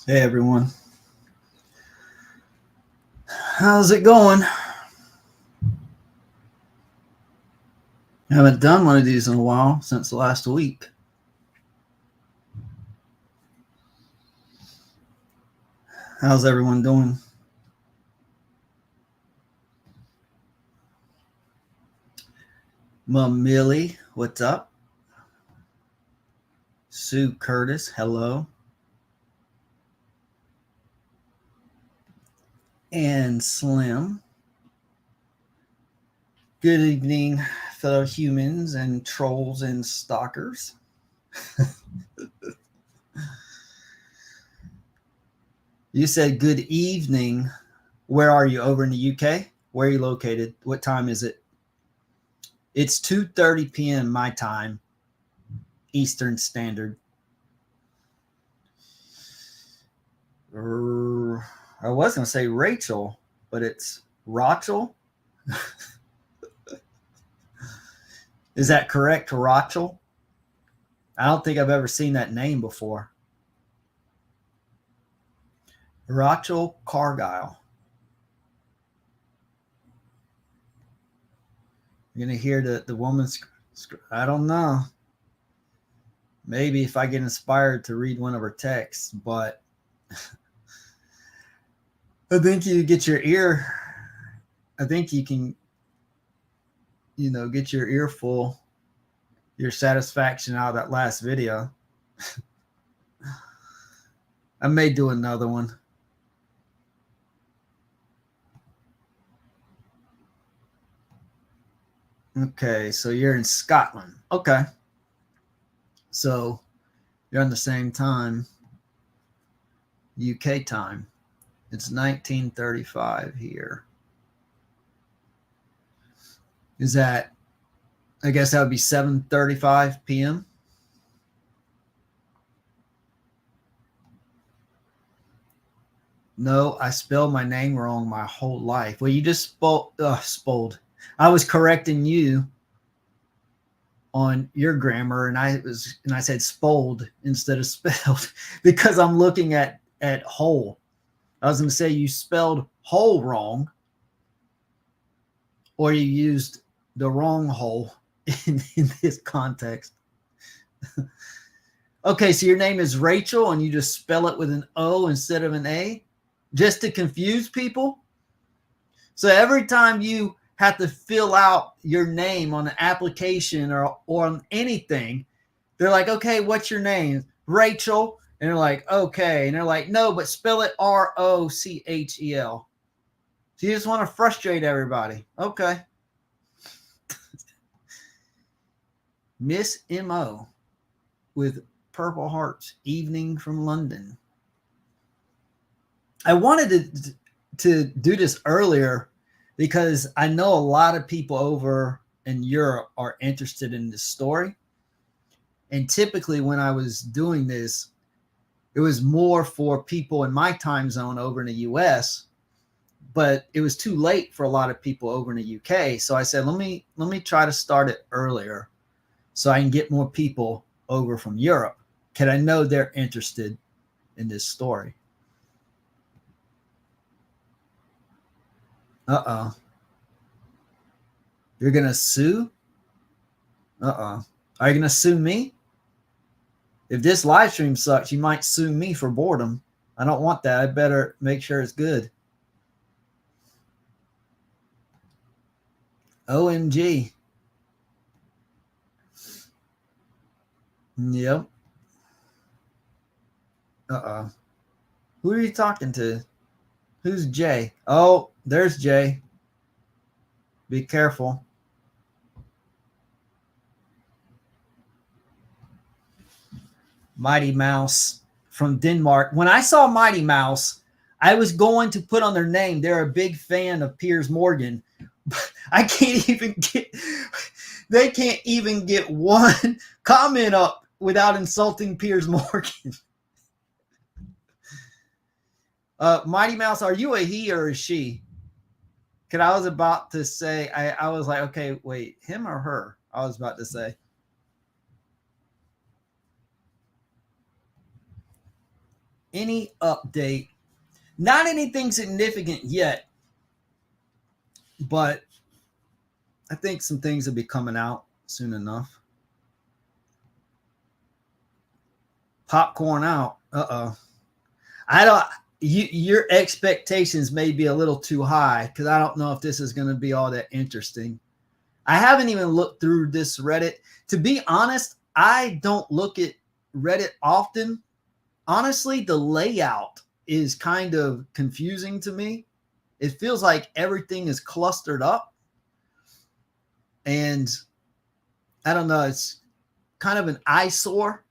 Hey everyone, how's it going? I haven't done one of these in a while since last week. How's everyone doing? Mom Millie, what's up? Sue Curtis, hello. And Slim. Good evening, fellow humans and trolls and stalkers. You said good evening. Where are you? Over in the UK? Where are you located? What time is it? It's 2:30 p.m. my time, Eastern Standard. I was going to say Rachel, but it's Rachel. Is that correct, Rachel? I don't think I've ever seen that name before. Rachel Cargyle. You're going to hear the woman's, I don't know. Maybe if I get inspired to read one of her texts, but I think you get your ear. I think you can, get your ear full, your satisfaction out of that last video. I may do another one. Okay, so you're in Scotland. Okay. So you're on the same time, UK time. It's 1935 here. Is that, I guess that would be 7:35 p.m.? No, I spelled my name wrong my whole life. Well, you just spoiled. I was correcting you on your grammar, and I said spoiled instead of spelled because I'm looking at whole. I was going to say you spelled whole wrong, or you used the wrong whole in this context. Okay, so your name is Rachel, and you just spell it with an O instead of an A, just to confuse people. So every time you have to fill out your name on an application or on anything, they're like, okay, what's your name? Rachel. And they're like, okay. And they're like, no, but spell it Rochel. So you just want to frustrate everybody. Okay. Miss M.O. with Purple Hearts, Evening from London. I wanted to do this earlier because I know a lot of people over in Europe are interested in this story. And typically when I was doing this, it was more for people in my time zone over in the US, but it was too late for a lot of people over in the UK. So I said, let me try to start it earlier so I can get more people over from Europe, because I know they're interested in this story. Uh-oh. You're going to sue? Uh-oh. Are you going to sue me? If this live stream sucks, you might sue me for boredom. I don't want that. I better make sure it's good. OMG. Yep. Uh-oh. Who are you talking to? Who's Jay? Oh, there's Jay. Be careful. Mighty Mouse from Denmark. When I saw Mighty Mouse, I was going to put on their name. They're a big fan of Piers Morgan. I can't even get, they can't even get one comment up without insulting Piers Morgan. Mighty Mouse, are you a he or a she? Because I was about to say, I was like, okay, wait, him or her? I was about to say. Any update? Not anything significant yet, but I think some things will be coming out soon enough. Popcorn out. Uh-oh. I don't. Your expectations may be a little too high because I don't know if this is going to be all that interesting. I haven't even looked through this Reddit. To be honest, I don't look at Reddit often. Honestly, the layout is kind of confusing to me. It feels like everything is clustered up. And I don't know, it's kind of an eyesore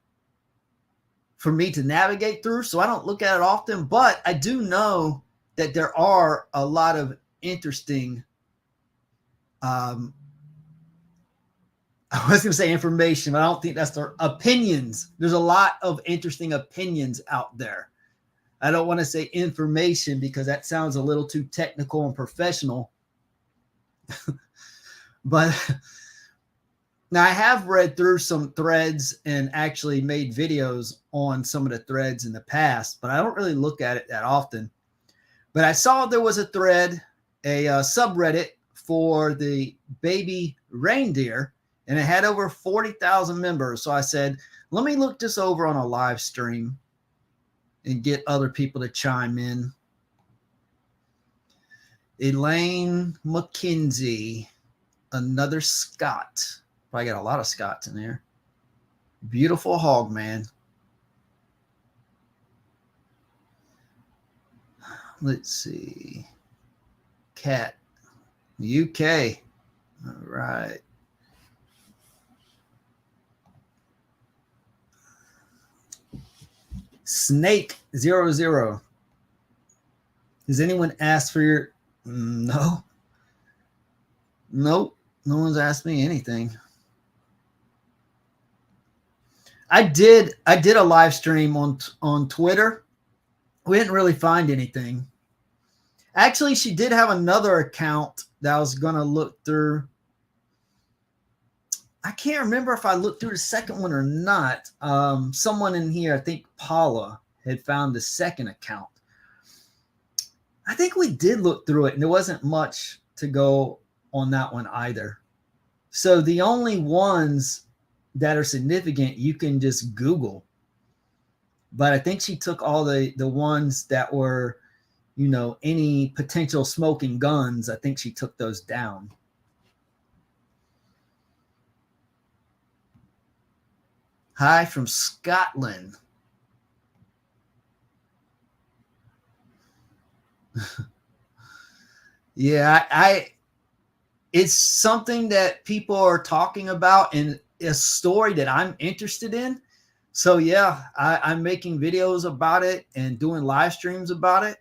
for me to navigate through. So I don't look at it often, but I do know that there are a lot of interesting, I was going to say information, but I don't think that's their opinions. There's a lot of interesting opinions out there. I don't want to say information because that sounds a little too technical and professional. But now I have read through some threads and actually made videos on some of the threads in the past, but I don't really look at it that often. But I saw there was a thread, a subreddit for the baby reindeer, and it had over 40,000 members. So I said, let me look this over on a live stream and get other people to chime in. Elaine McKenzie, another Scott. Probably got a lot of Scots in there. Beautiful hog, man. Let's see. Cat, UK. All right. Snake 00. Has anyone asked for your? No. Nope. No one's asked me anything. I did a live stream on Twitter. We didn't really find anything. Actually, she did have another account that I was going to look through. I can't remember if I looked through the second one or not. Someone in here, I think Paula, had found the second account. I think we did look through it, and there wasn't much to go on that one either. So the only ones that are significant, you can just Google. But I think she took all the ones that were, you know, any potential smoking guns. I think she took those down. Hi from Scotland. Yeah, it's something that people are talking about and a story that I'm interested in. So yeah, I'm making videos about it and doing live streams about it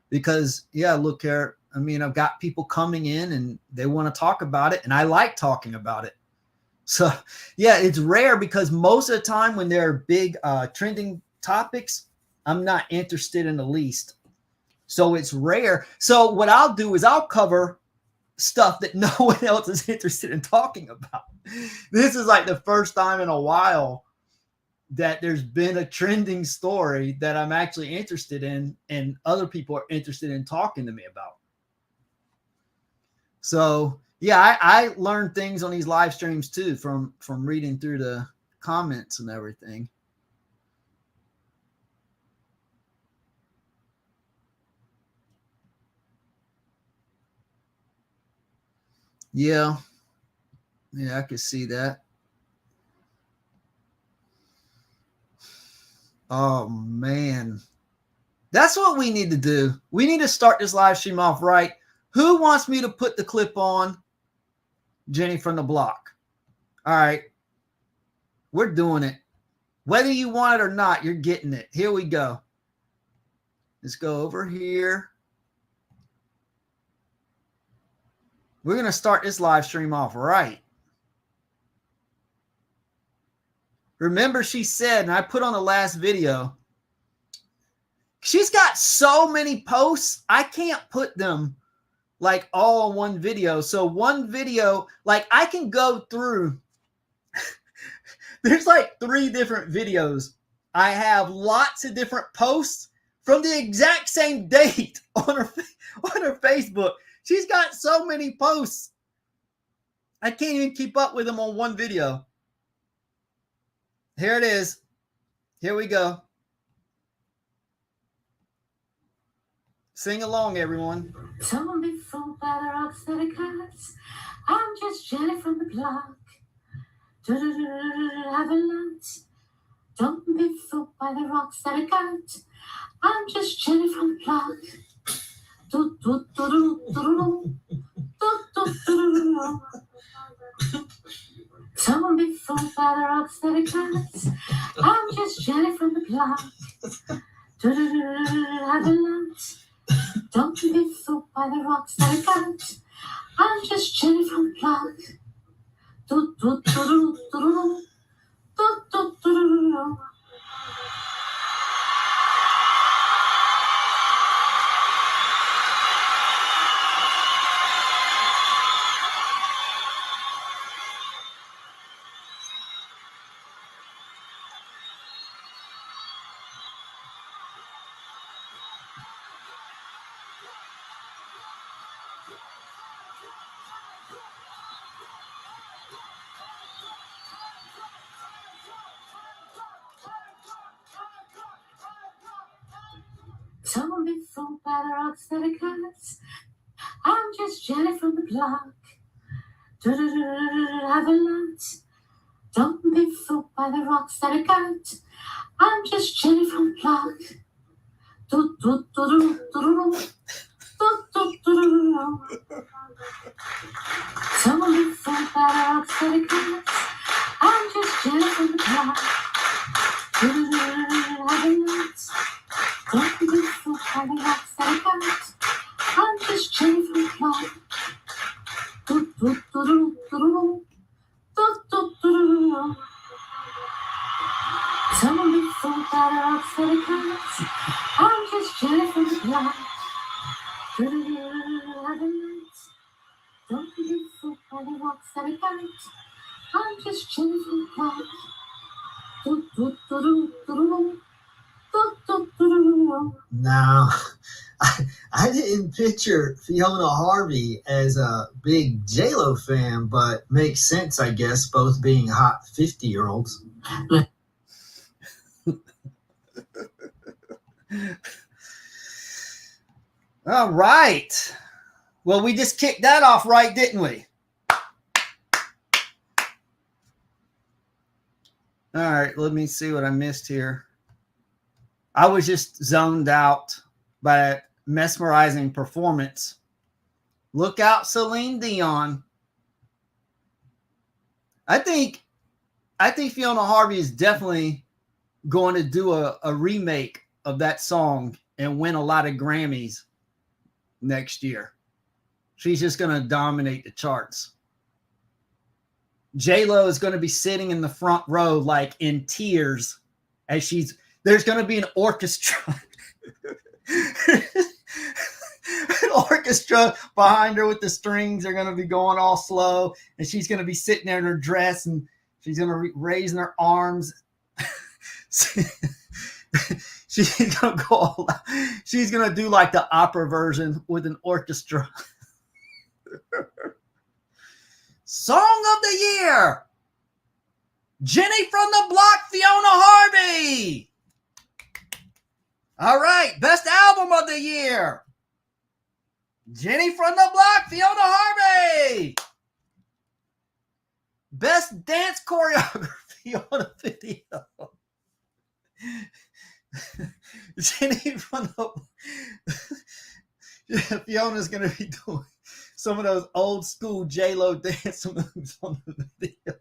because yeah, look here. I mean, I've got people coming in and they want to talk about it and I like talking about it. So yeah, it's rare because most of the time when there are big trending topics, I'm not interested in the least. So it's rare. So what I'll do is I'll cover stuff that no one else is interested in talking about. This is like the first time in a while that there's been a trending story that I'm actually interested in and other people are interested in talking to me about. So yeah, I learned things on these live streams too from reading through the comments and everything. Yeah, I could see that. Oh man, that's what we need to do. We need to start this live stream off right. Who wants me to put the clip on? Jenny from the block. All right, we're doing it. Whether you want it or not, you're getting it. Here we go. Let's go over here. We're going to start this live stream off right. Remember, she said, and I put on the last video, she's got so many posts, I can't put them like all in one video. So one video, like I can go through, there's like 3 different videos I have lots of different posts from the exact same date on her Facebook. She's got so many posts. I can't even keep up with them on one video. Here it is. Here we go. Sing along, everyone. Someone be fooled by the rocks that are cats. I'm just Jenny from the block. Have a lunch. Don't be fooled by the rocks that are cats. I'm just Jenny from the block. Someone be fooled by the rocks that are cats. I'm just Jenny from the block. Have a lunch. Don't be fooled by the rocks that are cats. I'm just Jenny from the block. Someone be fooled by the rocks that are cats. I'm just Jenny from the block. Have a lunch. Don't be fooled by the rocks that are cats. I'm just Jenny from the block. Someone be fooled by the rocks that are cats. I'm just Jenny from the block. Have a lunch. Don't be fooled by the rocks that are cats. I'm just Jenny from the block. Someone be fooled by the rocks that are cats. I'm just Jenny from the block. Have a lunch. Don't be fooled by the rocks that are cats. I'm just Jenny from the block. Now, I didn't picture Fiona Harvey as a big J-Lo fan, but makes sense, I guess, both being hot 50-year-olds. All right. Well, we just kicked that off right, didn't we? All right, let me see what I missed here. I was just zoned out by that mesmerizing performance. Look out, Celine Dion. I think Fiona Harvey is definitely going to do a remake of that song and win a lot of Grammys next year. She's just going to dominate the charts. J-Lo is going to be sitting in the front row, like in tears, as there's going to be an orchestra. An orchestra behind her with the strings are going to be going all slow, and she's going to be sitting there in her dress, and she's going to be raising her arms. She's going to go all out. She's going to do like the opera version with an orchestra. Song of the year, Jenny from the Block, Fiona Harvey. All right, best album of the year, Jenny from the Block, Fiona Harvey. Best dance choreography on a video, Jenny from the Fiona's going to be doing some of those old school J-Lo dance moves on the video.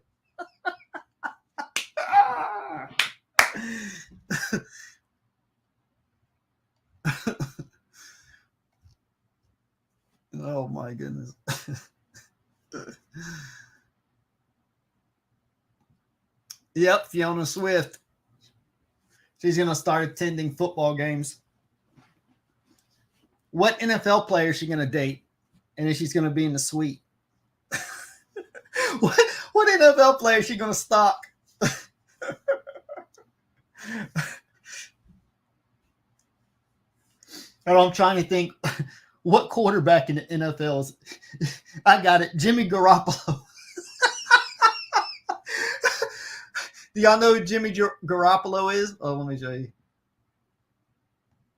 Oh my goodness. Yep, Fiona Swift. She's going to start attending football games. What NFL player is she going to date? And then she's going to be in the suite. What NFL player is she going to stalk? And I'm trying to think what quarterback in the NFL is. I got it. Jimmy Garoppolo. Do y'all know who Jimmy Garoppolo is? Oh, let me show you.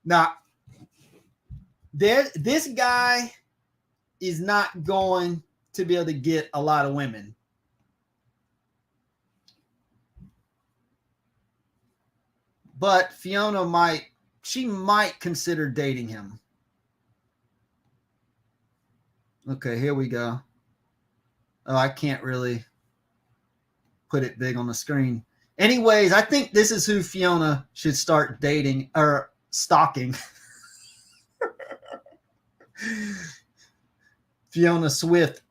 Now, this guy is not going to be able to get a lot of women. But Fiona might consider dating him. Okay, here we go. Oh, I can't really put it big on the screen. Anyways, I think this is who Fiona should start dating or stalking. Fiona Swift.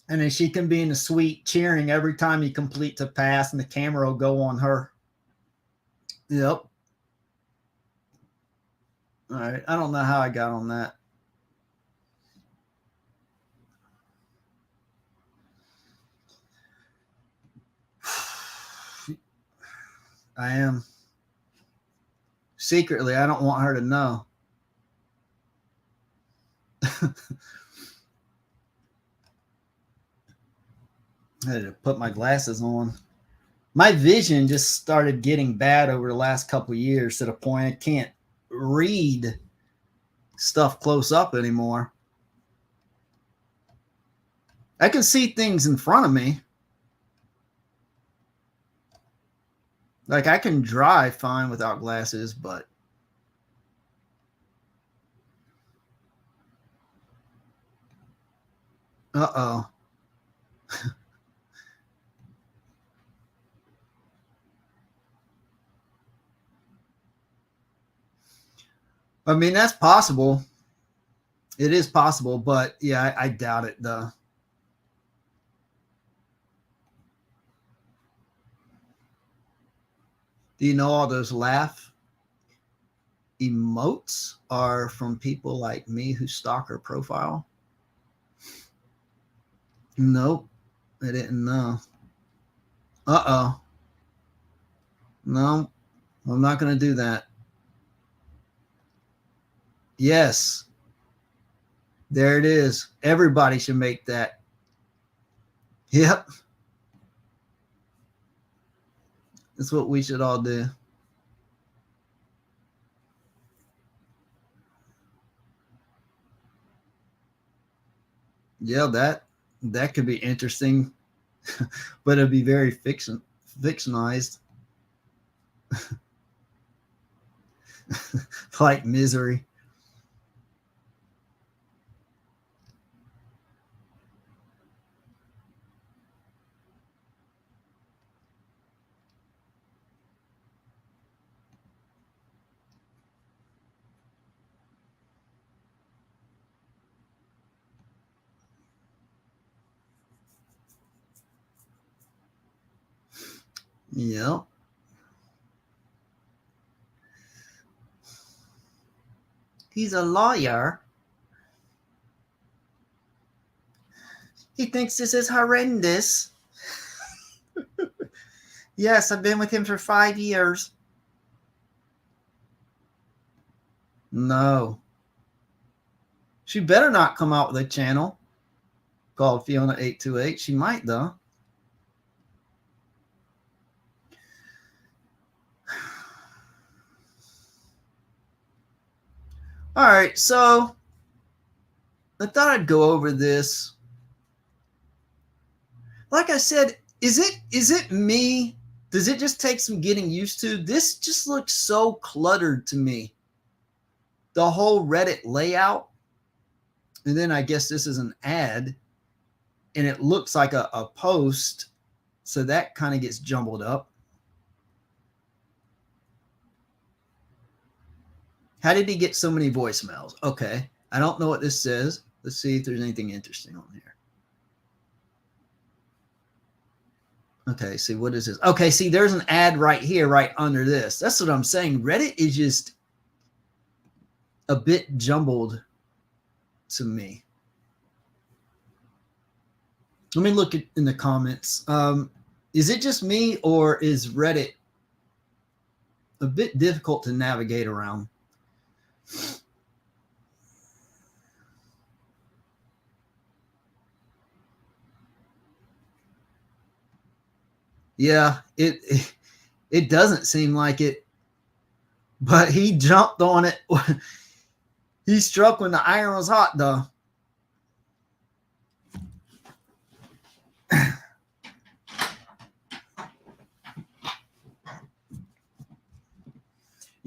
And then she can be in the suite cheering every time he completes a pass, and the camera will go on her. Yep. All right. I don't know how I got on that. I am. Secretly, I don't want her to know. I had to put my glasses on. My vision just started getting bad over the last couple of years to the point I can't read stuff close up anymore. I can see things in front of me. Like I can drive fine without glasses, but uh-oh. I mean, that's possible. It is possible, but yeah, I doubt it though. Do you know all those laugh emotes are from people like me who stalk her profile? Nope, I didn't know. Uh-oh. No, I'm not going to do that. Yes. There it is. Everybody should make that. Yep. That's what we should all do. Yeah, that could be interesting, but it'd be very fictionized. Like Misery. Yep. He's a lawyer. He thinks this is horrendous. Yes, I've been with him for 5 years. No. She better not come out with a channel called Fiona 828. She might, though. All right, so I thought I'd go over this. Like I said, is it me? Does it just take some getting used to? This just looks so cluttered to me. The whole Reddit layout. And then I guess this is an ad. And it looks like a post. So that kind of gets jumbled up. How did he get so many voicemails? Okay. I don't know what this says. Let's see if there's anything interesting on here. Okay, see, what is this? Okay, see, there's an ad right here, right under this. That's what I'm saying. Reddit is just a bit jumbled to me. Let me look in the comments. Is it just me, or is Reddit a bit difficult to navigate around? Yeah, it doesn't seem like it, but he jumped on it. He struck when the iron was hot, though.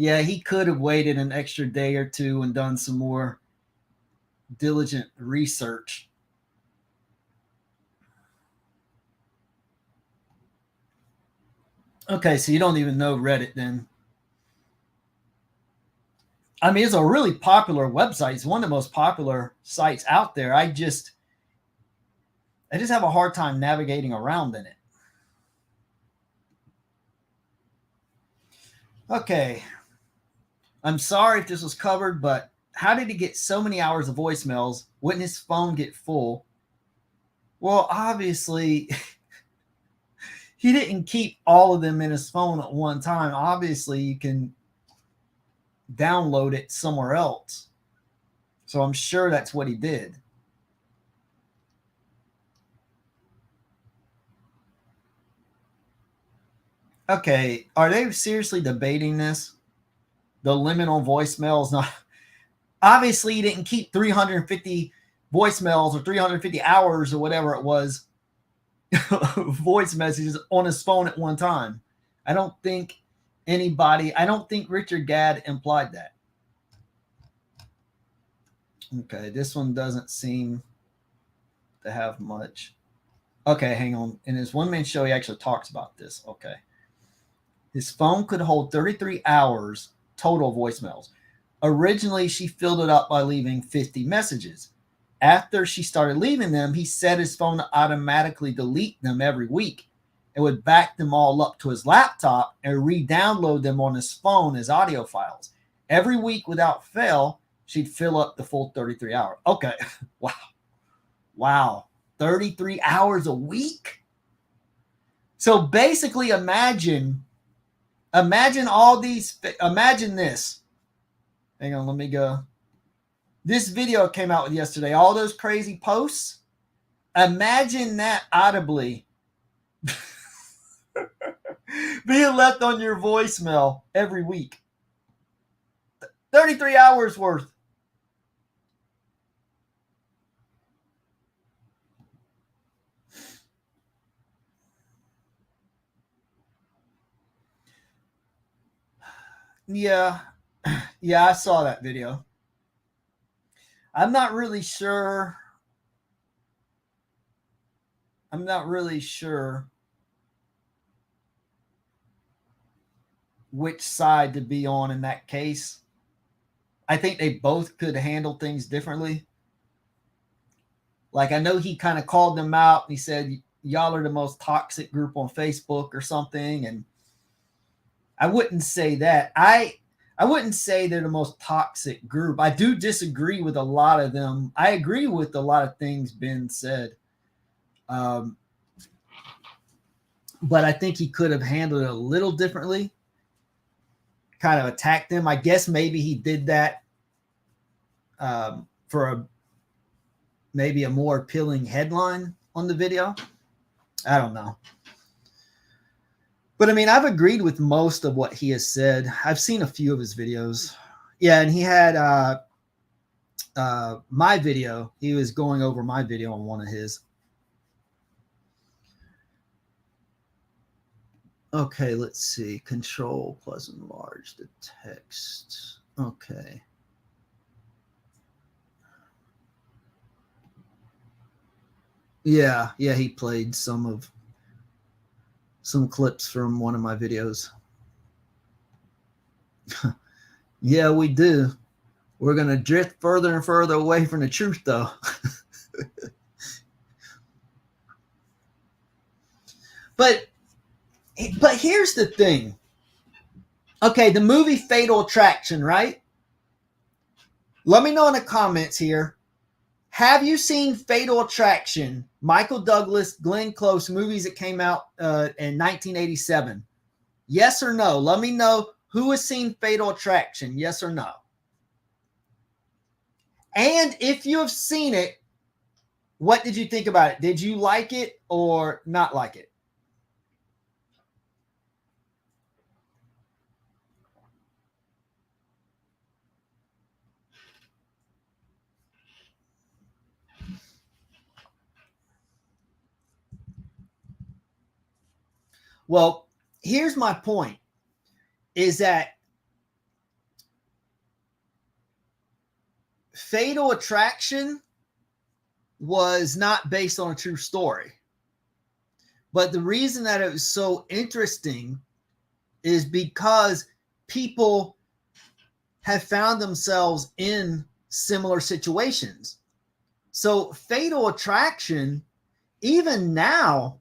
Yeah, he could have waited an extra day or two and done some more diligent research. Okay, so you don't even know Reddit then. I mean, it's a really popular website. It's one of the most popular sites out there. I just have a hard time navigating around in it. Okay. I'm sorry if this was covered, but how did he get so many hours of voicemails? Wouldn't his phone get full? Well, obviously, he didn't keep all of them in his phone at one time. Obviously, you can download it somewhere else. So I'm sure that's what he did. Okay, are they seriously debating this? The limit on voicemails? Not obviously he didn't keep 350 voicemails or 350 hours or whatever it was voice messages on his phone at one time. I don't think Richard Gadd implied that. Okay, this one doesn't seem to have much. Okay, hang on. In his one-man show, he actually talks about this. Okay. His phone could hold 33 hours total voicemails. Originally, she filled it up by leaving 50 messages. After she started leaving them, he set his phone to automatically delete them every week. It would back them all up to his laptop and re-download them on his phone as audio files. Every week, without fail, she'd fill up the full 33 hours. Okay. Wow. 33 hours a week? So basically, imagine all these, imagine this. Hang on, let me go. This video came out with yesterday, all those crazy posts. Imagine that audibly being left on your voicemail every week. 33 hours worth. Yeah. Yeah, I saw that video. I'm not really sure which side to be on in that case. I think they both could handle things differently. Like, I know he kind of called them out and he said, y'all are the most toxic group on Facebook or something. And I wouldn't say that. I wouldn't say they're the most toxic group. I do disagree with a lot of them. I agree with a lot of things Ben said. But I think he could have handled it a little differently. Kind of attacked them. I guess maybe he did that for maybe a more appealing headline on the video. I don't know. But I mean, I've agreed with most of what he has said. I've seen a few of his videos. Yeah, and he had my video. He was going over my video on one of his. Okay, let's see. Control plus enlarge the text. Okay. Yeah, he played some clips from one of my videos. Yeah, we do. We're going to drift further and further away from the truth, though. But here's the thing. Okay, the movie Fatal Attraction, right? Let me know in the comments here. Have you seen Fatal Attraction? Michael Douglas, Glenn Close, movies that came out in 1987. Yes or no? Let me know who has seen Fatal Attraction. Yes or no? And if you have seen it, what did you think about it? Did you like it or not like it? Well, here's my point, is that Fatal Attraction was not based on a true story. But the reason that it was so interesting is because people have found themselves in similar situations. So Fatal Attraction, even now,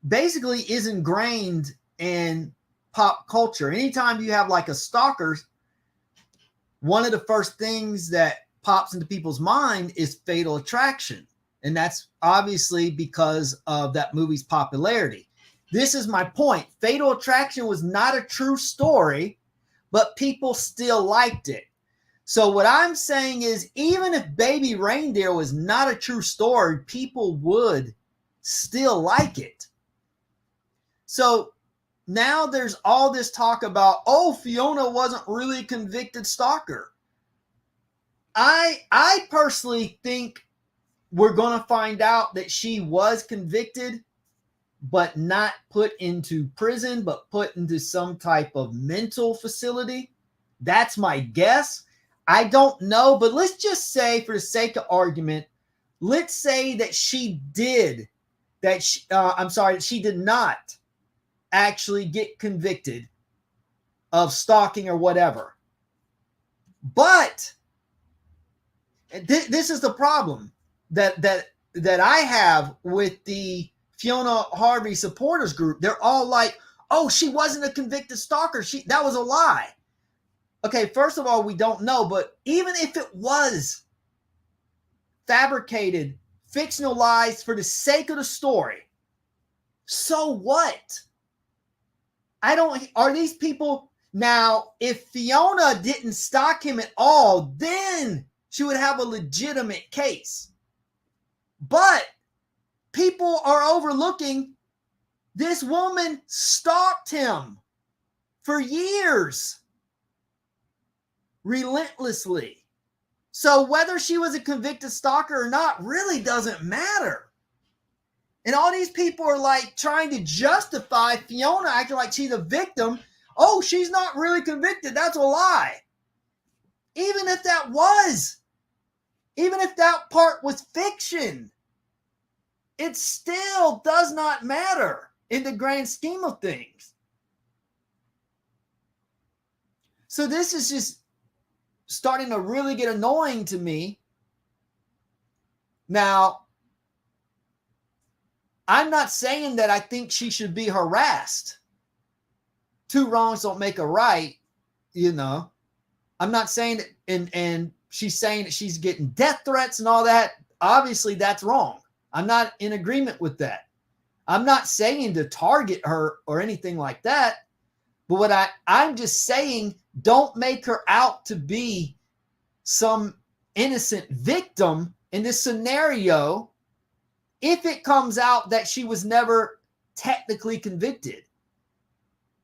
basically is ingrained in pop culture. Anytime you have like a stalker, one of the first things that pops into people's mind is Fatal Attraction. And that's obviously because of that movie's popularity. This is my point. Fatal Attraction was not a true story, but people still liked it. So what I'm saying is, even if Baby Reindeer was not a true story, people would still like it. So now there's all this talk about, oh, Fiona wasn't really a convicted stalker. I personally think we're going to find out that she was convicted, but not put into prison, but put into some type of mental facility. That's my guess. I don't know, but let's just say, for the sake of argument, let's say that she did, that she did not actually get convicted of stalking or whatever. But this is the problem that I have with the Fiona Harvey supporters group. They're all like, oh, she wasn't a convicted stalker. That was a lie. Okay, first of all, we don't know, but even if it was fabricated, fictional lies for the sake of the story, so what? Are these people, now, if Fiona didn't stalk him at all, then she would have a legitimate case. But people are overlooking this woman stalked him for years, relentlessly. So whether she was a convicted stalker or not really doesn't matter. And all these people are like trying to justify Fiona acting like she's a victim. Oh, she's not really convicted. That's a lie. Even if that part was fiction, it still does not matter in the grand scheme of things. So this is just starting to really get annoying to me. Now, I'm not saying that I think she should be harassed. Two wrongs don't make a right, you know. I'm not saying that, and she's saying that she's getting death threats and all that. Obviously, that's wrong. I'm not in agreement with that. I'm not saying to target her or anything like that. But what I'm just saying, don't make her out to be some innocent victim in this scenario if it comes out that she was never technically convicted.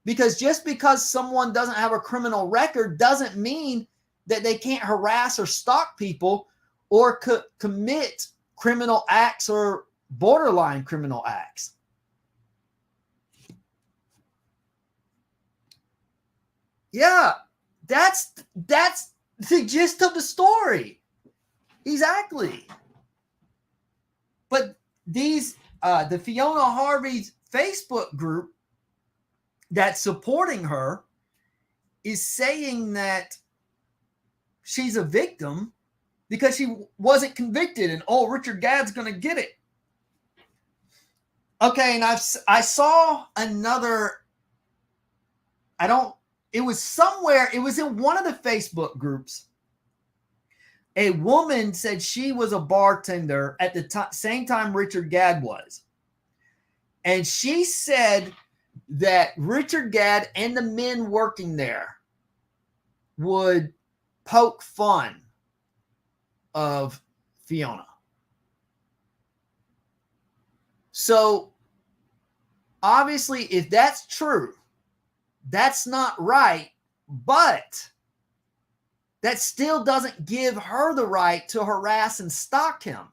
Because just because someone doesn't have a criminal record doesn't mean that they can't harass or stalk people or commit criminal acts or borderline criminal acts. Yeah, that's the gist of the story. Exactly. But these the Fiona Harvey's Facebook group that's supporting her is saying that she's a victim because she wasn't convicted, and oh, Richard Gadd's going to get it. Okay, and I saw another. It was somewhere. It was in one of the Facebook groups. A woman said she was a bartender at the same time Richard Gadd was, and she said that Richard Gadd and the men working there would poke fun of Fiona. So obviously, if that's true, that's not right, but that still doesn't give her the right to harass and stalk him.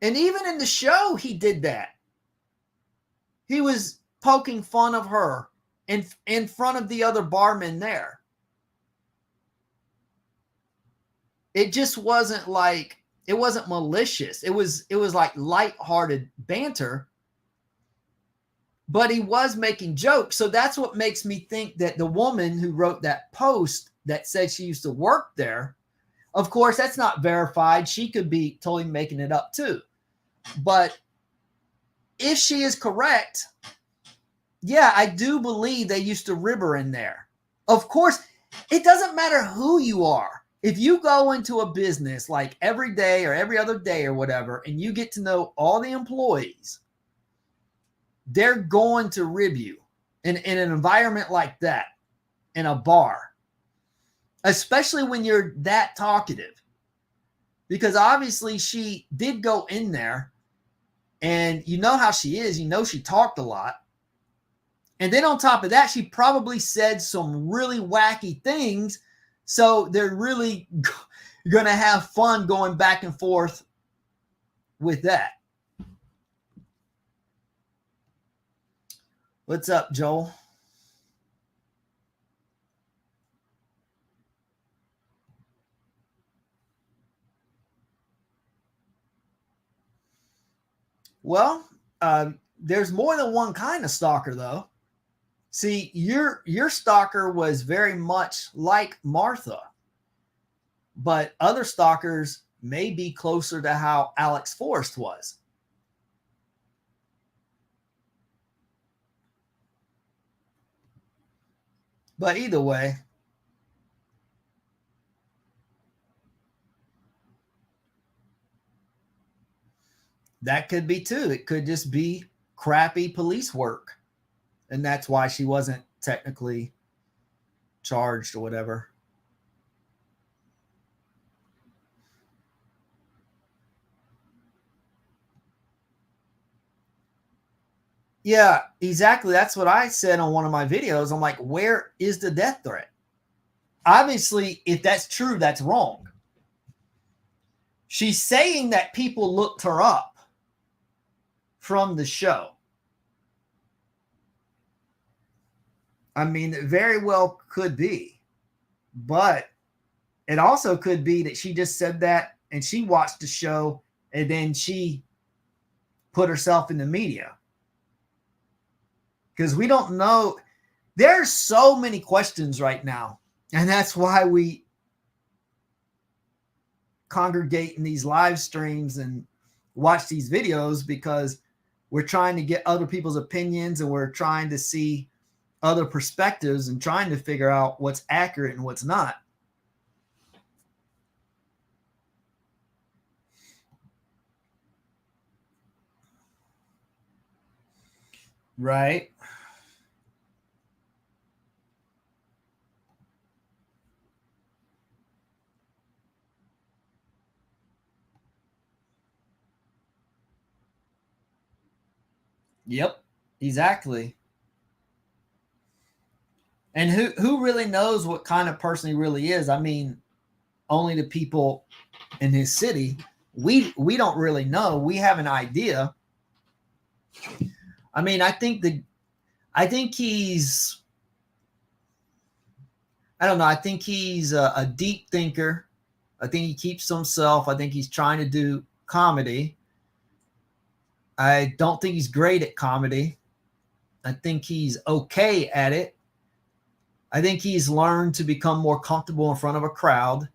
And even in the show, he did that. He was poking fun of her in front of the other barmen there. It just wasn't like, it wasn't malicious. It was like lighthearted banter, but he was making jokes. So that's what makes me think that the woman who wrote that post that said she used to work there, of course, that's not verified. She could be totally making it up too. But if she is correct, yeah, I do believe they used to rib her in there. Of course, it doesn't matter who you are. If you go into a business like every day or every other day or whatever, and you get to know all the employees, they're going to rib you in an environment like that, in a bar, especially when you're that talkative. Because obviously she did go in there, and you know how she is. You know she talked a lot. And then on top of that, she probably said some really wacky things. So they're really going to have fun going back and forth with that. What's up, Joel? Well, there's more than one kind of stalker, though. See, your stalker was very much like Martha, but other stalkers may be closer to how Alex Forrest was. But either way, that could be too. It could just be crappy police work. And that's why she wasn't technically charged or whatever. Yeah, exactly. That's what I said on one of my videos. I'm like, where is the death threat? Obviously, if that's true, that's wrong. She's saying that people looked her up from the show. I mean, it very well could be. But it also could be that she just said that and she watched the show and then she put herself in the media. Because we don't know. There's so many questions right now. And that's why we congregate in these live streams and watch these videos, because we're trying to get other people's opinions and we're trying to see other perspectives and trying to figure out what's accurate and what's not. Right. Yep, exactly. And who really knows what kind of person he really is? I mean, only the people in his city. We don't really know. We have an idea. I mean, I think he's, I don't know. I think he's a deep thinker. I think he keeps to himself. I think he's trying to do comedy. I don't think he's great at comedy. I think he's okay at it. I think he's learned to become more comfortable in front of a crowd.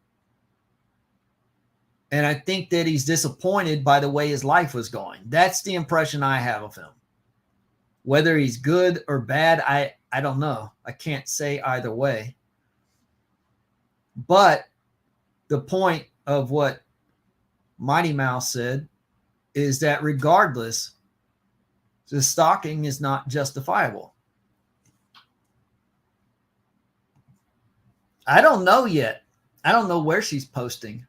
And I think that he's disappointed by the way his life was going. That's the impression I have of him. Whether he's good or bad, I don't know. I can't say either way. But the point of what Mighty Mouse said is that regardless, the stalking is not justifiable. I don't know yet. I don't know where she's posting.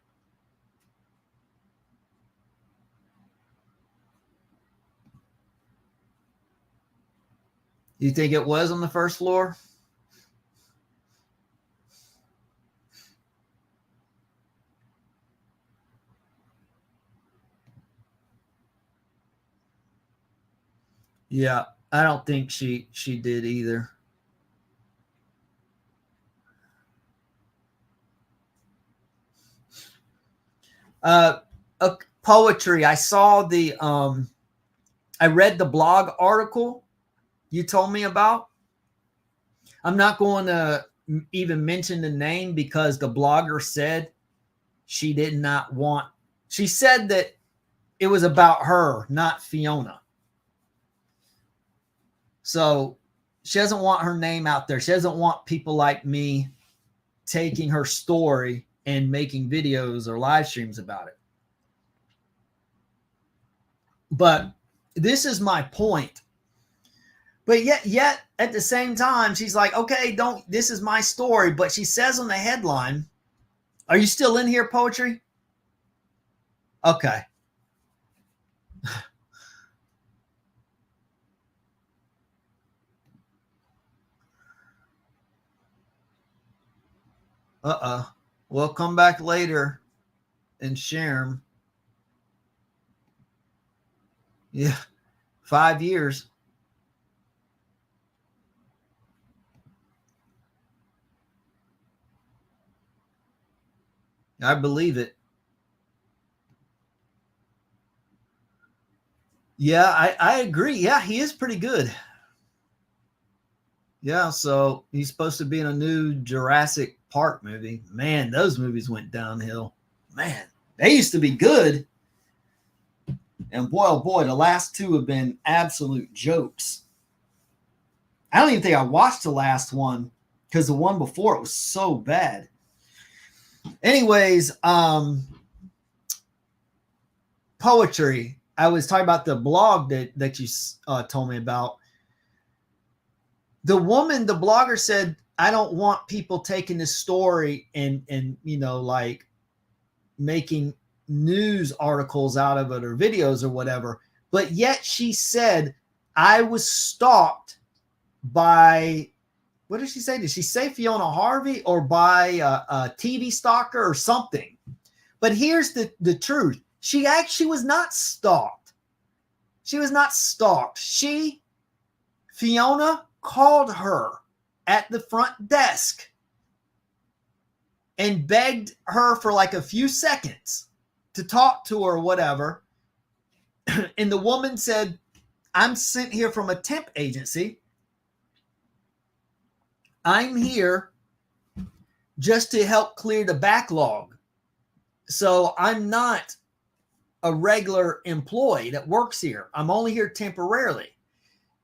You think it was on the first floor? Yeah, I don't think she did either. Poetry. I saw the I read the blog article you told me about. I'm not going to even mention the name because the blogger said she did not want, she said that it was about her, not Fiona. So she doesn't want her name out there. She doesn't want people like me taking her story and making videos or live streams about it. But this is my point. But yet at the same time, she's like, okay, this is my story. But she says on the headline, are you still in here, Poetry? Okay. We'll come back later and share them. Yeah. 5 years. I believe it. Yeah, I agree. Yeah, he is pretty good. Yeah, so he's supposed to be in a new Jurassic Park movie. Man, those movies went downhill. Man, they used to be good. And boy, oh boy, the last two have been absolute jokes. I don't even think I watched the last one because the one before it was so bad. Anyways, poetry. I was talking about the blog that you told me about. The woman, the blogger said, I don't want people taking this story and like making news articles out of it or videos or whatever. But yet she said, I was stalked by, what did she say? Did she say Fiona Harvey or by a TV stalker or something? But here's the truth. She actually was not stalked. She was not stalked. Fiona called her at the front desk and begged her for like a few seconds to talk to her or whatever. And the woman said, I'm sent here from a temp agency. I'm here just to help clear the backlog. So I'm not a regular employee that works here. I'm only here temporarily.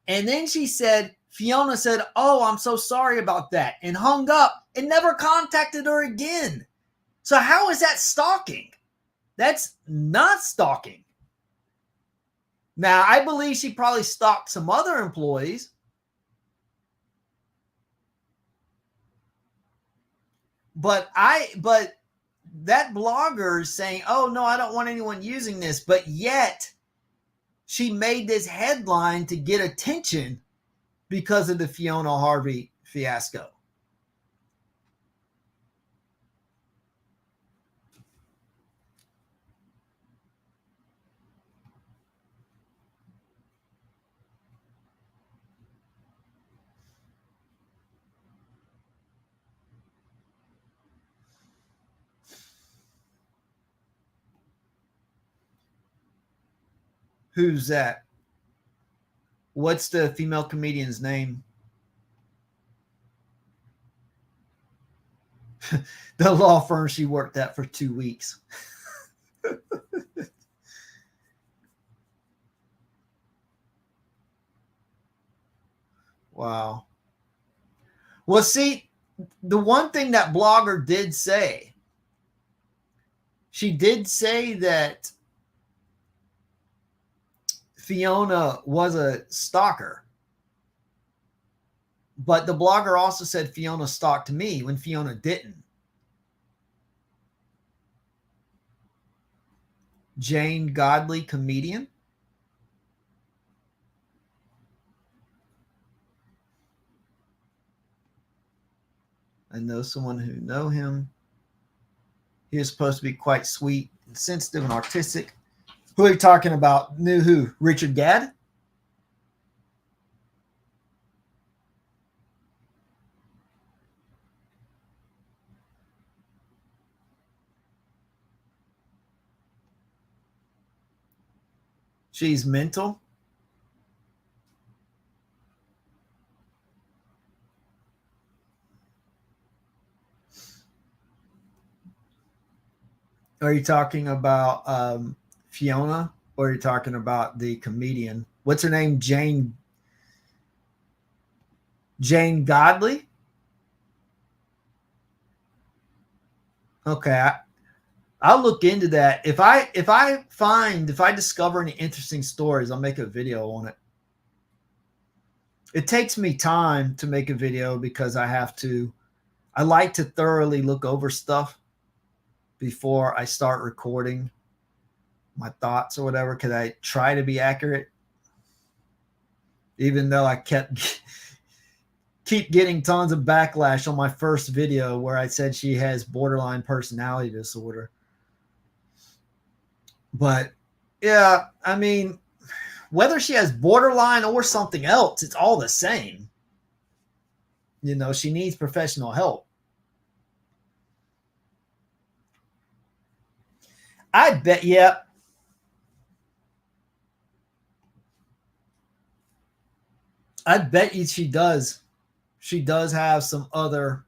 And then she said, Fiona said, oh, I'm so sorry about that, and hung up and never contacted her again. So how is that stalking? That's not stalking. Now, I believe she probably stalked some other employees. But that blogger is saying, oh, no, I don't want anyone using this. But yet she made this headline to get attention because of the Fiona Harvey fiasco. Who's that? What's the female comedian's name? The law firm she worked at for 2 weeks. Wow. Well, see, the one thing that blogger did say, she did say that Fiona was a stalker. But the blogger also said Fiona stalked me when Fiona didn't. Jane Godley, comedian. I know someone who know him. He was supposed to be quite sweet and sensitive and artistic. Who are you talking about? Knew who? Richard Gadd? She's mental. Are you talking about Fiona, or are you talking about the comedian? What's her name? Jane Godley? Okay, I'll look into that. If I discover any interesting stories, I'll make a video on it. It takes me time to make a video because I like to thoroughly look over stuff before I start recording my thoughts or whatever, because I try to be accurate, even though I keep getting tons of backlash on my first video where I said she has borderline personality disorder. But yeah, I mean, whether she has borderline or something else, it's all the same. You know, she needs professional help. I bet, yeah. I bet you she does. She does have some other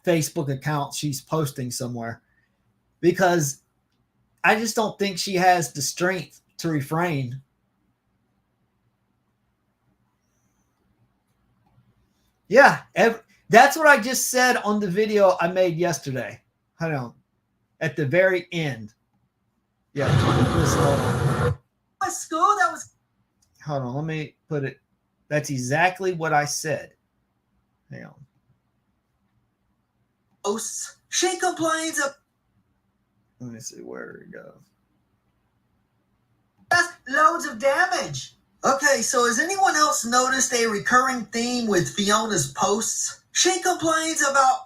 Facebook accounts she's posting somewhere, because I just don't think she has the strength to refrain. Yeah, that's what I just said on the video I made yesterday. Hold on. At the very end. Yeah, hold on. My school, that was. Hold on, let me put it. That's exactly what I said. Hang on. Posts. She complains of. Let me see where it goes. That's loads of damage. Okay, so has anyone else noticed a recurring theme with Fiona's posts? She complains about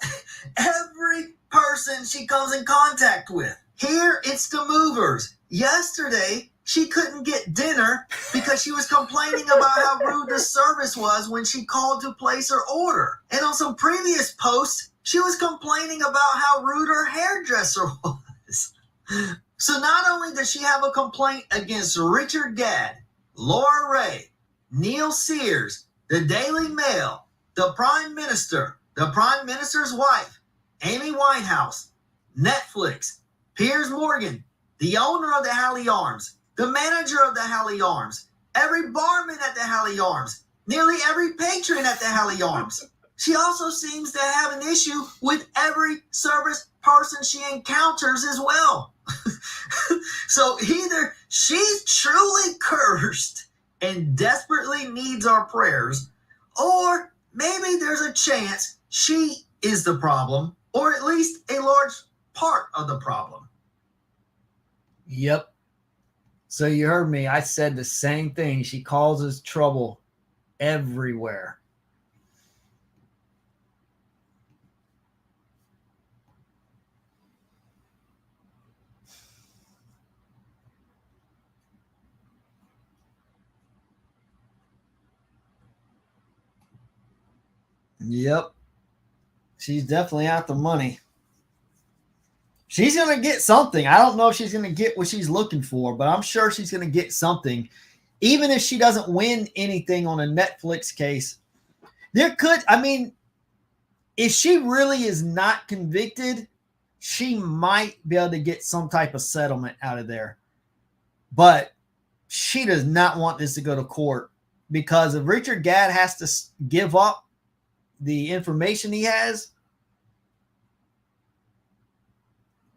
every person she comes in contact with. Here, it's the movers. Yesterday, she couldn't get dinner because she was complaining about how rude the service was when she called to place her order. And on some previous posts, she was complaining about how rude her hairdresser was. So not only does she have a complaint against Richard Gadd, Laura Ray, Neil Sears, the Daily Mail, the Prime Minister, the Prime Minister's wife, Amy Winehouse, Netflix, Piers Morgan, the owner of the Halley Arms, the manager of the Halley Arms, every barman at the Halley Arms, nearly every patron at the Halley Arms. She also seems to have an issue with every service person she encounters as well. So either she's truly cursed and desperately needs our prayers, or maybe there's a chance she is the problem, or at least a large part of the problem. Yep. So you heard me. I said the same thing. She causes trouble everywhere. Yep. She's definitely out the money. She's going to get something. I don't know if she's going to get what she's looking for, but I'm sure she's going to get something. Even if she doesn't win anything on a Netflix case, there could, I mean, if she really is not convicted, she might be able to get some type of settlement out of there. But she does not want this to go to court, because if Richard Gadd has to give up the information he has,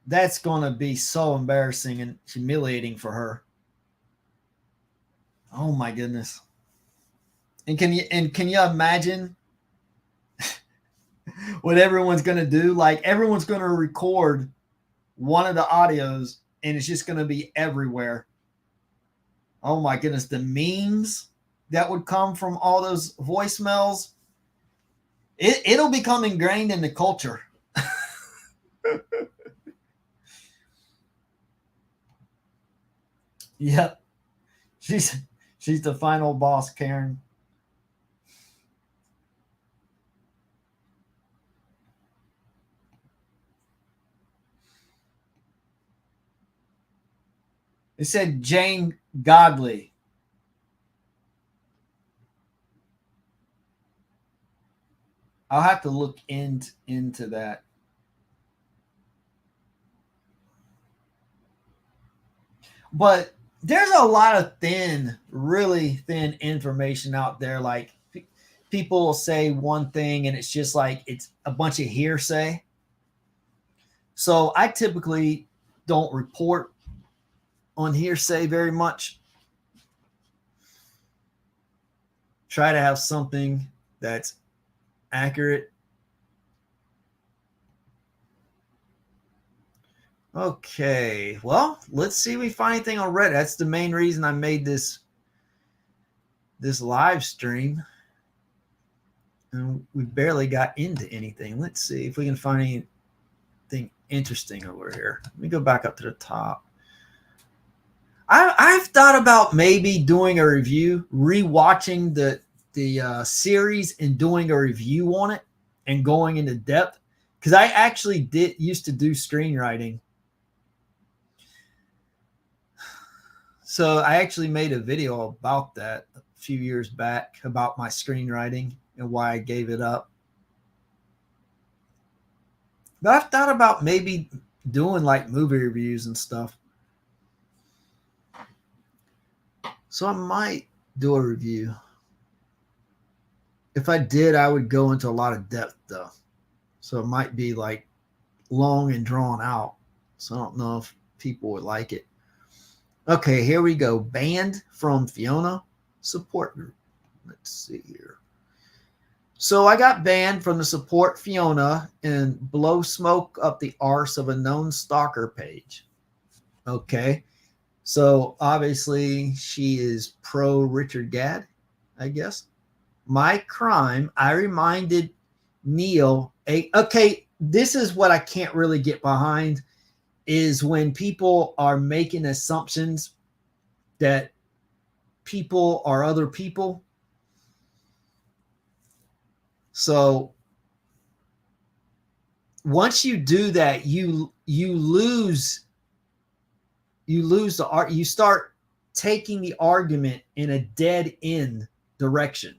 that's going to be so embarrassing and humiliating for her. Oh my goodness. And can you imagine what everyone's going to do? Like, everyone's going to record one of the audios and it's just going to be everywhere. Oh my goodness. The memes that would come from all those voicemails, it'll become ingrained in the culture. Yep. She's the final boss, Karen. It said Jane godly. I'll have to look into that. But there's a lot of really thin information out there. Like people will say one thing and it's just like it's a bunch of hearsay. So I typically don't report on hearsay very much. Try to have something that's accurate. Okay, well, let's see if we find anything on Reddit. That's the main reason I made this live stream. And we barely got into anything. Let's see if we can find anything interesting over here. Let me go back up to the top. I've thought about maybe doing a review, rewatching the series and doing a review on it and going into depth, because I actually used to do screenwriting. So I actually made a video about that a few years back about my screenwriting and why I gave it up. But I've thought about maybe doing like movie reviews and stuff. So I might do a review. If I did, I would go into a lot of depth though. So it might be like long and drawn out. So I don't know if people would like it. Okay, here we go. Banned from Fiona support group. Let's see here. So I got banned from the support Fiona and blow smoke up the arse of a known stalker page. Okay. So obviously she is pro Richard Gadd, I guess. My crime, I reminded Neil. Okay, this is what I can't really get behind, is when people are making assumptions that people are other people. So once you do that, you lose the art. You start taking the argument in a dead end direction.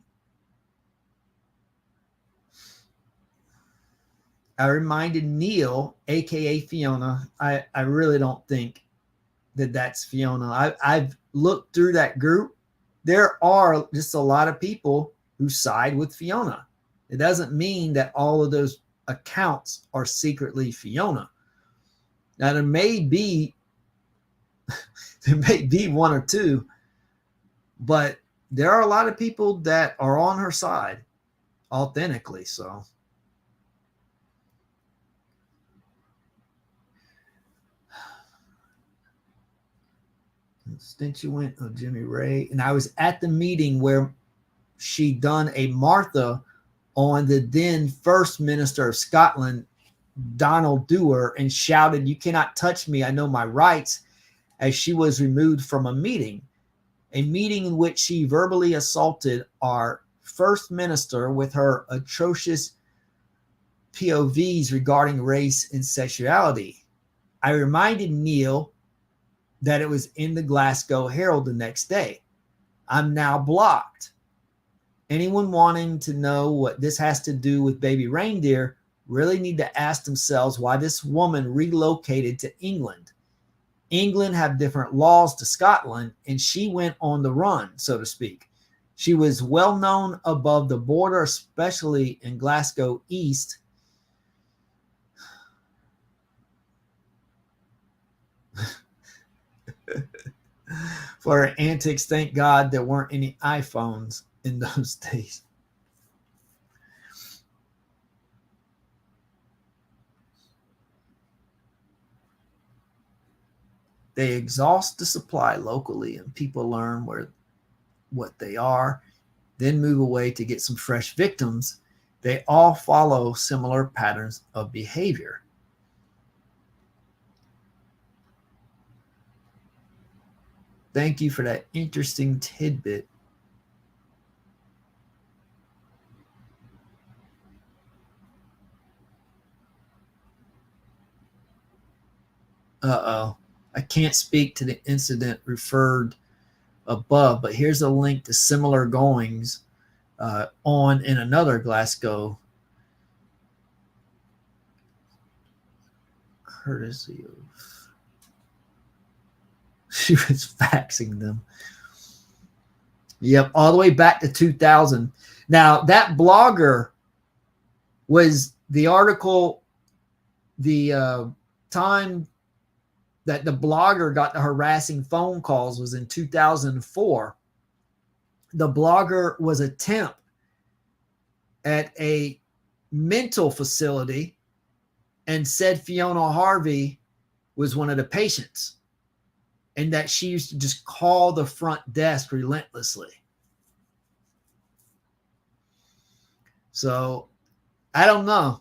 I reminded Neil, aka Fiona. I really don't think that that's Fiona. I've looked through that group. There are just a lot of people who side with Fiona. It doesn't mean that all of those accounts are secretly Fiona. Now there may be one or two, but there are a lot of people that are on her side authentically. So constituent of Jimmy Ray, and I was at the meeting where she done a Martha on the then First Minister of Scotland, Donald Dewar, and shouted, "You cannot touch me, I know my rights," as she was removed from a meeting in which she verbally assaulted our First Minister with her atrocious POVs regarding race and sexuality. I reminded Neil that it was in the Glasgow Herald the next day. I'm now blocked. Anyone wanting to know what this has to do with baby reindeer really need to ask themselves why this woman relocated to England. England have different laws to Scotland, and she went on the run, so to speak. She was well known above the border, especially in Glasgow East. For her antics. Thank God there weren't any iPhones in those days. They exhaust the supply locally and people learn what they are, then move away to get some fresh victims. They all follow similar patterns of behavior. Thank you for that interesting tidbit. Uh-oh. I can't speak to the incident referred above. But here's a link to similar goings on in another Glasgow, courtesy of. She was faxing them. Yep, all the way back to 2000. Now, that blogger was the article, the time that the blogger got the harassing phone calls was in 2004. The blogger was a temp at a mental facility and said Fiona Harvey was one of the patients, and that she used to just call the front desk relentlessly. So I don't know.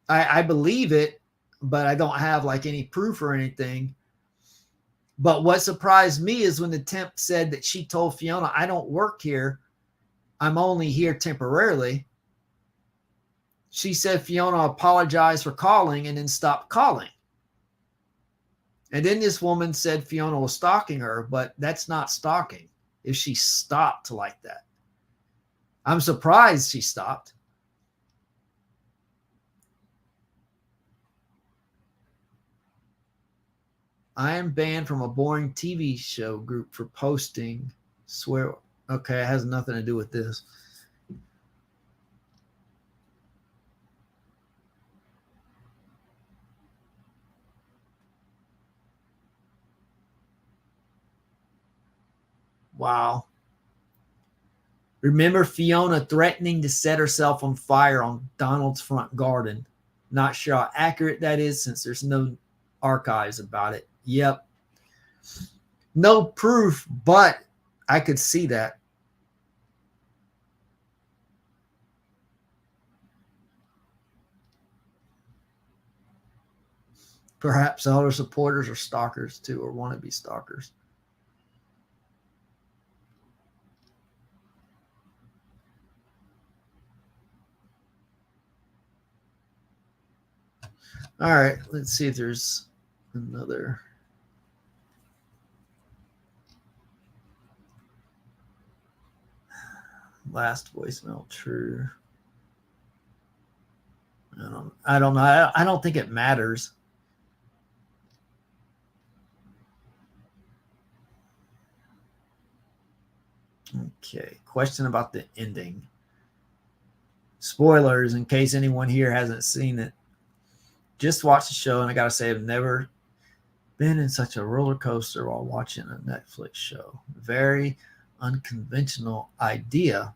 I believe it, but I don't have like any proof or anything. But what surprised me is when the temp said that she told Fiona, I don't work here. I'm only here temporarily. She said Fiona apologized for calling and then stopped calling. And then this woman said Fiona was stalking her, but that's not stalking if she stopped like that. I'm surprised she stopped. I am banned from a boring TV show group for posting. Swear. Okay, it has nothing to do with this. Wow. Remember Fiona threatening to set herself on fire on Donald's front garden. Not sure how accurate that is since there's no archives about it. Yep. No proof, but I could see that. Perhaps all her supporters are stalkers too, or want to be stalkers. All right, let's see if there's another. Last voicemail, true. I don't know. I don't think it matters. Okay, question about the ending. Spoilers in case anyone here hasn't seen it. Just watched the show, and I gotta say, I've never been in such a roller coaster while watching a Netflix show. Very unconventional idea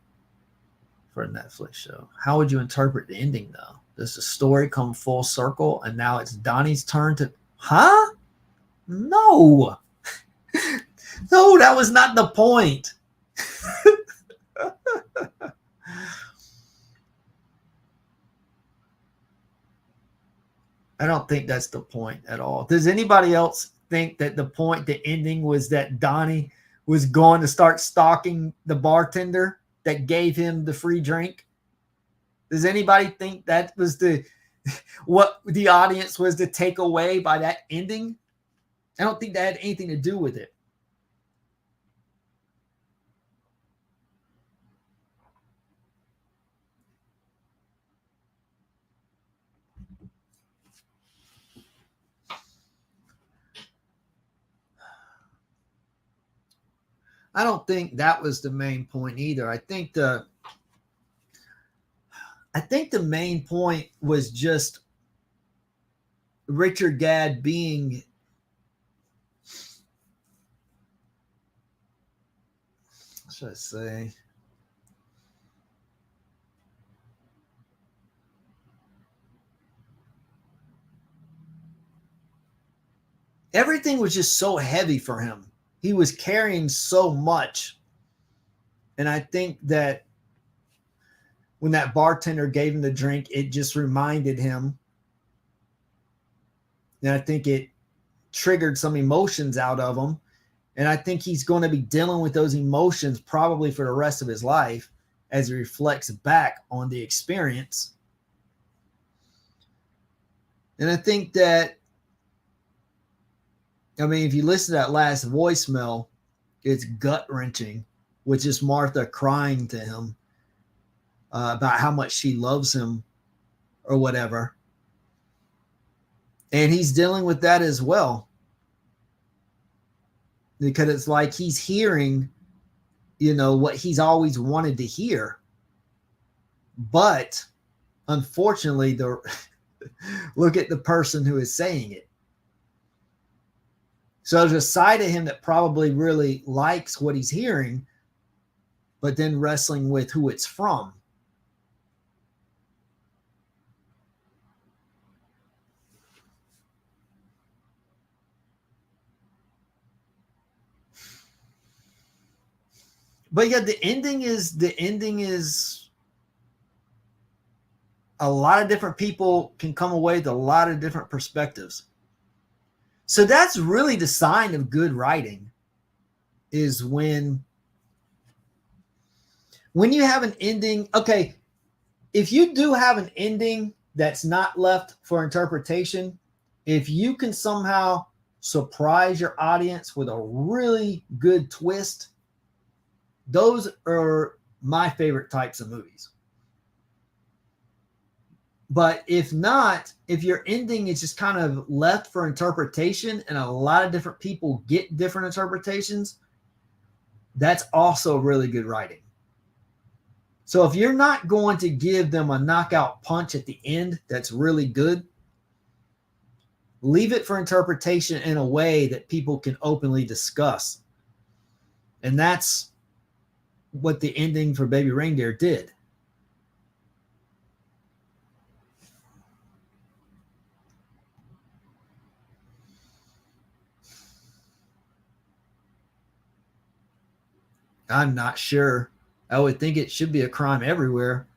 for a Netflix show. How would you interpret the ending, though? Does the story come full circle, and now it's Donnie's turn to... Huh? No. No, that was not the point. I don't think that's the point at all. Does anybody else think that the point, the ending, was that Donnie was going to start stalking the bartender that gave him the free drink? Does anybody think that was what the audience was to take away by that ending? I don't think that had anything to do with it. I don't think that was the main point either. I think the main point was just Richard Gadd being, what should I say? Everything was just so heavy for him. He was carrying so much. And I think that when that bartender gave him the drink, it just reminded him. And I think it triggered some emotions out of him. And I think he's going to be dealing with those emotions probably for the rest of his life as he reflects back on the experience. And I think that, I mean, if you listen to that last voicemail, it's gut-wrenching, which is Martha crying to him about how much she loves him or whatever. And he's dealing with that as well. Because it's like he's hearing, what he's always wanted to hear. But unfortunately, look at the person who is saying it. So there's a side of him that probably really likes what he's hearing, but then wrestling with who it's from. But yeah, the ending is a lot of different people can come away with a lot of different perspectives. So that's really the sign of good writing, is when you have an ending. Okay, if you do have an ending that's not left for interpretation, if you can somehow surprise your audience with a really good twist, those are my favorite types of movies. But if not, if your ending is just kind of left for interpretation and a lot of different people get different interpretations, that's also really good writing. So if you're not going to give them a knockout punch at the end that's really good, leave it for interpretation in a way that people can openly discuss. And that's what the ending for Baby Reindeer did. I'm not sure. I would think it should be a crime everywhere.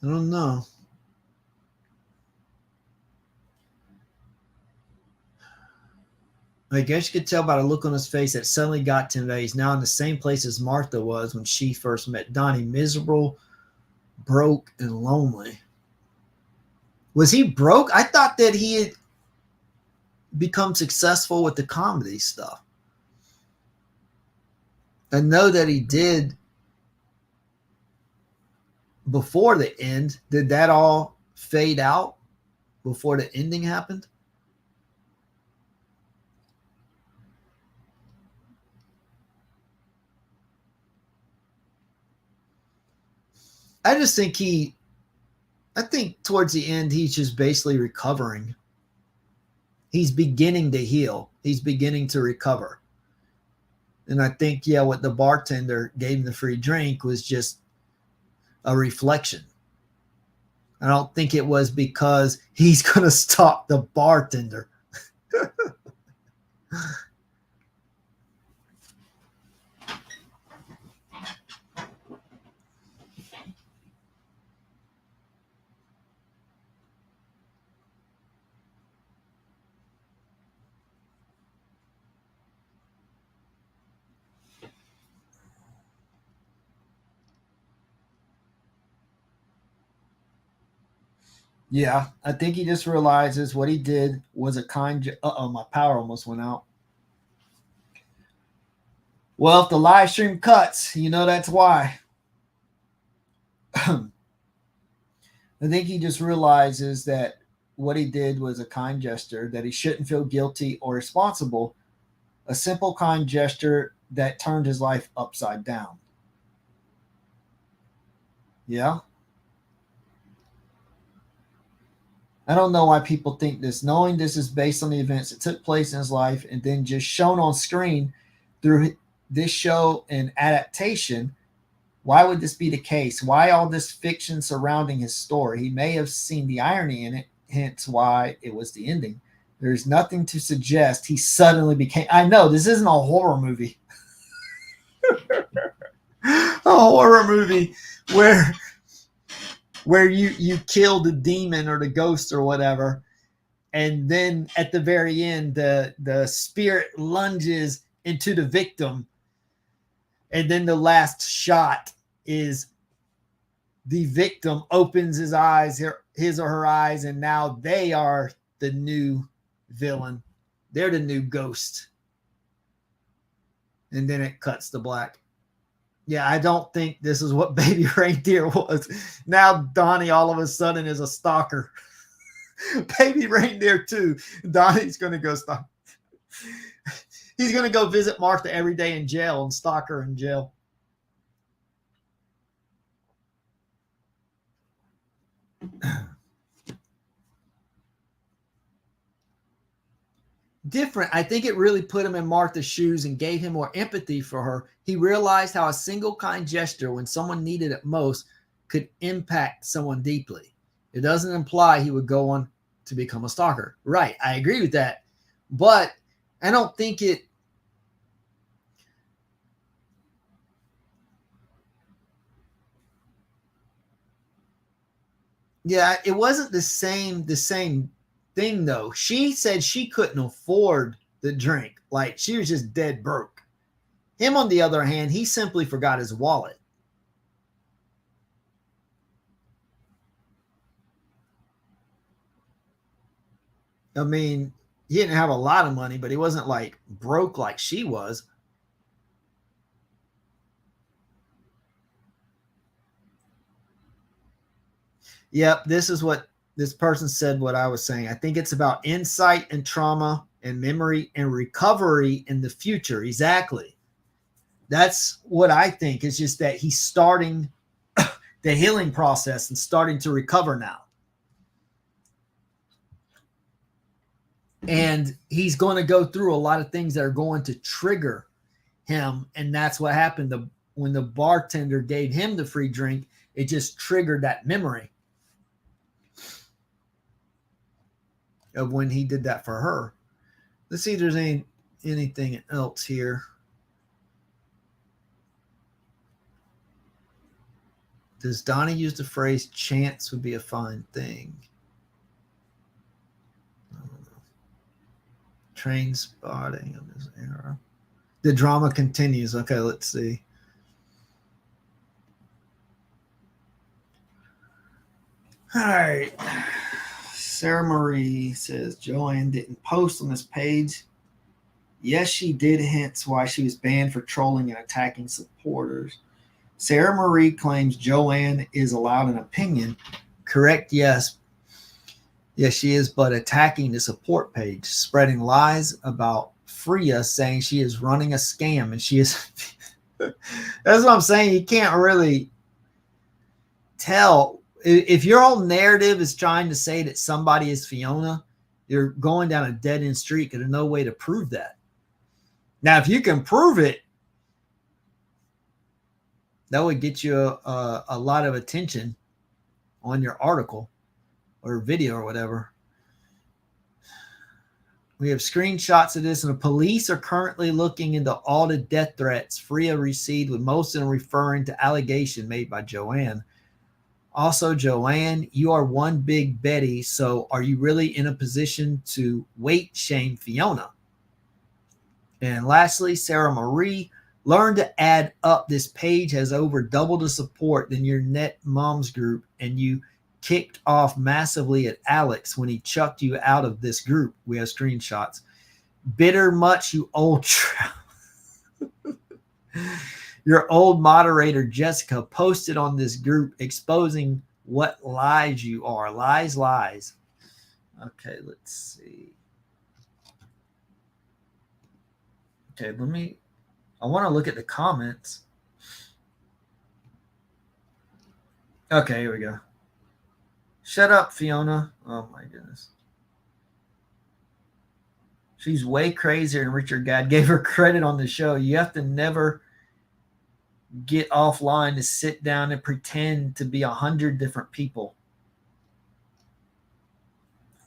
I don't know. I guess you could tell by the look on his face that suddenly got to him that he's now in the same place as Martha was when she first met Donnie, miserable, broke, and lonely. Was he broke? I thought that he had become successful with the comedy stuff. I know that he did before the end. Did that all fade out before the ending happened? I just think I think towards the end, he's just basically recovering. He's beginning to heal. He's beginning to recover. And I think, what the bartender gave him the free drink was just a reflection. I don't think it was because he's going to stop the bartender. Yeah, I think he just realizes what he did was a kind. My power almost went out. Well, if the live stream cuts, that's why. I think he just realizes that what he did was a kind gesture, that he shouldn't feel guilty or responsible. A simple, kind gesture that turned his life upside down. Yeah. I don't know why people think this. Knowing this is based on the events that took place in his life and then just shown on screen through this show and adaptation, why would this be the case? Why all this fiction surrounding his story? He may have seen the irony in it, hence why it was the ending. There's nothing to suggest he suddenly became... I know, this isn't a horror movie. A horror movie where you kill the demon or the ghost or whatever, and then at the very end the spirit lunges into the victim, and then the last shot is the victim opens his or her eyes, and now they are the new villain. They're the new ghost. And then it cuts to black. Yeah, I don't think this is what Baby Reindeer was. Now Donnie all of a sudden is a stalker. Baby Reindeer 2. Donnie's going to go stalk. He's going to go visit Martha every day in jail and stalk her in jail. Different. I think it really put him in Martha's shoes and gave him more empathy for her. He realized how a single kind gesture when someone needed it most could impact someone deeply. It doesn't imply he would go on to become a stalker. Right. I agree with that. But I don't think it. Yeah, it wasn't the same thing though. She said she couldn't afford the drink. Like she was just dead broke. Him, on the other hand, he simply forgot his wallet. I mean, he didn't have a lot of money, but he wasn't like broke like she was. Yep, this is what this person said, what I was saying. I think it's about insight and trauma and memory and recovery in the future. Exactly. That's what I think. It's just that he's starting the healing process and starting to recover now. And he's going to go through a lot of things that are going to trigger him. And that's what happened. When the bartender gave him the free drink, it just triggered that memory of when he did that for her. Let's see if there's anything else here. Does Donnie use the phrase chance would be a fine thing? Train spotting of this era. The drama continues. Okay, let's see. All right. Sarah Marie says Joanne didn't post on this page. Yes, she did, hence why she was banned for trolling and attacking supporters. Sarah Marie claims Joanne is allowed an opinion. Correct, yes. Yes, she is, but attacking the support page, spreading lies about Freya, saying she is running a scam, and she is. That's what I'm saying. You can't really tell. If your whole narrative is trying to say that somebody is Fiona, you're going down a dead-end street because there's no way to prove that. Now, if you can prove it, that would get you a lot of attention on your article or video or whatever. We have screenshots of this, and the police are currently looking into all the death threats Freya received, with most of them referring to allegation made by Joanne. Also, Joanne, you are one big Betty, so are you really in a position to weight shame Fiona? And lastly, Sarah Marie, learn to add up. This page has over double the support than your Net Moms group, and you kicked off massively at Alex when he chucked you out of this group. We have screenshots. Bitter much, you old Your old moderator, Jessica, posted on this group exposing what lies you are. Lies, lies. Okay, let's see. Okay, I want to look at the comments. Okay, here we go. Shut up, Fiona. Oh, my goodness. She's way crazier than Richard Gadd gave her credit on the show. You have to never get offline to sit down and pretend to be 100 different people.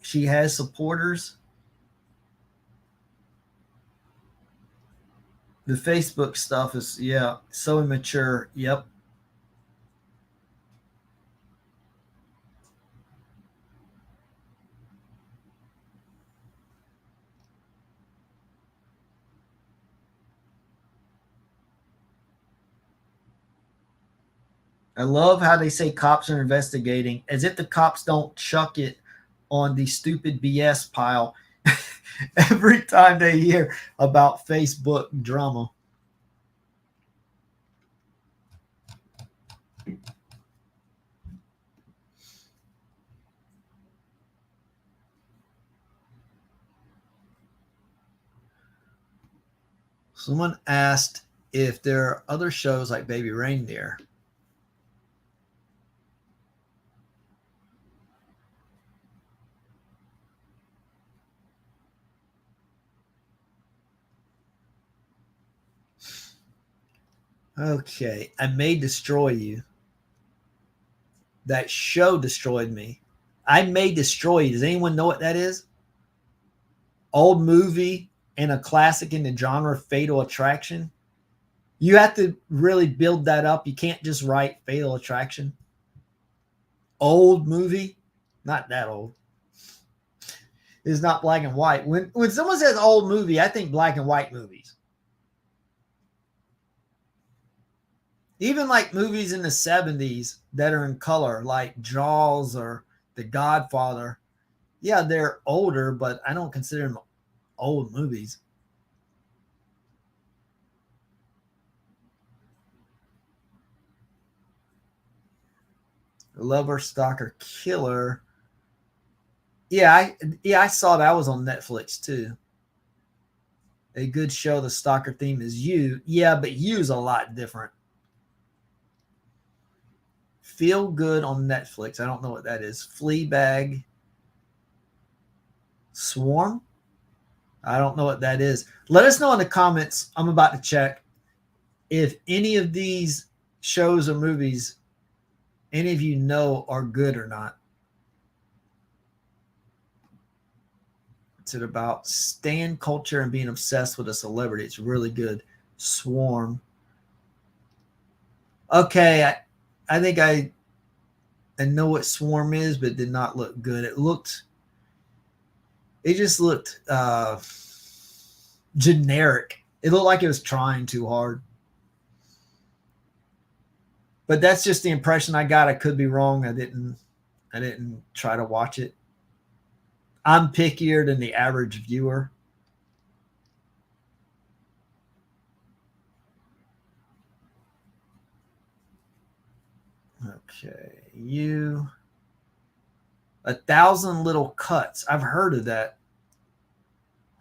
She has supporters. The Facebook stuff is, so immature. Yep. I love how they say cops are investigating, as if the cops don't chuck it on the stupid BS pile every time they hear about Facebook drama. Someone asked if there are other shows like Baby Reindeer. Okay, I May Destroy You. That show destroyed me. I May Destroy You. Does anyone know what that is? Old movie and a classic in the genre Fatal Attraction. You have to really build that up. You can't just write Fatal Attraction. Old movie, not that old. It's not black and white. When someone says old movie, I think black and white movies. Even like movies in the 70s that are in color, like Jaws or The Godfather. Yeah, they're older, but I don't consider them old movies. Lover, Stalker, Killer. Yeah, I saw that was on Netflix too. A good show. The stalker theme is You. Yeah, but You's a lot different. Feel Good on Netflix. I don't know what that is. Fleabag. Swarm. I don't know what that is. Let us know in the comments. I'm about to check if any of these shows or movies any of you know are good or not. What's it about? Stan culture and being obsessed with a celebrity. It's really good. Swarm. Okay, I think I know what Swarm is, but it did not look good. It just looked generic. It looked like it was trying too hard. But that's just the impression I got. I could be wrong. I didn't try to watch it. I'm pickier than the average viewer. Okay, You. 1,000 Little Cuts. I've heard of that.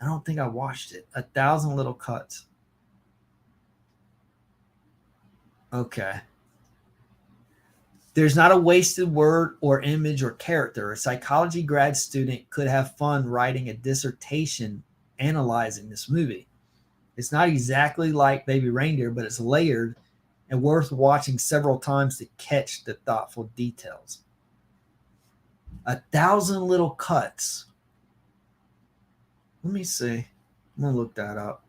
I don't think I watched it. 1,000 Little Cuts. Okay. There's not a wasted word or image or character. A psychology grad student could have fun writing a dissertation analyzing this movie. It's not exactly like Baby Reindeer, but it's layered and worth watching several times to catch the thoughtful details. 1,000 Little Cuts. Let me see. I'm going to look that up.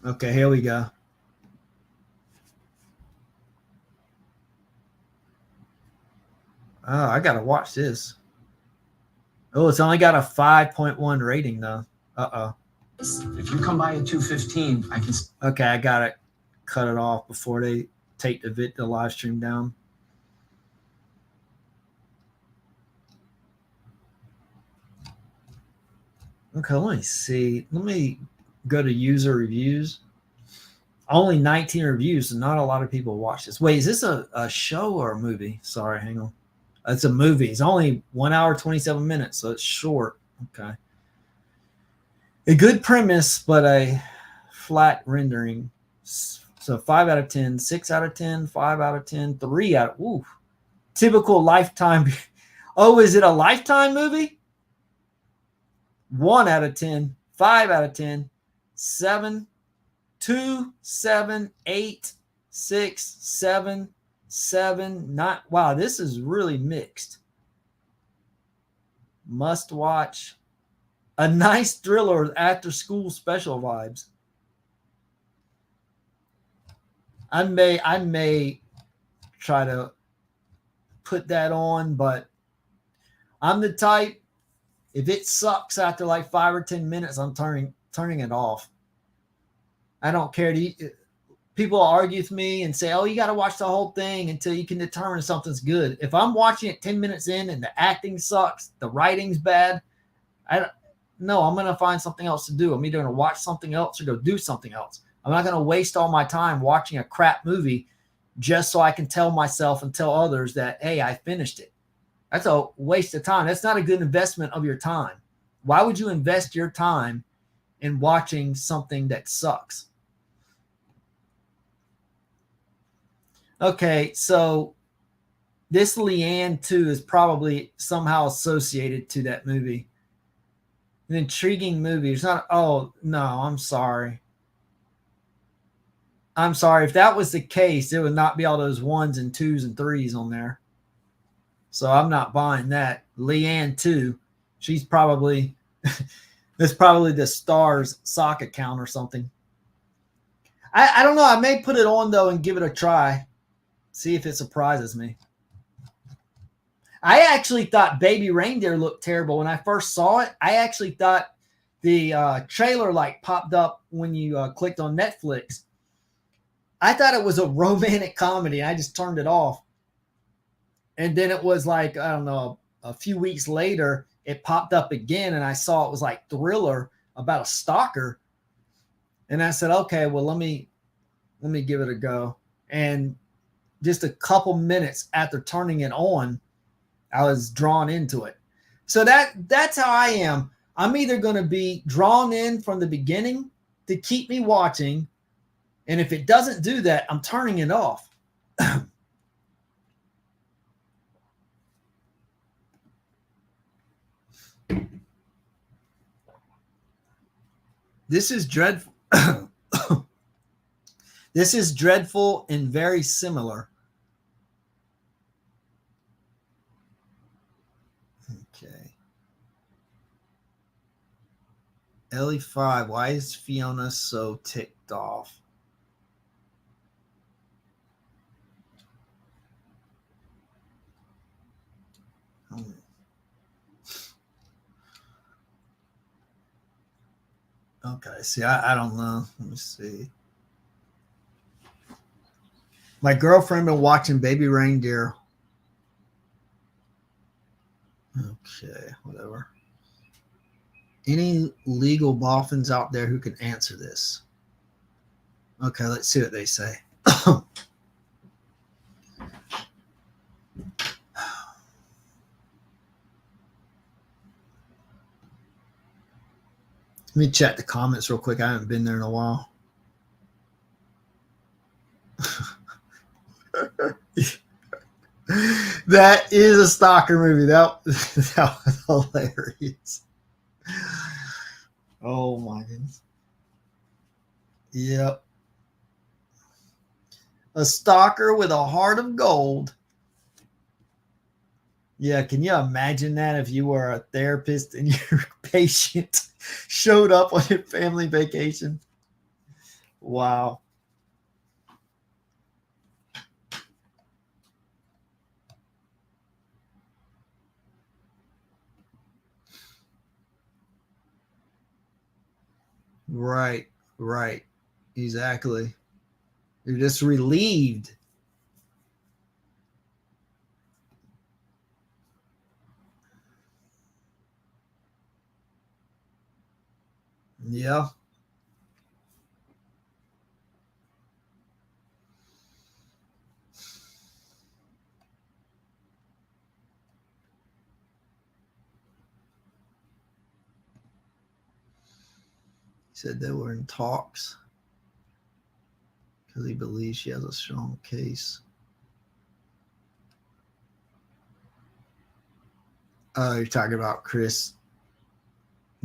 Okay, here we go. Oh, I got to watch this. Oh, it's only got a 5.1 rating, though. Uh-oh. If you come by at 2:15, I can... Okay, I got to cut it off before they take the live stream down. Okay, let me see. Let me go to user reviews. Only 19 reviews, and not a lot of people watch this. Wait, is this a show or a movie? Sorry, hang on. It's a movie. It's only 1 hour, 27 minutes, so it's short. Okay. A good premise, but a flat rendering. So 5 out of 10, 6 out of 10, 5 out of 10, 3 out of... Ooh. Typical Lifetime. Oh, is it a Lifetime movie? 1 out of 10, 5 out of 10, 7, 2, 7, 8, 6, 7, 7, 9. Wow, this is really mixed. Must watch. A nice thriller with after school special vibes. I may try to put that on, but I'm the type, If it sucks after like 5 or 10 minutes, I'm turning it off. I don't care. People argue with me and say, oh, you got to watch the whole thing until you can determine something's good. If I'm watching it 10 minutes in and the acting sucks, the writing's bad, I'm going to find something else to do. I'm either going to watch something else or go do something else. I'm not going to waste all my time watching a crap movie just so I can tell myself and tell others that, hey, I finished it. That's a waste of time. That's not a good investment of your time. Why would you invest your time in watching something that sucks? Okay, so this Leanne 2 is probably somehow associated to that movie. An intriguing movie. It's not, oh, no, I'm sorry. I'm sorry. If that was the case, there would not be all those 1s and 2s and 3s on there. So I'm not buying that. Leanne 2, she's probably, that's probably the Star's sock account or something. I don't know. I may put it on, though, and give it a try. See if it surprises me. I actually thought Baby Reindeer looked terrible when I first saw it. I actually thought the trailer like popped up when you clicked on Netflix. I thought it was a romantic comedy. I just turned it off. And then it was like, I don't know, a few weeks later, it popped up again, and I saw it was like thriller about a stalker. And I said, okay, well, let me give it a go. And just a couple minutes after turning it on, I was drawn into it. So that's how I am. I'm either going to be drawn in from the beginning to keep me watching, and if it doesn't do that, I'm turning it off. This is dreadful. This is dreadful and very similar. Okay. Ellie 5, why is Fiona so ticked off? Okay, see, I don't know. Let me see. My girlfriend been watching Baby Reindeer. Okay, whatever. Any legal boffins out there who can answer this? Okay, let's see what they say. Let me check the comments real quick. I haven't been there in a while. That is a stalker movie. That was hilarious. Oh my goodness. Yep. A stalker with a heart of gold. Yeah, can you imagine that if you were a therapist and your patient showed up on your family vacation? Wow. Right. Exactly. You're just relieved. Yeah. He said they were in talks because he believes she has a strong case. Oh, you're talking about Chris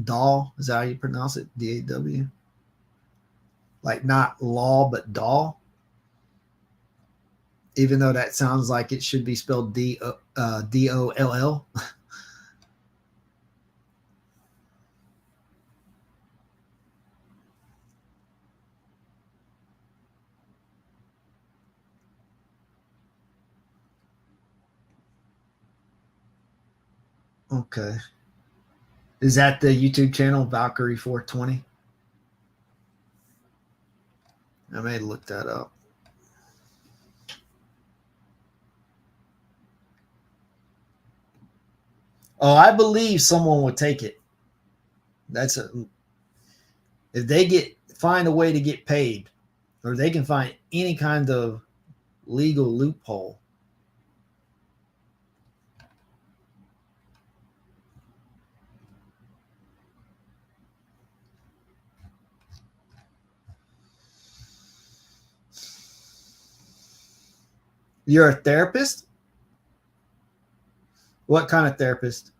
Daw? Is that how you pronounce it? D-A-W? Like not law, but Daw? Even though that sounds like it should be spelled D-O-L-L. Okay. Is that the YouTube channel, Valkyrie 420? I may look that up. Oh, I believe someone would take it. If they find a way to get paid, or they can find any kind of legal loophole. You're a therapist? What kind of therapist?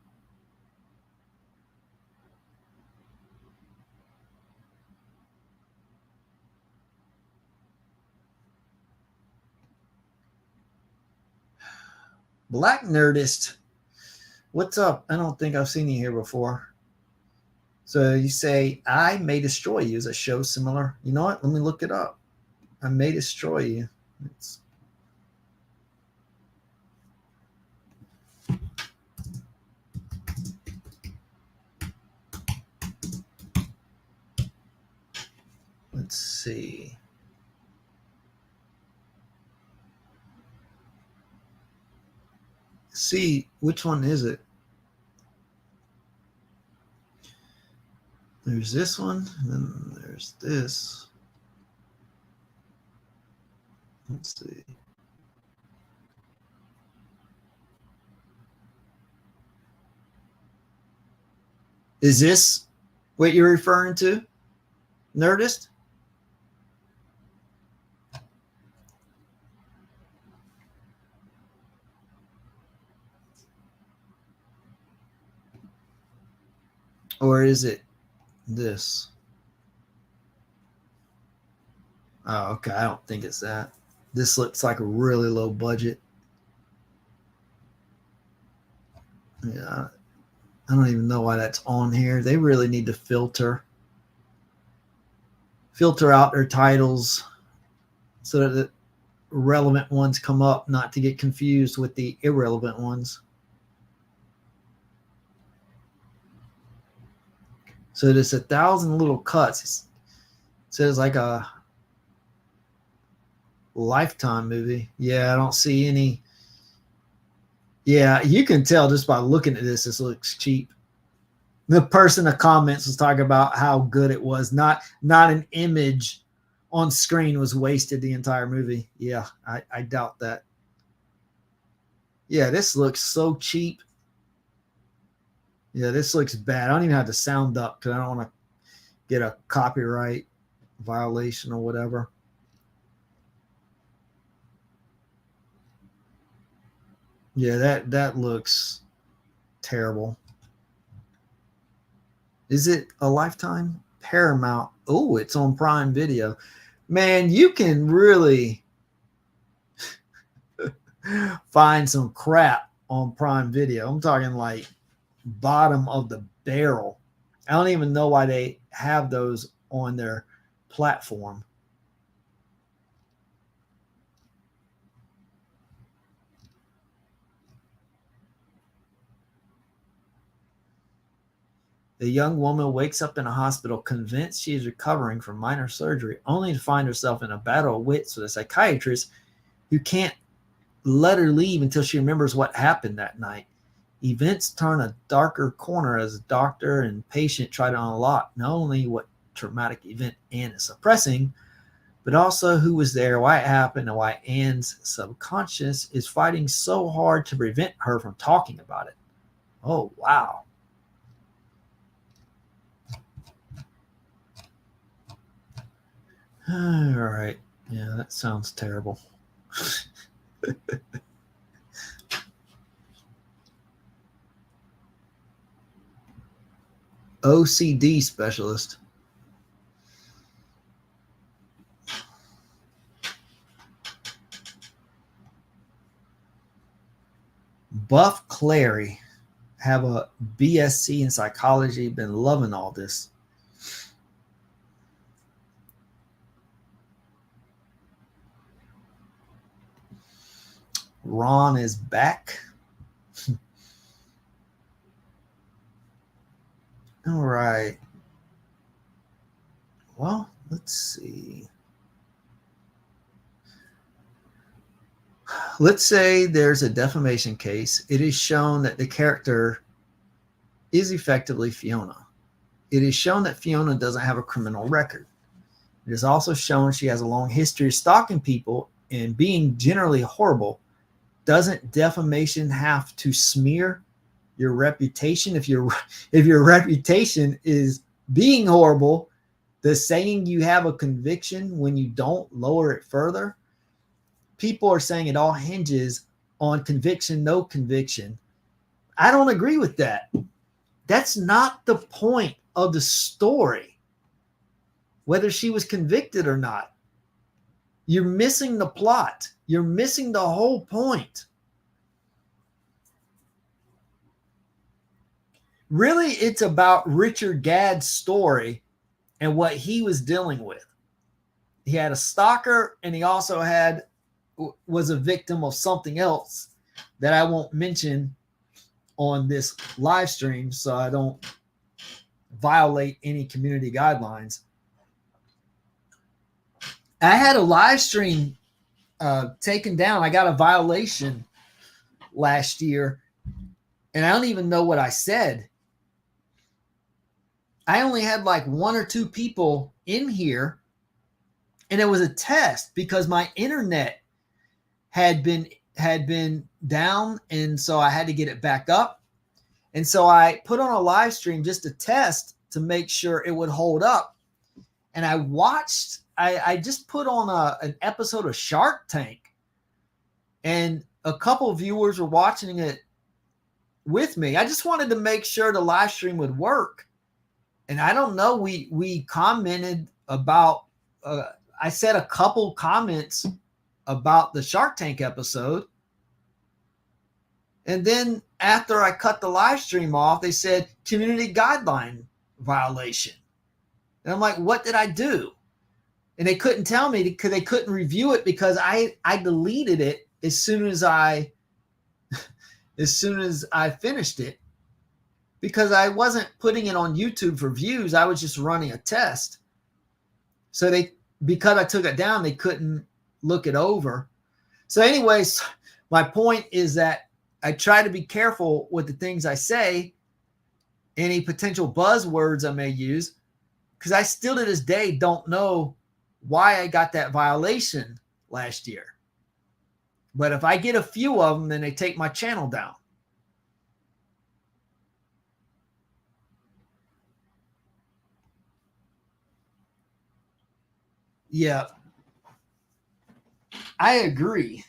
Black Nerdist. What's up? I don't think I've seen you here before. So you say, I May Destroy You is a show similar. You know what? Let me look it up. I May Destroy You. Let's see. See, which one is it? There's this one, and then there's this. Let's see. Is this what you're referring to? Nerdist? Or is it this? Oh, okay. I don't think it's that. This looks like a really low budget. Yeah. I don't even know why that's on here. They really need to filter out their titles so that the relevant ones come up, not to get confused with the irrelevant ones. So there's 1,000 little cuts. It says like a Lifetime movie. Yeah, I don't see any. Yeah, you can tell just by looking at this looks cheap. The person in the comments was talking about how good it was. Not an image on screen was wasted the entire movie. Yeah, I doubt that. Yeah, this looks so cheap. Yeah, this looks bad. I don't even have the sound up because I don't want to get a copyright violation or whatever. Yeah, that looks terrible. Is it a Lifetime? Paramount. Oh, it's on Prime Video. Man, you can really find some crap on Prime Video. I'm talking like bottom of the barrel. I don't even know why they have those on their platform. The young woman wakes up in a hospital convinced she is recovering from minor surgery, only to find herself in a battle of wits with a psychiatrist who can't let her leave until she remembers what happened that night. Events turn a darker corner as the doctor and patient try to unlock not only what traumatic event Anne is suppressing, but also who was there, why it happened, and why Anne's subconscious is fighting so hard to prevent her from talking about it. Oh, wow. All right. Yeah, that sounds terrible. OCD specialist. Buff Clary. Have a BSc in psychology. Been loving all this. Ron is back. All right. Well, let's see. Let's say there's a defamation case. It is shown that the character is effectively Fiona. It is shown that Fiona doesn't have a criminal record. It is also shown she has a long history of stalking people and being generally horrible. Doesn't defamation have to smear your reputation? If your reputation is being horrible, does saying you have a conviction when you don't lower it further? People are saying it all hinges on conviction, no conviction. I don't agree with that. That's not the point of the story, whether she was convicted or not. You're missing the plot. You're missing the whole point. Really, it's about Richard Gadd's story and what he was dealing with. He had a stalker, and he also was a victim of something else that I won't mention on this live stream so I don't violate any community guidelines. I had a live stream taken down. I got a violation last year, and I don't even know what I said. I only had like 1 or 2 people in here, and it was a test because my internet had been down, and so I had to get it back up. And so I put on a live stream just to test to make sure it would hold up. And I just put on an episode of Shark Tank, and a couple of viewers were watching it with me. I just wanted to make sure the live stream would work. And I don't know, we commented about, I said a couple comments about the Shark Tank episode. And then after I cut the live stream off, they said community guideline violation. And I'm like, what did I do? And they couldn't tell me because they couldn't review it because I deleted it as soon as I finished it, because I wasn't putting it on YouTube for views. I was just running a test. So because I took it down, they couldn't look it over. So anyways, my point is that I try to be careful with the things I say, any potential buzzwords I may use, because I still to this day don't know why I got that violation last year. But if I get a few of them, then they take my channel down. Yeah, I agree.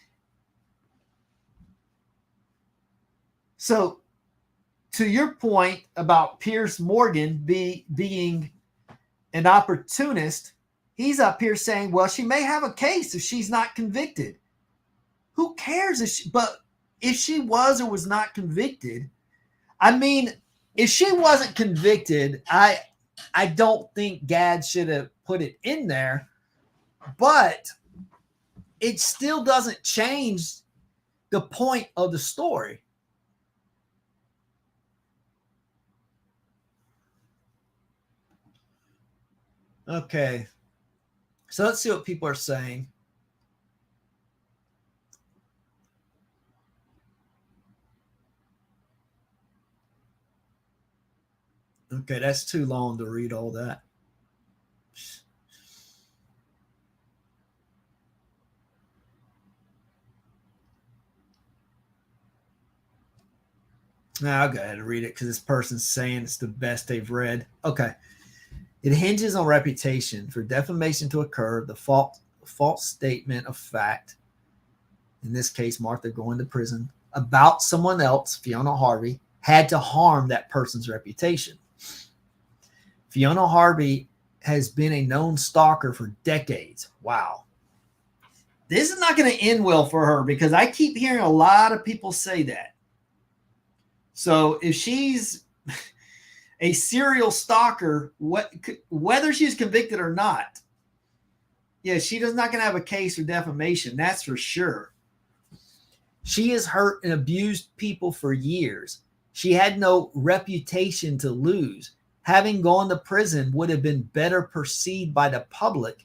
So to your point about Pierce Morgan being an opportunist, he's up here saying, well, she may have a case if she's not convicted. Who cares but if she was or was not convicted? I mean, if she wasn't convicted, I don't think Gadd should have put it in there, but it still doesn't change the point of the story. Okay. So let's see what people are saying. Okay, that's too long to read all that. Now I'll go ahead and read it because this person's saying it's the best they've read. Okay. It hinges on reputation. For defamation to occur, the false statement of fact, in this case, Martha going to prison, about someone else, Fiona Harvey, had to harm that person's reputation. Fiona Harvey has been a known stalker for decades. Wow. This is not going to end well for her because I keep hearing a lot of people say that. So if she's a serial stalker, whether she's convicted or not, yeah, she does not going to have a case for defamation. That's for sure. She has hurt and abused people for years. She had no reputation to lose. having gone to prison would have been better perceived by the public,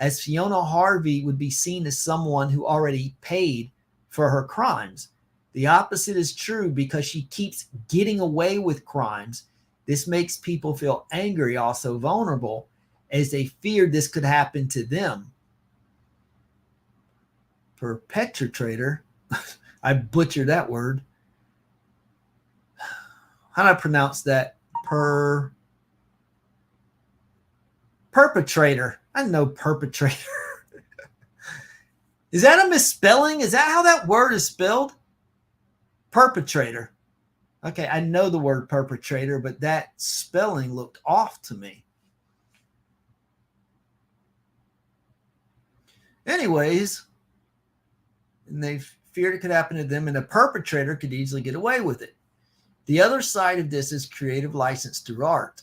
as Fiona Harvey would be seen as someone who already paid for her crimes. The opposite is true because she keeps getting away with crimes. This makes people feel angry, also vulnerable, as they feared this could happen to them. Perpetrator. I butchered that word. How do I pronounce that? Perpetrator. I know perpetrator. Is that a misspelling? Is that how that word is spelled? Perpetrator. Okay, I know the word perpetrator, but that spelling looked off to me. Anyways, and they feared it could happen to them, and the perpetrator could easily get away with it. The other side of this is creative license through art.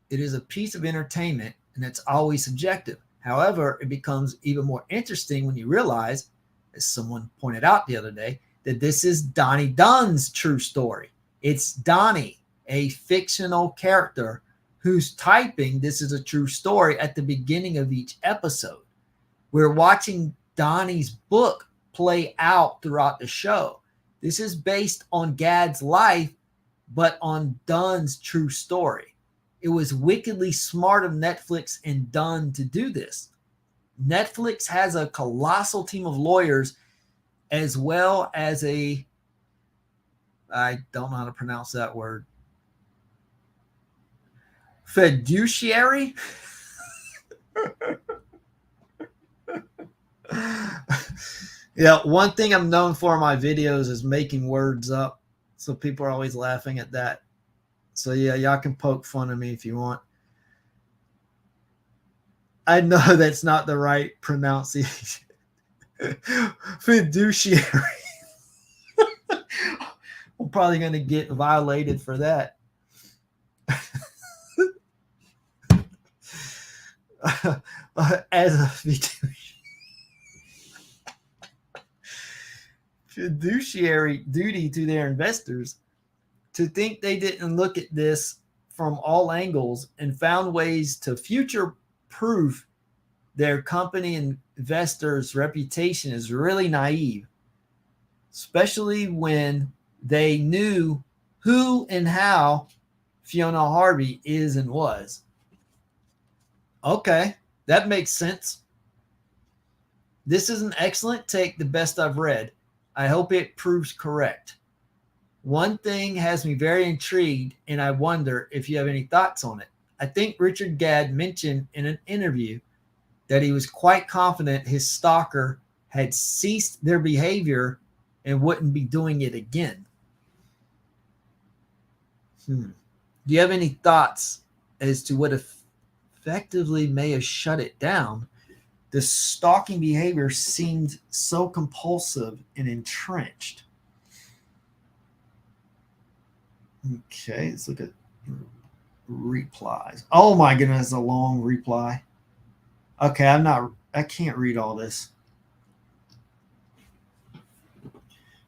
It is a piece of entertainment, and it's always subjective. However, it becomes even more interesting when you realize, as someone pointed out the other day, that this is Donnie Dunn's true story. It's Donnie, a fictional character who's typing "this is a true story" at the beginning of each episode. We're watching Donnie's book play out throughout the show. This is based on Gad's life, but on Dunn's true story. It was wickedly smart of Netflix and Dunn to do this. Netflix has a colossal team of lawyers, as well as I don't know how to pronounce that word, fiduciary. Yeah, one thing I'm known for in my videos is making words up. So people are always laughing at that. So yeah, y'all can poke fun of me if you want. I know that's not the right pronunciation. Fiduciary. I'm probably going to get violated for that. As a fiduciary duty to their investors, to think they didn't look at this from all angles and found ways to future-proof their company and investors' reputation is really naive, especially when they knew who and how Fiona Harvey is and was. Okay, that makes sense. This is an excellent take, the best I've read. I hope it proves correct. One thing has me very intrigued, and I wonder if you have any thoughts on it. I think Richard Gad mentioned in an interview that he was quite confident his stalker had ceased their behavior and wouldn't be doing it again. Do you have any thoughts as to what effectively may have shut it down? The stalking behavior seemed so compulsive and entrenched. Okay, let's look at replies. Oh my goodness, a long reply. Okay, I can't read all this.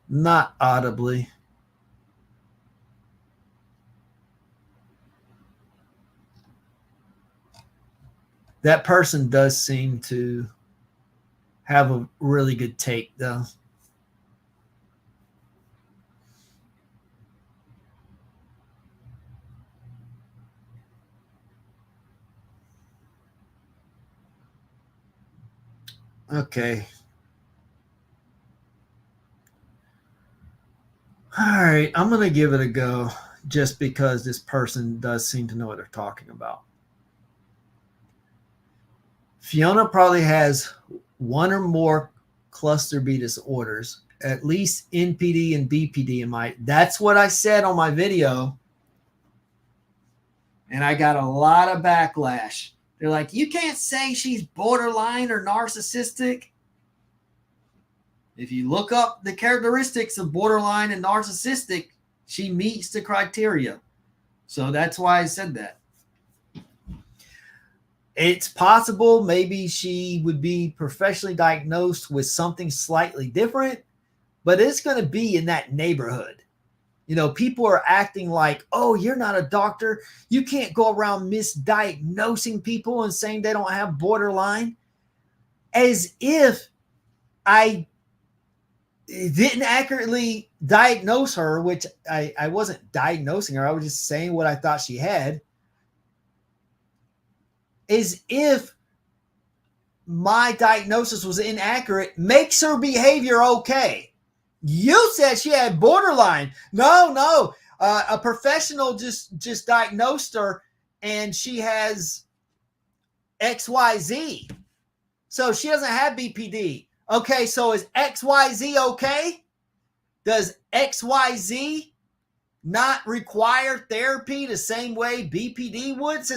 Not audibly. That person does seem to have a really good take, though. Okay. All right, I'm going to give it a go just because this person does seem to know what they're talking about. Fiona probably has one or more cluster B disorders, at least NPD and BPD. That's what I said on my video. And I got a lot of backlash. They're like, you can't say she's borderline or narcissistic. If you look up the characteristics of borderline and narcissistic, she meets the criteria. So that's why I said that. It's possible maybe she would be professionally diagnosed with something slightly different, but it's going to be in that neighborhood. People are acting like, oh, you're not a doctor. You can't go around misdiagnosing people and saying they don't have borderline, as if I didn't accurately diagnose her, which I wasn't diagnosing her. I was just saying what I thought she had. As if my diagnosis was inaccurate makes her behavior okay. You said she had borderline. No. A professional just diagnosed her and she has XYZ. So she doesn't have BPD. Okay, so is XYZ okay? Does XYZ not require therapy the same way BPD would? It's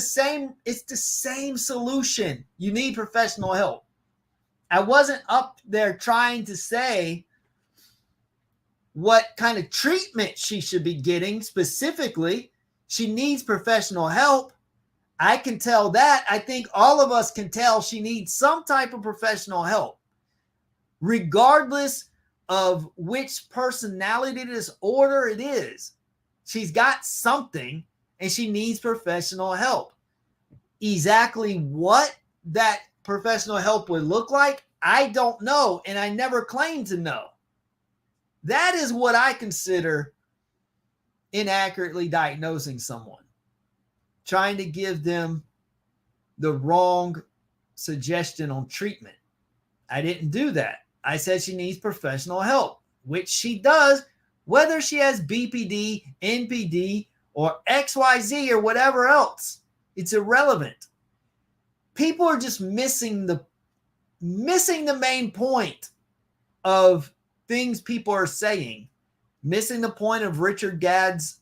the same solution. You need professional help. I wasn't up there trying to say what kind of treatment she should be getting specifically. She needs professional help. I can tell that. I think all of us can tell she needs some type of professional help, regardless of which personality disorder it is. She's got something and she needs professional help. Exactly what that professional help would look like, I don't know, and I never claimed to know. That is what I consider inaccurately diagnosing someone, trying to give them the wrong suggestion on treatment. I didn't do that. I said she needs professional help, which she does, whether she has BPD, NPD, or XYZ or whatever else. It's irrelevant. People are just missing the main point of things people are saying, missing the point of Richard Gadd's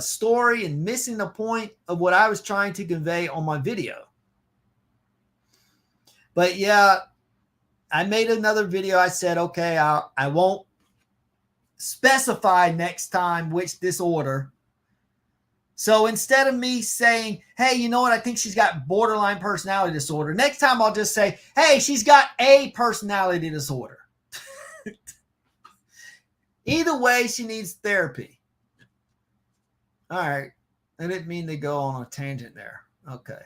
story, and missing the point of what I was trying to convey on my video. But yeah, I made another video. I said, okay, I won't specify next time which disorder. So instead of me saying, hey, you know what, I think she's got borderline personality disorder, next time I'll just say, hey, she's got a personality disorder. Either way, she needs therapy. All right. I didn't mean to go on a tangent there. Okay.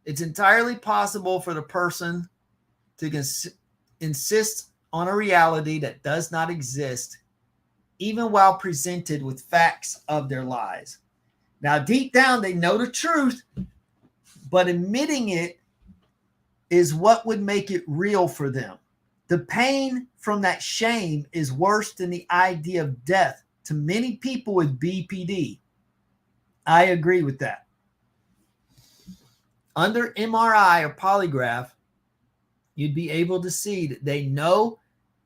It's entirely possible for the person to insist on a reality that does not exist, even while presented with facts of their lies. Now, deep down, they know the truth, but admitting it is what would make it real for them. The pain from that shame is worse than the idea of death to many people with BPD. I agree with that. Under MRI or polygraph, you'd be able to see that they know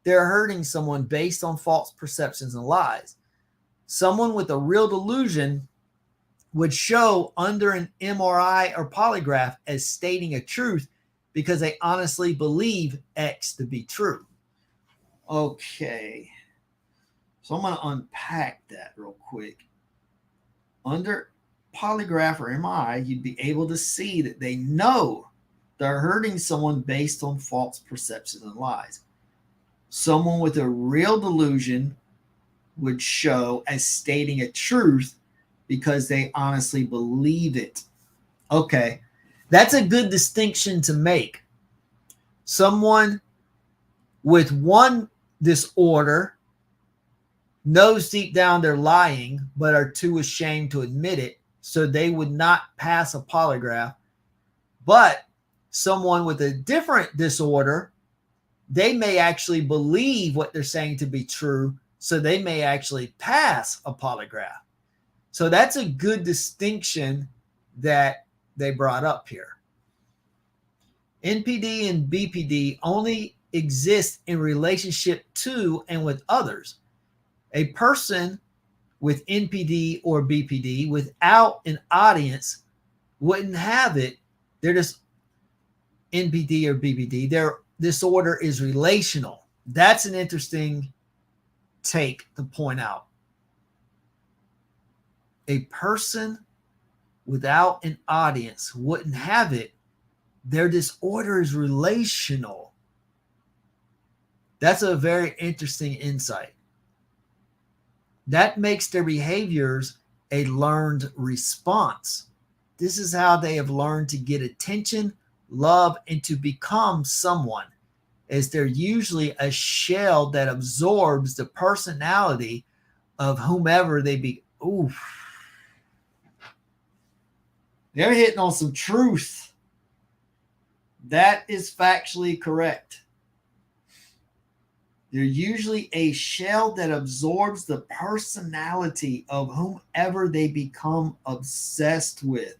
they're hurting someone based on false perceptions and lies. Someone with a real delusion would show under an MRI or polygraph as stating a truth because they honestly believe X to be true. Okay. So I'm going to unpack that real quick. Under polygraph or MRI, you'd be able to see that they know they're hurting someone based on false perceptions and lies. Someone with a real delusion would show as stating a truth because they honestly believe it. Okay, that's a good distinction to make. Someone with one disorder knows deep down they're lying, but are too ashamed to admit it, so they would not pass a polygraph. But someone with a different disorder, they may actually believe what they're saying to be true, so they may actually pass a polygraph. So that's a good distinction that they brought up here. NPD and BPD only exist in relationship to and with others. A person with NPD or BPD without an audience wouldn't have it. They're just NPD or BPD. Their disorder is relational. That's an interesting take to point out. A person without an audience wouldn't have it. Their disorder is relational. That's a very interesting insight. That makes their behaviors a learned response. This is how they have learned to get attention, love, and to become someone, as they're usually a shell that absorbs the personality of whomever they be. Ooh, they're hitting on some truth. That is factually correct. They're usually a shell that absorbs the personality of whomever they become obsessed with.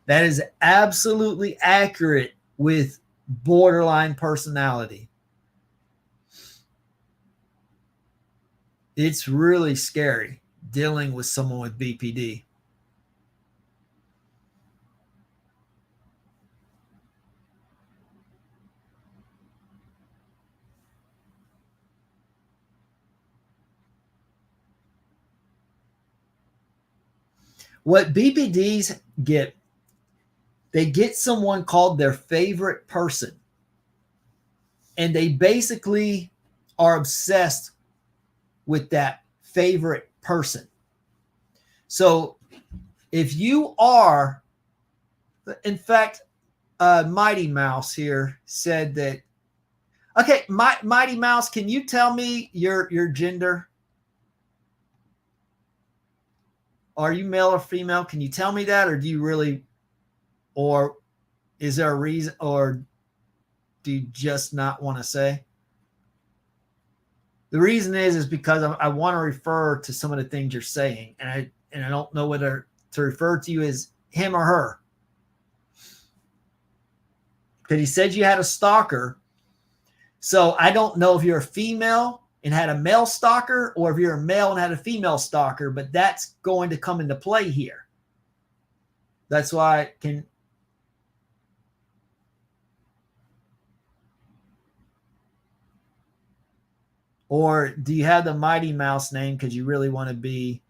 That is absolutely accurate with borderline personality. It's really scary dealing with someone with BPD. What BPDs get, they get someone called their favorite person, and they basically are obsessed with that favorite person. So if you are, in fact, Mighty Mouse here said that, okay, Mighty Mouse, can you tell me your gender? Are you male or female? Can you tell me that? Or do you really, or is there a reason, or do you just not want to say? The reason is because I want to refer to some of the things you're saying, and I don't know whether to refer to you as him or her. Because he said you had a stalker. So I don't know if you're a female and had a male stalker, or if you're a male and had a female stalker, but that's going to come into play here. That's why I can. Or do you have the Mighty Mouse name because you really want to be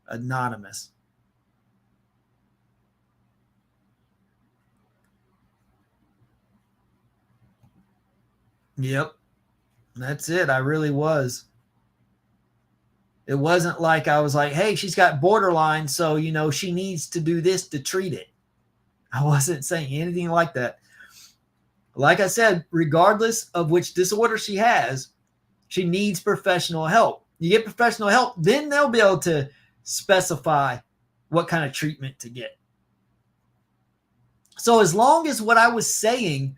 anonymous? Yep. That's it. I really was. It wasn't like I was like, hey, she's got borderline, so, you know, she needs to do this to treat it. I wasn't saying anything like that. Like I said, regardless of which disorder she has, she needs professional help. You get professional help, then they'll be able to specify what kind of treatment to get. So as long as what I was saying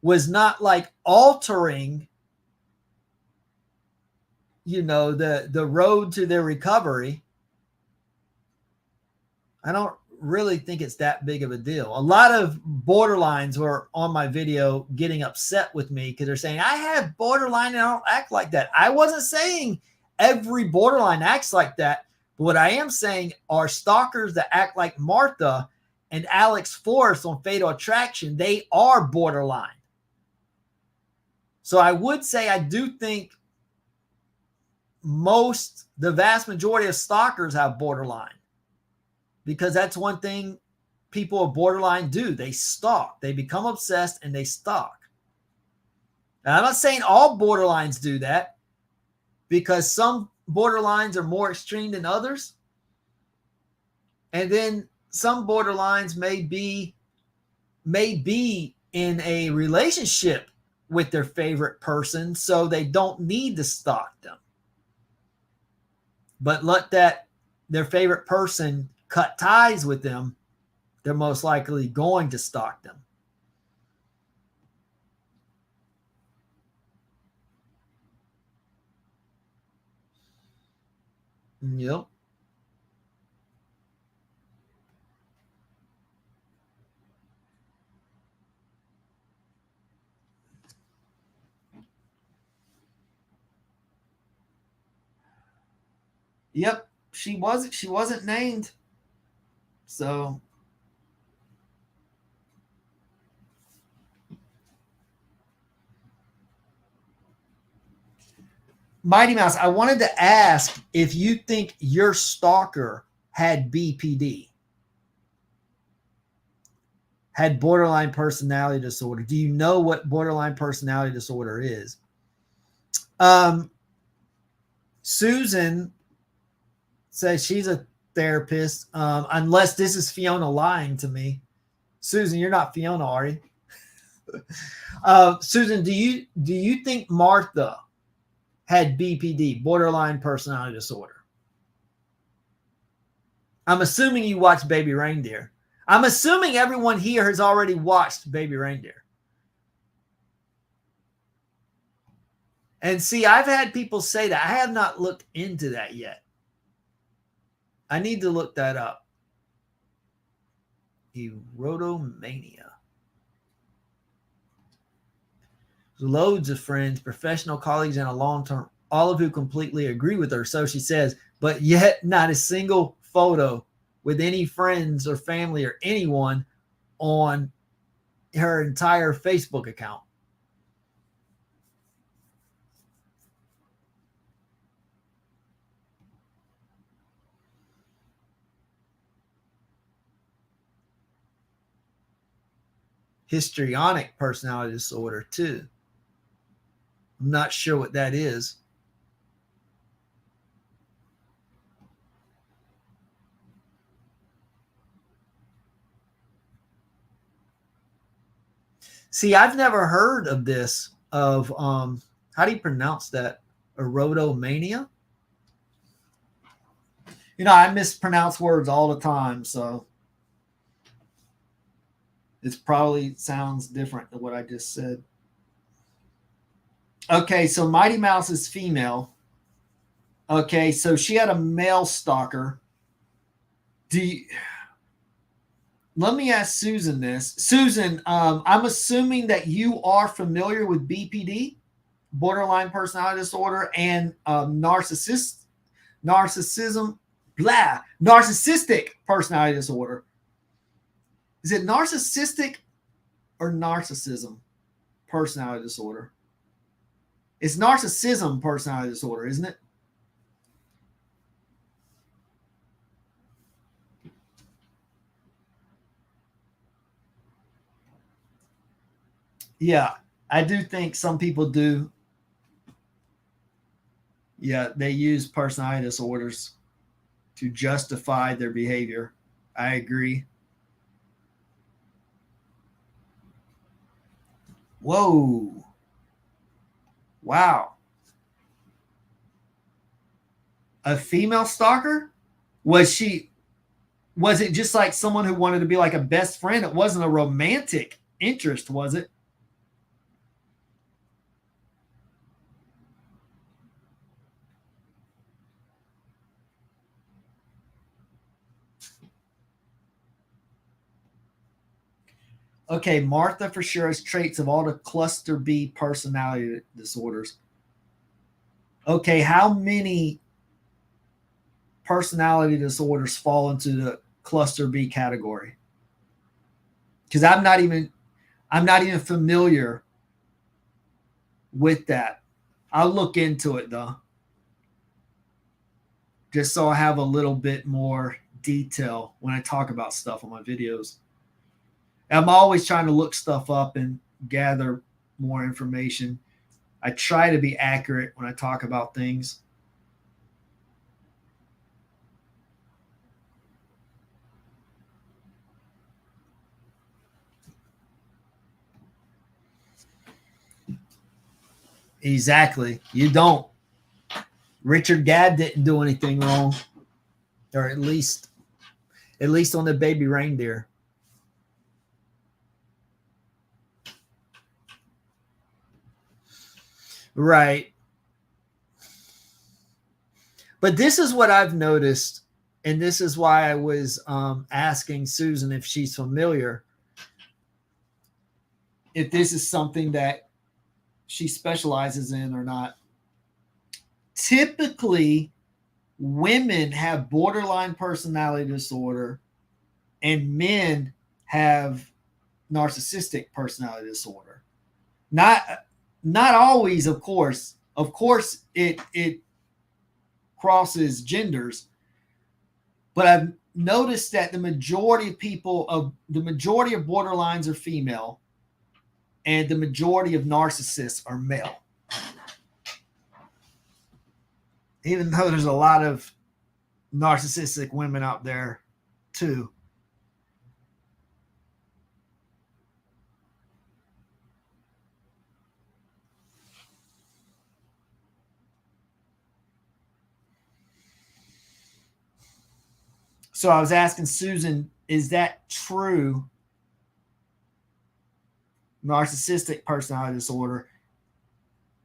was not like altering, you know, the road to their recovery, I don't really think it's that big of a deal. A lot of borderlines were on my video getting upset with me because they're saying, I have borderline and I don't act like that. I wasn't saying every borderline acts like that. But what I am saying are stalkers that act like Martha and Alex Forrest on Fatal Attraction, they are borderline. So I would say I do think the vast majority of stalkers have borderline, because that's one thing people with borderline do. They stalk. They become obsessed and they stalk. And I'm not saying all borderlines do that, because some borderlines are more extreme than others. And then some borderlines may be in a relationship with their favorite person, so they don't need to stalk them. But let their favorite person cut ties with them, they're most likely going to stalk them. Yep. Yep. She wasn't named. So Mighty Mouse, I wanted to ask if you think your stalker had BPD, had borderline personality disorder. Do you know what borderline personality disorder is? Susan says she's a therapist. Unless this is Fiona lying to me. Susan, you're not Fiona, are you? Susan, do you think Martha had BPD, borderline personality disorder? I'm assuming you watched Baby Reindeer. I'm assuming everyone here has already watched Baby Reindeer. And see, I've had people say that. I have not looked into that yet. I need to look that up. Erotomania. Loads of friends, professional colleagues, and a long-term, all of who completely agree with her. So she says, but yet not a single photo with any friends or family or anyone on her entire Facebook account. Histrionic personality disorder too. I'm not sure what that is. See, I've never heard of this, of how do you pronounce that? Erotomania? You know, I mispronounce words all the time, so it probably sounds different than what I just said. Okay, so Mighty Mouse is female. Okay, so she had a male stalker. Let me ask Susan this. Susan, I'm assuming that you are familiar with BPD, borderline personality disorder, and narcissistic personality disorder. Is it narcissistic or narcissism personality disorder? It's narcissism personality disorder, isn't it? Yeah, I do think some people do. Yeah, they use personality disorders to justify their behavior. I agree. Whoa. Wow. A female stalker? Was it just like someone who wanted to be like a best friend? It wasn't a romantic interest, was it? Okay, Martha for sure has traits of all the cluster B personality disorders. Okay, how many personality disorders fall into the cluster B category? Because I'm not even familiar with that. I'll look into it though, just so I have a little bit more detail when I talk about stuff on my videos. I'm always trying to look stuff up and gather more information. I try to be accurate when I talk about things. Exactly. You don't. Richard Gadd didn't do anything wrong, or at least on the Baby Reindeer. Right. But this is what I've noticed, and this is why I was asking Susan if she's familiar, if this is something that she specializes in or not. Typically, women have borderline personality disorder and men have narcissistic personality disorder. Not always, of course. Of course, it crosses genders, but I've noticed that the majority of borderlines are female, and the majority of narcissists are male. Even though there's a lot of narcissistic women out there too. So I was asking Susan, is that true? Narcissistic personality disorder.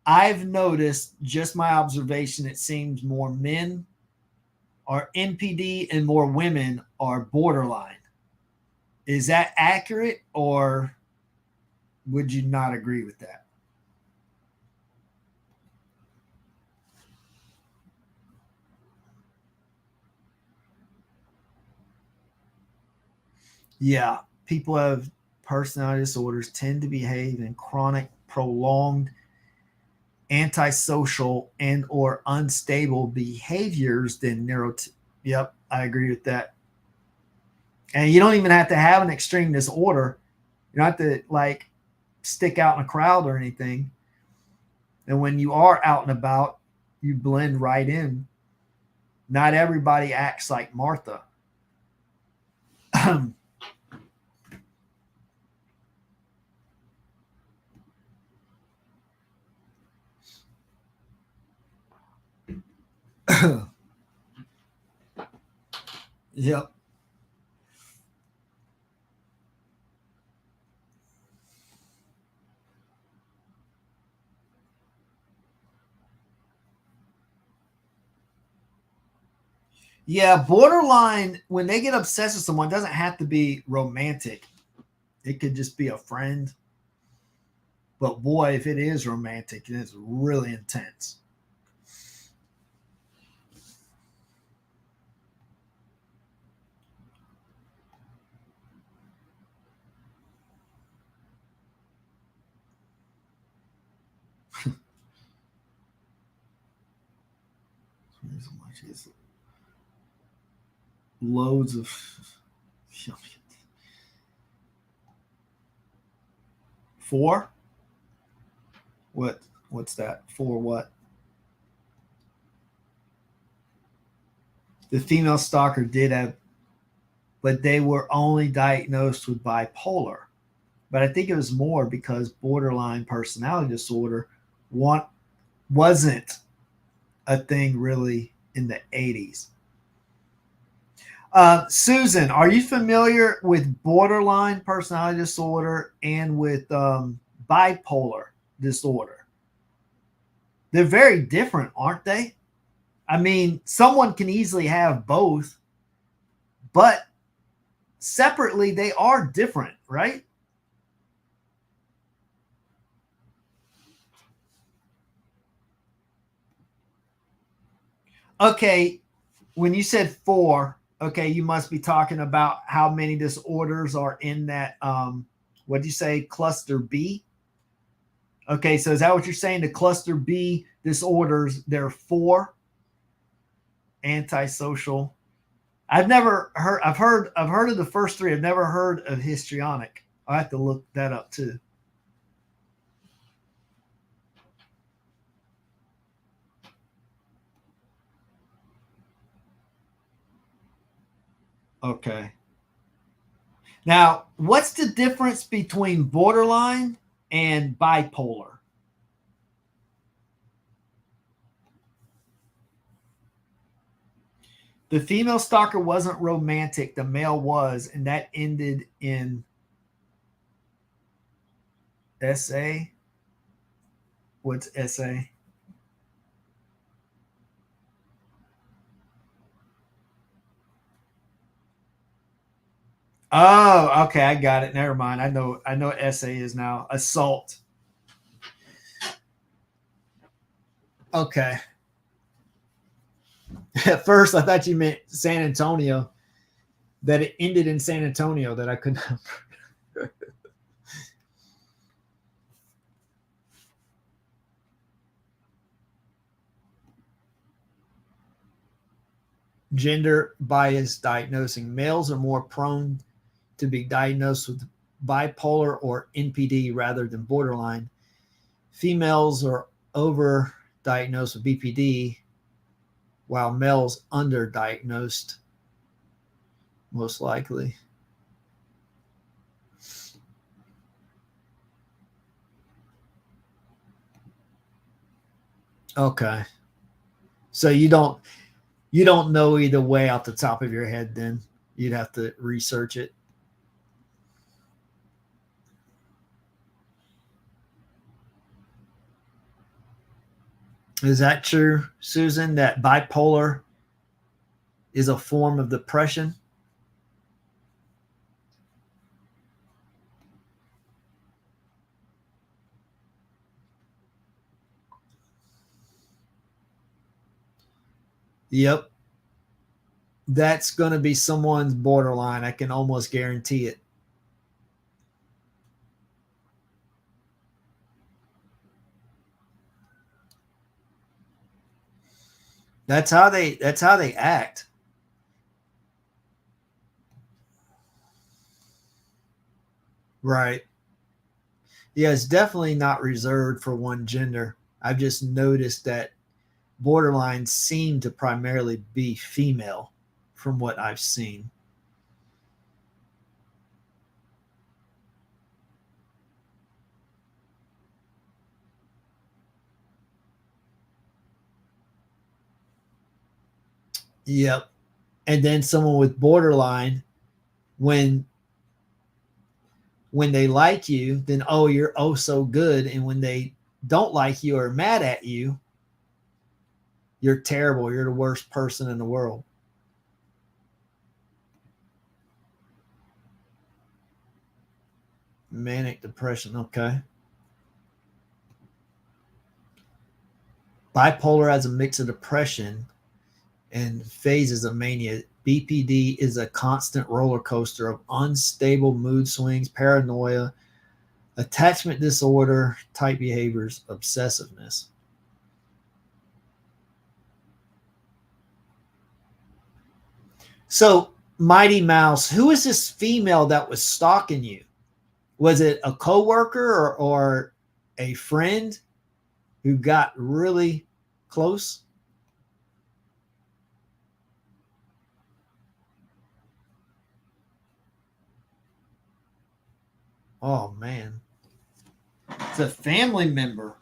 I've noticed, just my observation, it seems more men are NPD and more women are borderline. Is that accurate, or would you not agree with that? Yeah, people have personality disorders tend to behave in chronic, prolonged, antisocial and or unstable behaviors than Yep, I agree with that. And you don't even have to have an extreme disorder. You don't have to like stick out in a crowd or anything. And when you are out and about, you blend right in. Not everybody acts like Martha. Yep. Yeah, borderline, when they get obsessed with someone, doesn't have to be romantic. It could just be a friend. But boy, if it is romantic, it's really intense. Loads of four. What's that? For what? The female stalker did have, but they were only diagnosed with bipolar. But I think it was more because borderline personality disorder wasn't a thing really in the 80s. Susan, are you familiar with borderline personality disorder and with bipolar disorder? They're very different, aren't they? I mean, someone can easily have both, but separately, they are different, right? Okay, when you said four, okay, you must be talking about how many disorders are in that, what'd you say, cluster B? Okay, so is that what you're saying? The cluster B disorders, there are four antisocial. I've heard of the first three. I've never heard of histrionic. I have to look that up too. Okay. Now, what's the difference between borderline and bipolar? The female stalker wasn't romantic. The male was, and that ended in SA. What's SA? Oh, okay, I got it. Never mind. I know what SA is now. Assault. Okay. At first, I thought you meant San Antonio. That it ended in San Antonio. That I couldn't. Gender bias diagnosing. Males are more prone to be diagnosed with bipolar or NPD rather than borderline. Females are over diagnosed with BPD, while males underdiagnosed, most likely. Okay. So you don't know either way off the top of your head then. You'd have to research it. Is that true, Susan, that bipolar is a form of depression? Yep. That's going to be someone's borderline. I can almost guarantee it. That's how they act. Right. Yeah, it's definitely not reserved for one gender. I've just noticed that borderlines seem to primarily be female from what I've seen. Yep. And then someone with borderline, when they like you, then oh, you're oh so good. And when they don't like you or are mad at you, you're terrible. You're the worst person in the world. Manic depression. Okay. Bipolar has a mix of depression and phases of mania. BPD is a constant roller coaster of unstable mood swings, paranoia, attachment disorder type behaviors, obsessiveness. So, Mighty Mouse, who is this female that was stalking you? Was it a coworker or a friend who got really close? Oh man. It's a family member.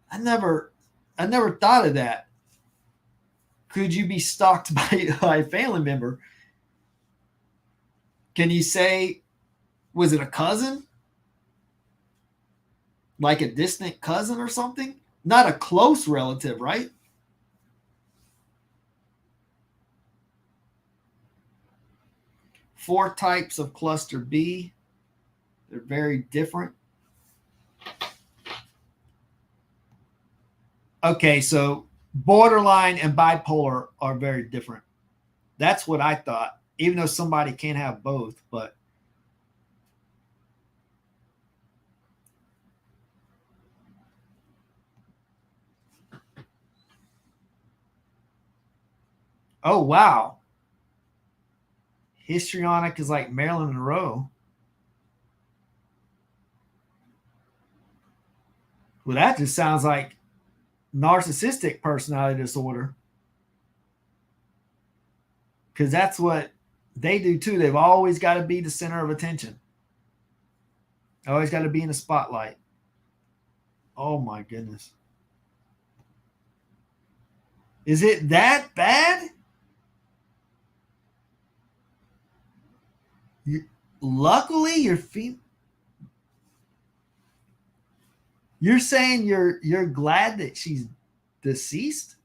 I never thought of that. Could you be stalked by a family member? Can you say, was it a cousin? Like a distant cousin or something? Not a close relative, right? Four types of cluster B. They're very different. Okay, so borderline and bipolar are very different. That's what I thought, even though somebody can't have both, but oh wow. Histrionic is like Marilyn Monroe. Well, that just sounds like narcissistic personality disorder. Because that's what they do too. They've always got to be the center of attention. Always got to be in the spotlight. Oh my goodness. Is it that bad? Luckily, you're saying you're glad that she's deceased?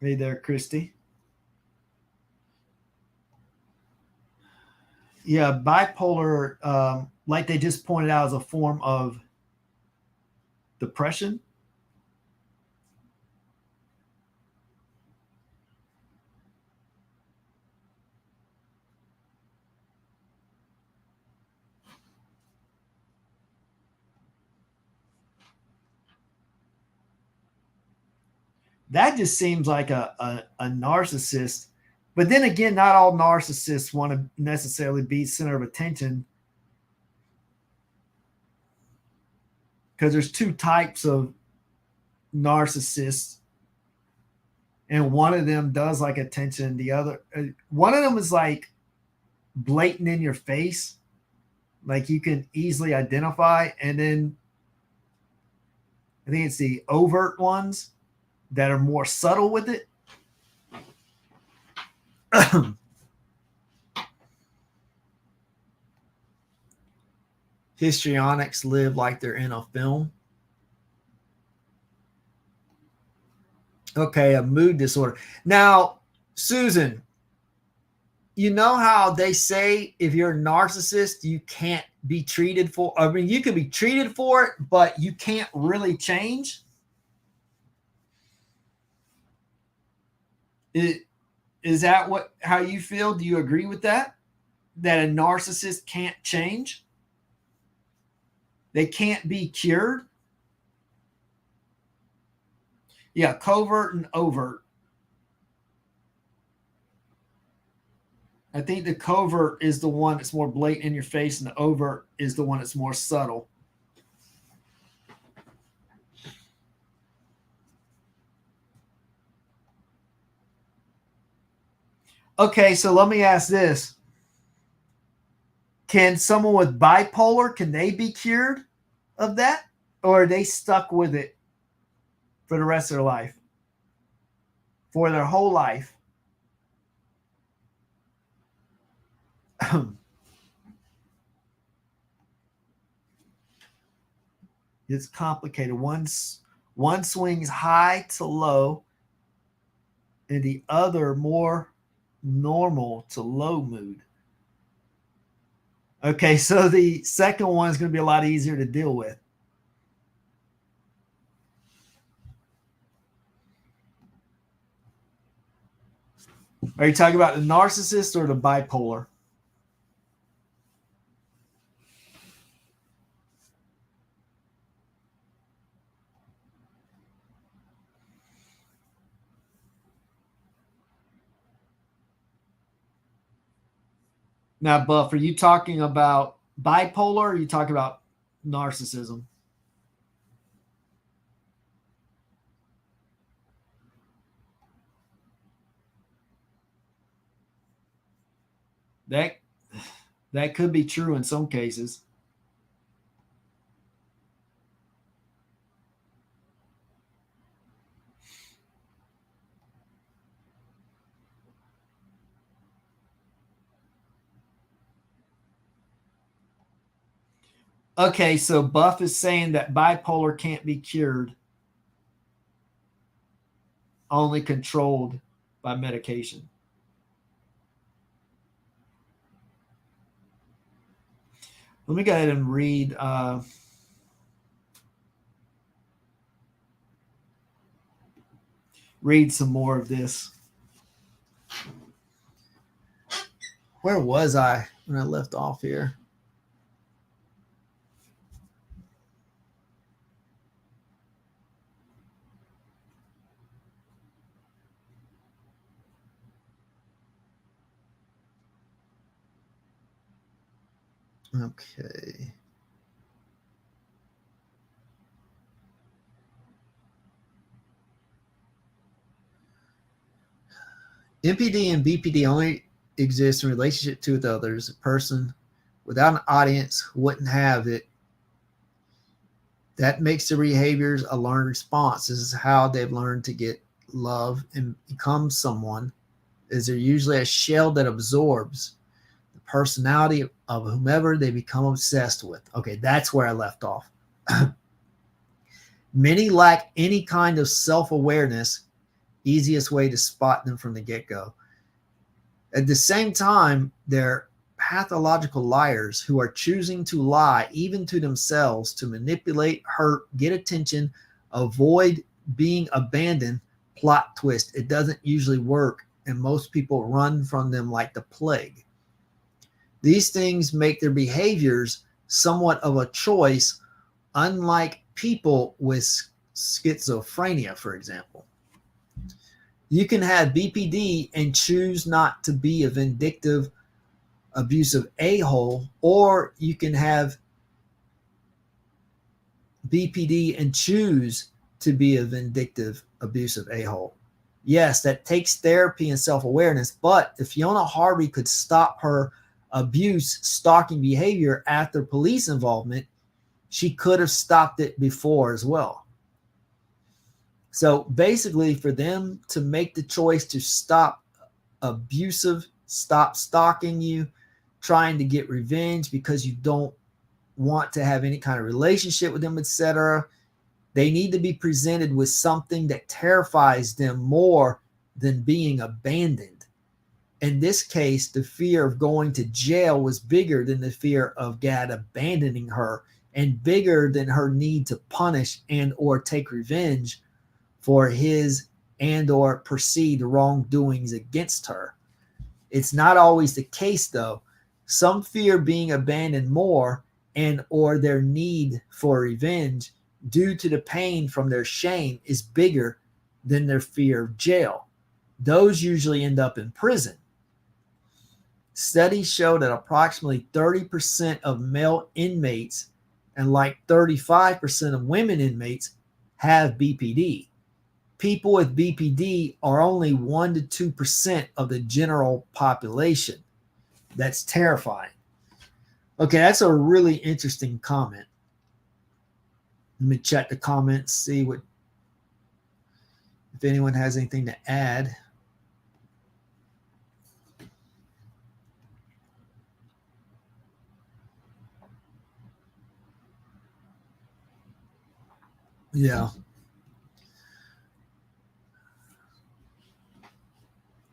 Hey there, Christy. Yeah, bipolar, like they just pointed out, is a form of depression. That just seems like a narcissist But then again, not all narcissists want to necessarily be center of attention, because there's two types of narcissists, and one of them does like attention. The other, one of them is like blatant in your face, like you can easily identify, and then I think it's the overt ones that are more subtle with it. Histrionics live like they're in a film. Okay, a mood disorder. Now, Susan, you know how they say if you're a narcissist, you can't be treated for, I mean, you could be treated for it, but you can't really change? Is that how you feel? Do you agree with that? That a narcissist can't change? They can't be cured? Yeah, covert and overt. I think the covert is the one that's more blatant in your face, and the overt is the one that's more subtle. Okay, so let me ask this. Can someone with bipolar, can they be cured of that? Or are they stuck with it for the rest of their life? For their whole life? It's complicated. One swings high to low, and the other more normal to low mood. Okay, so the second one is going to be a lot easier to deal with. Are you talking about the narcissist or the bipolar? Now, Buff, are you talking about bipolar or are you talking about narcissism? That could be true in some cases. Okay, so Buff is saying that bipolar can't be cured, only controlled by medication. Let me go ahead and read some more of this. Where was I when I left off here? Okay. MPD and BPD only exist in relationship to with others. A person without an audience wouldn't have it. That makes their behaviors a learned response. This is how they've learned to get love and become someone. Is they're usually a shell that absorbs the personality of whomever they become obsessed with. Okay, that's where I left off. Many lack any kind of self-awareness. Easiest way to spot them from the get-go. At the same time, they're pathological liars who are choosing to lie even to themselves to manipulate, hurt, get attention, avoid being abandoned. Plot twist. It doesn't usually work, and most people run from them like the plague. These things make their behaviors somewhat of a choice, unlike people with schizophrenia, for example. You can have BPD and choose not to be a vindictive, abusive a-hole, or you can have BPD and choose to be a vindictive, abusive a-hole. Yes, that takes therapy and self-awareness, but if Fiona Harvey could stop her abuse, stalking behavior after police involvement, she could have stopped it before as well. So basically, for them to make the choice to stop abusive, stop stalking you, trying to get revenge because you don't want to have any kind of relationship with them, etc., they need to be presented with something that terrifies them more than being abandoned. In this case, the fear of going to jail was bigger than the fear of Gad abandoning her, and bigger than her need to punish and or take revenge for his and or perceived wrongdoings against her. It's not always the case, though. Some fear being abandoned more and or their need for revenge due to the pain from their shame is bigger than their fear of jail. Those usually end up in prison. Studies show that approximately 30% of male inmates and like 35% of women inmates have BPD. People with BPD are only 1 to 2% of the general population. That's terrifying. Okay, that's a really interesting comment. Let me check the comments, see if anyone has anything to add. Yeah.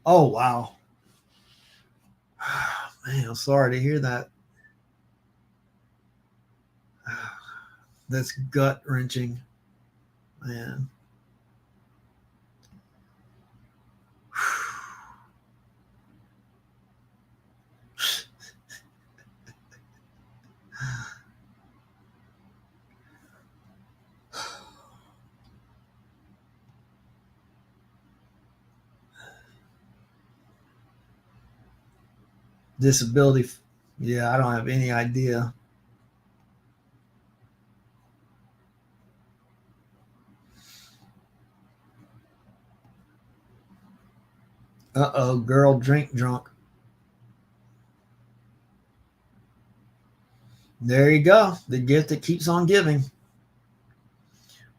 Oh, wow. Man, I'm sorry to hear that. That's gut wrenching, man. Disability. Yeah, I don't have any idea. Uh-oh, girl drink drunk. There you go. The gift that keeps on giving.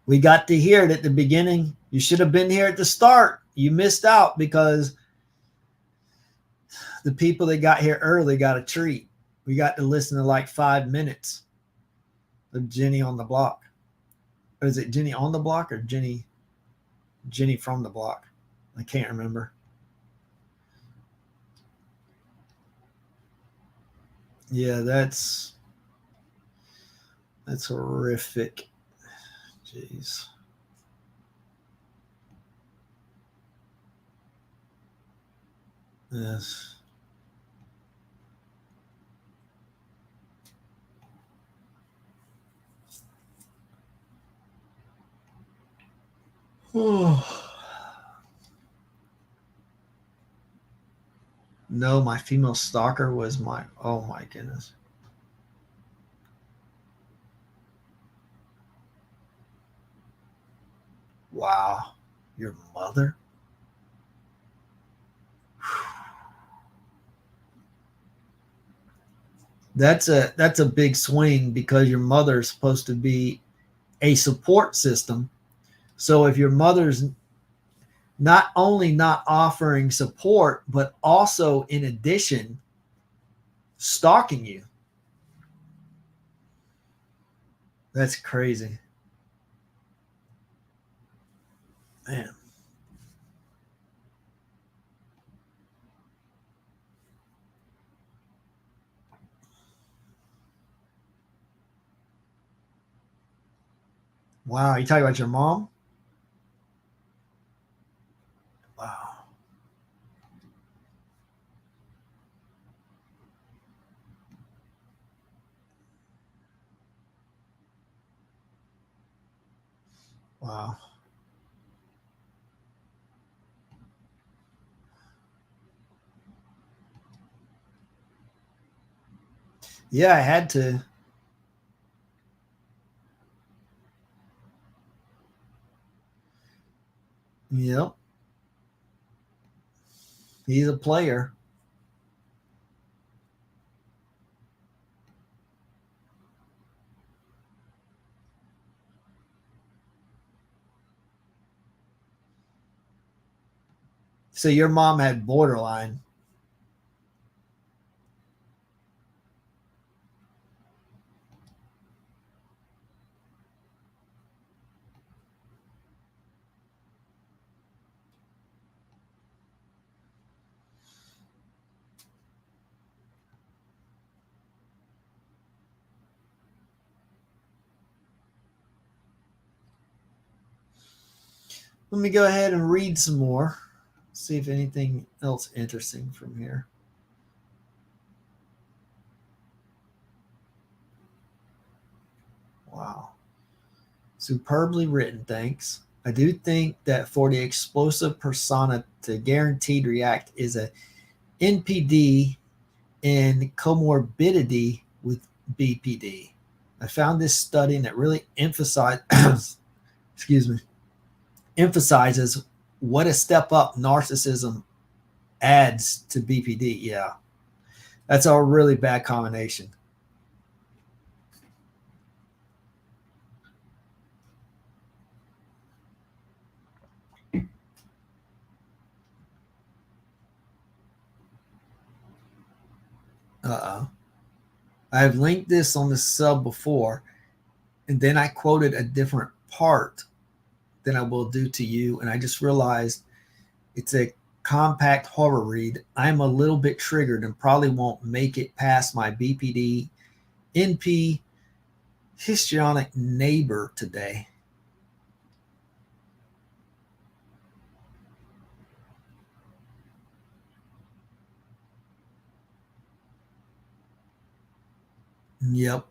We got to hear it at the beginning. You should have been here at the start. You missed out because the people that got here early got a treat. We got to listen to like 5 minutes of Jenny on the block. Or is it Jenny on the block or Jenny from the block? I can't remember. Yeah, that's horrific. Jeez. Yes. Oh. No, my female stalker was my, oh my goodness. Wow. Your mother? That's a big swing because your mother is supposed to be a support system. So if your mother's not only not offering support, but also in addition stalking you, that's crazy. Man. Wow, you talking about your mom? Wow. Wow. Yeah, I had to. Yep. He's a player. So your mom had borderline. Let me go ahead and read some more. See if anything else interesting from here. Wow. Superbly written, thanks. I do think that for the explosive persona to guaranteed react is a NPD and comorbidity with BPD. I found this study and it really excuse me, emphasizes what a step up narcissism adds to BPD. Yeah, that's a really bad combination. I've linked this on the sub before, and then I quoted a different part than I will do to you, and I just realized it's a compact horror read. I'm a little bit triggered and probably won't make it past my BPD NP histrionic neighbor today. Yep.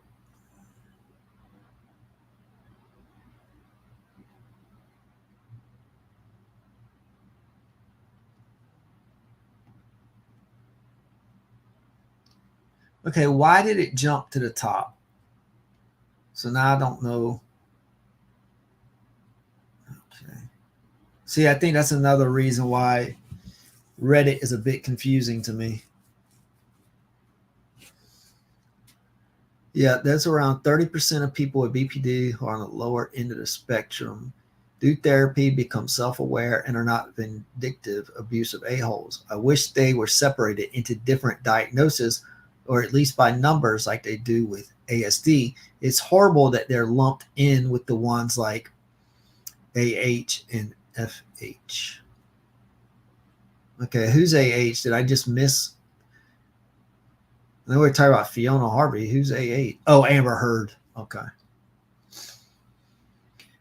Okay, why did it jump to the top? So now I don't know. Okay. See, I think that's another reason why Reddit is a bit confusing to me. Yeah, there's around 30% of people with BPD who are on the lower end of the spectrum. Do therapy, become self-aware, and are not vindictive, abusive a-holes. I wish they were separated into different diagnoses, or at least by numbers like they do with ASD. It's horrible that they're lumped in with the ones like AH and FH. Okay, who's AH? Did I just miss? I know we're talking about Fiona Harvey. Who's AH? Oh, Amber Heard. Okay.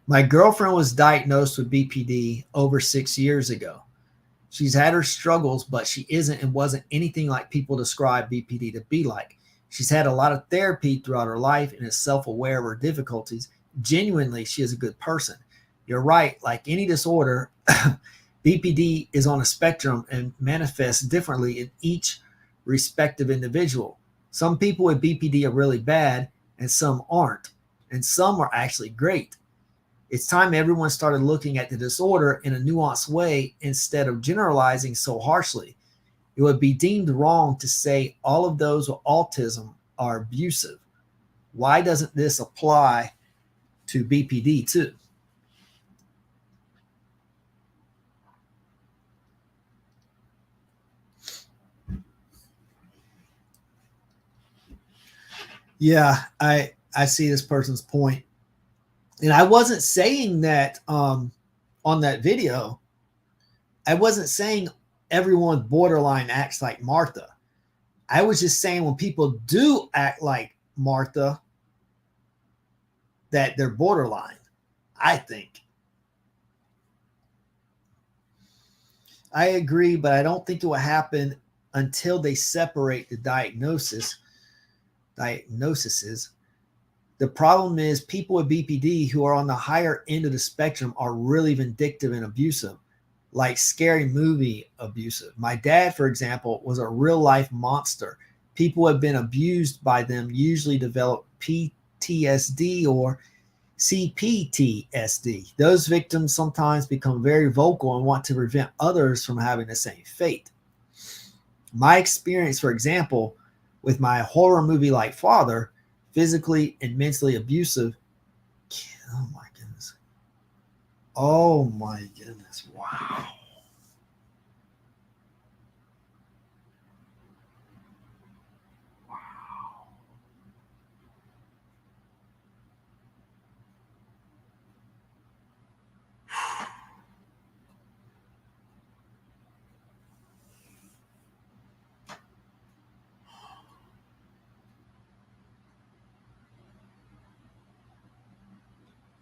My girlfriend was diagnosed with BPD over 6 years ago. She's had her struggles, but she isn't and wasn't anything like people describe BPD to be like. She's had a lot of therapy throughout her life and is self-aware of her difficulties. Genuinely, she is a good person. You're right. Like any disorder, BPD is on a spectrum and manifests differently in each respective individual. Some people with BPD are really bad and some aren't, and some are actually great. It's time everyone started looking at the disorder in a nuanced way instead of generalizing so harshly. It would be deemed wrong to say all of those with autism are abusive. Why doesn't this apply to BPD too? Yeah, I see this person's point. And I wasn't saying that on that video. I wasn't saying everyone borderline acts like Martha. I was just saying when people do act like Martha, that they're borderline, I think. I agree, but I don't think it will happen until they separate the diagnoses. The problem is people with BPD who are on the higher end of the spectrum are really vindictive and abusive, like Scary Movie abusive. My dad, for example, was a real life monster. People who have been abused by them usually develop PTSD or CPTSD. Those victims sometimes become very vocal and want to prevent others from having the same fate. My experience, for example, with my horror movie-like father, physically and mentally abusive. Oh my goodness. Oh my goodness. Wow.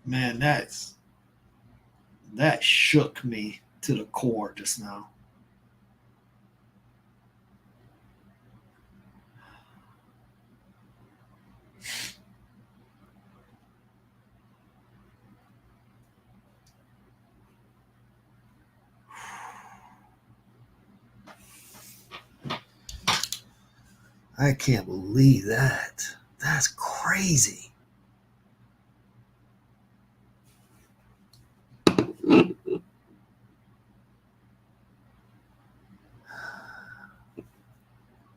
Man, that shook me to the core just now. I can't believe that. That's crazy.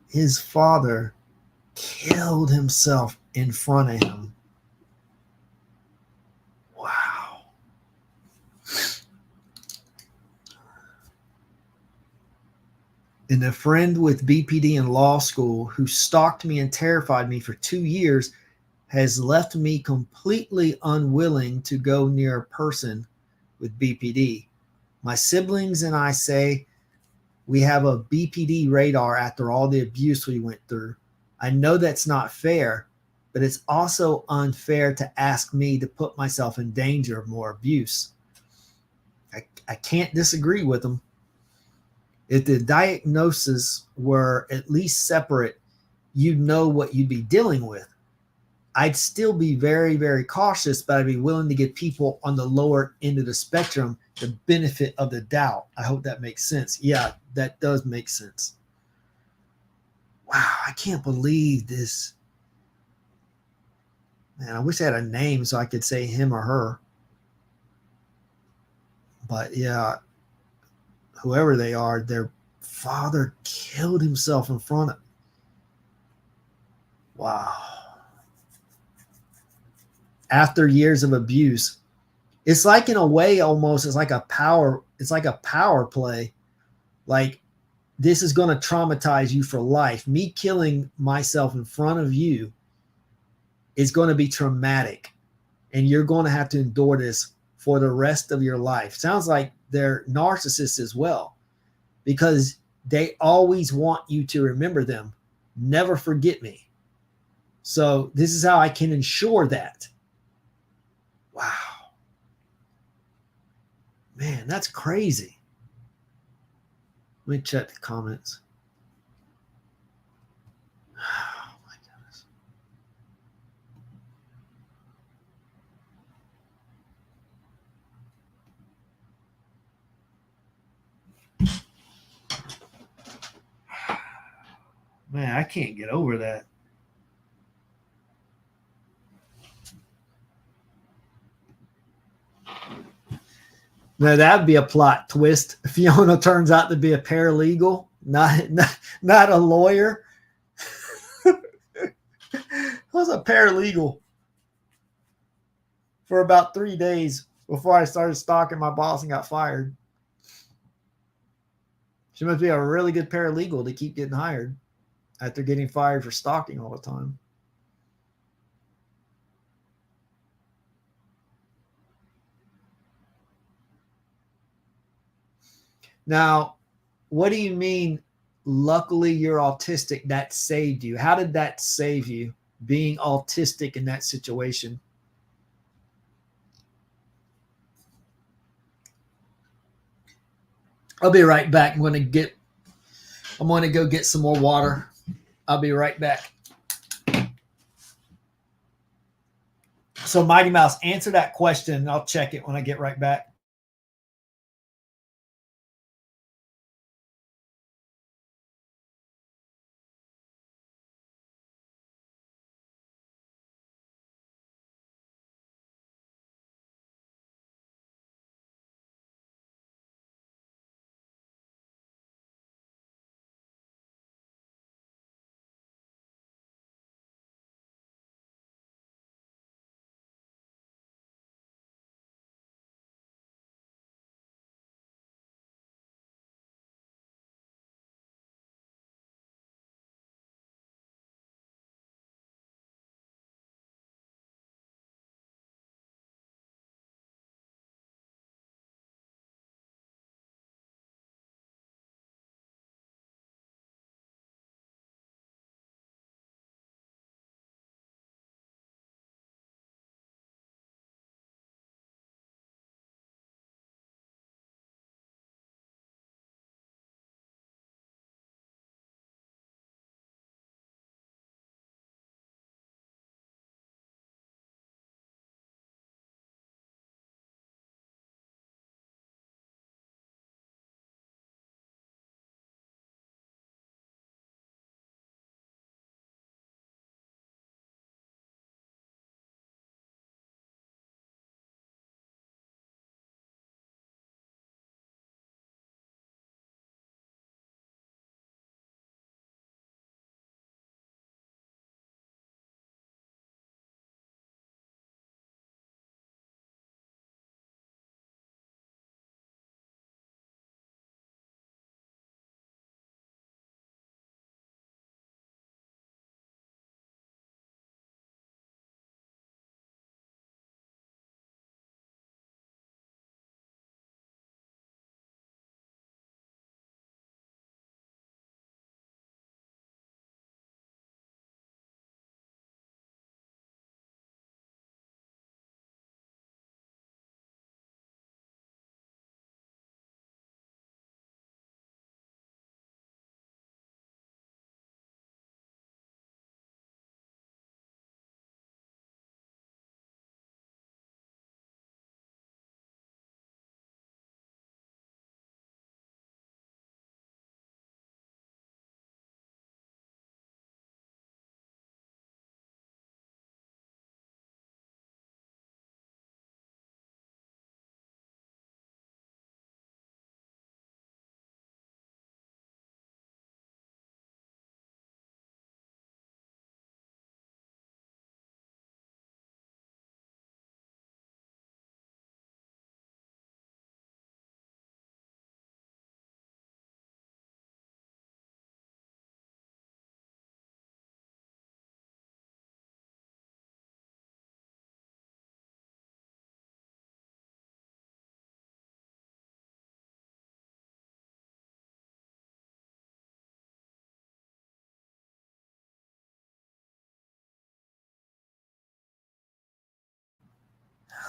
His father killed himself in front of him. Wow. And a friend with BPD in law school who stalked me and terrified me for 2 years has left me completely unwilling to go near a person with BPD. My siblings and I say we have a BPD radar after all the abuse we went through. I know that's not fair, but it's also unfair to ask me to put myself in danger of more abuse. I can't disagree with them. If the diagnoses were at least separate, you'd know what you'd be dealing with. I'd still be very, very cautious, but I'd be willing to give people on the lower end of the spectrum the benefit of the doubt. I hope that makes sense. Yeah, that does make sense. Wow, I can't believe this. Man, I wish I had a name so I could say him or her. But yeah, whoever they are, their father killed himself in front of. Wow. After years of abuse, it's like, in a way, almost it's like a power play. Like, this is going to traumatize you for life. Me killing myself in front of you is going to be traumatic, and you're going to have to endure this for the rest of your life. Sounds like they're narcissists as well, because they always want you to remember them. Never forget me. So this is how I can ensure that. Wow. Man, that's crazy. Let me check the comments. Oh my goodness. Man, I can't get over that. Now that'd be a plot twist. Fiona turns out to be a paralegal, not a lawyer. I was a paralegal for about 3 days before I started stalking my boss and got fired. She must be a really good paralegal to keep getting hired after getting fired for stalking all the time. Now, what do you mean, luckily you're autistic, that saved you? How did that save you, being autistic in that situation? I'll be right back. I'm going to go get some more water. I'll be right back. So Mighty Mouse, answer that question, and I'll check it when I get right back.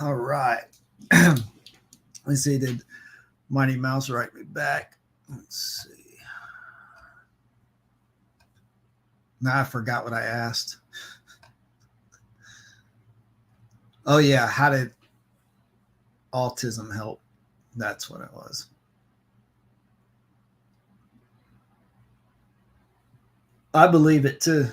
All right. Let's see. Did Mighty Mouse write me back? Let's see. Now I forgot what I asked. Oh, yeah. How did autism help? That's what it was. I believe it too.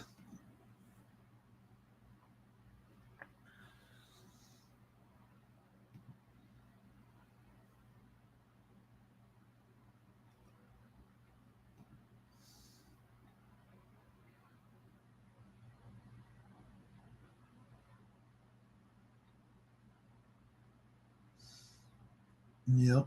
Yep.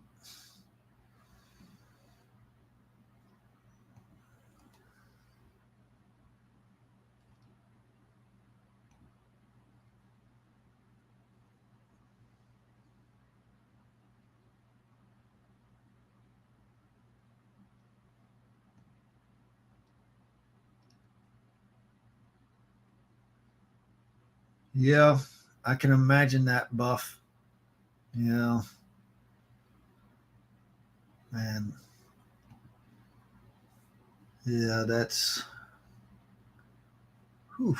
Yeah, I can imagine that, Buff. Yeah, man. Yeah, that's. Whew.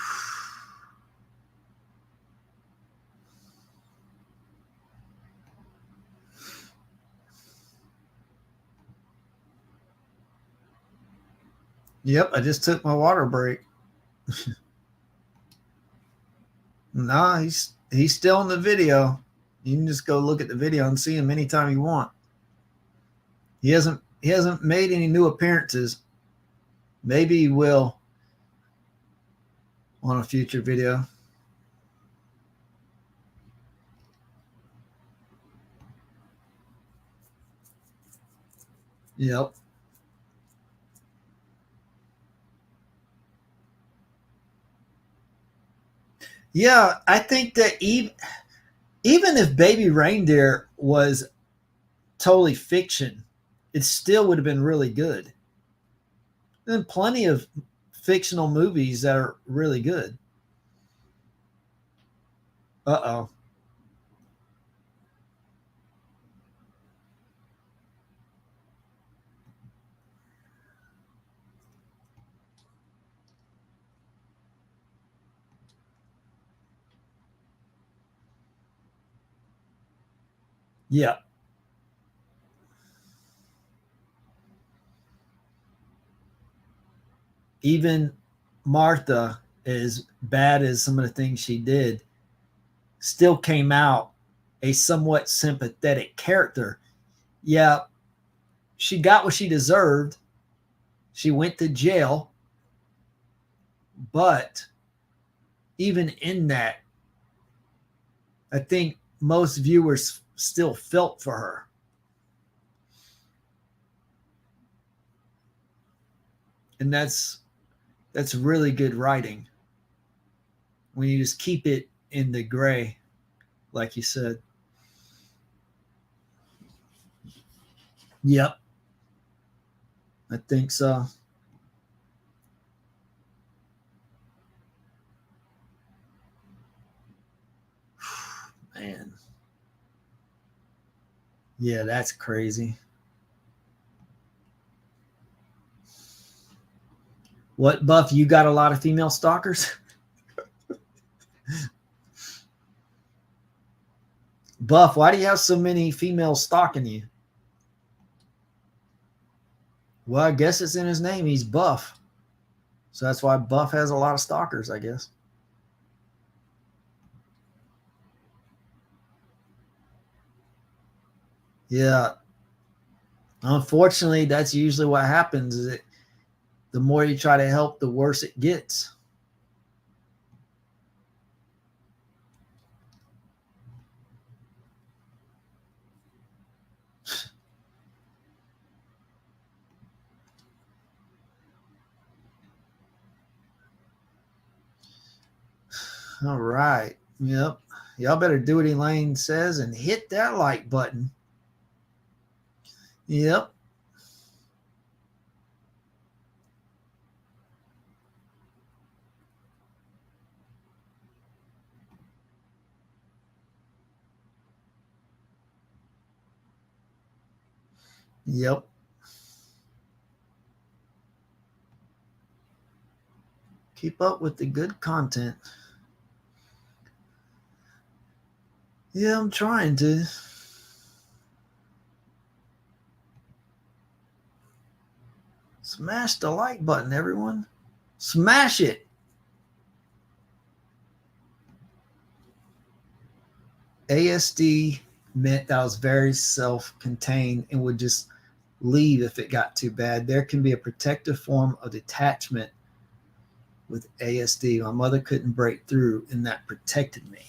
Yep, I just took my water break. Nah, he's still in the video. You can just go look at the video and see him anytime you want. He hasn't made any new appearances. Maybe he will on a future video. Yep. Yeah, I think that even if Baby Reindeer was totally fiction, it still would have been really good. There's plenty of fictional movies that are really good. Uh-oh. Yeah. Even Martha, as bad as some of the things she did, still came out a somewhat sympathetic character. Yeah, she got what she deserved. She went to jail, but even in that, I think most viewers still felt for her. And that's really good writing when you just keep it in the gray, like you said. Yep, I think so. Man. Yeah, that's crazy. What, Buff? You got a lot of female stalkers? Buff, why do you have so many females stalking you? Well, I guess it's in his name. He's Buff. So that's why Buff has a lot of stalkers, I guess. Yeah. Unfortunately, that's usually what happens. Is the more you try to help, the worse it gets. All right. Yep. Y'all better do what Elaine says and hit that like button. Yep. Yep. Keep up with the good content. Yeah, I'm trying to. Smash the like button, everyone. Smash it. ASD meant that I was very self-contained and would just leave if it got too bad. There can be a protective form of detachment with ASD. My mother couldn't break through, and that protected me.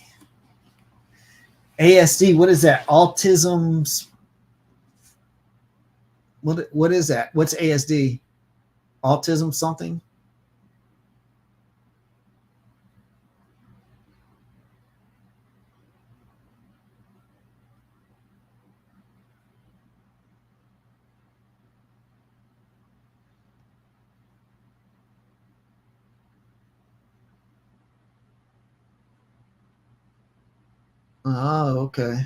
ASD, what is that? Autism's. What is that? What's ASD? Autism something? Oh, okay.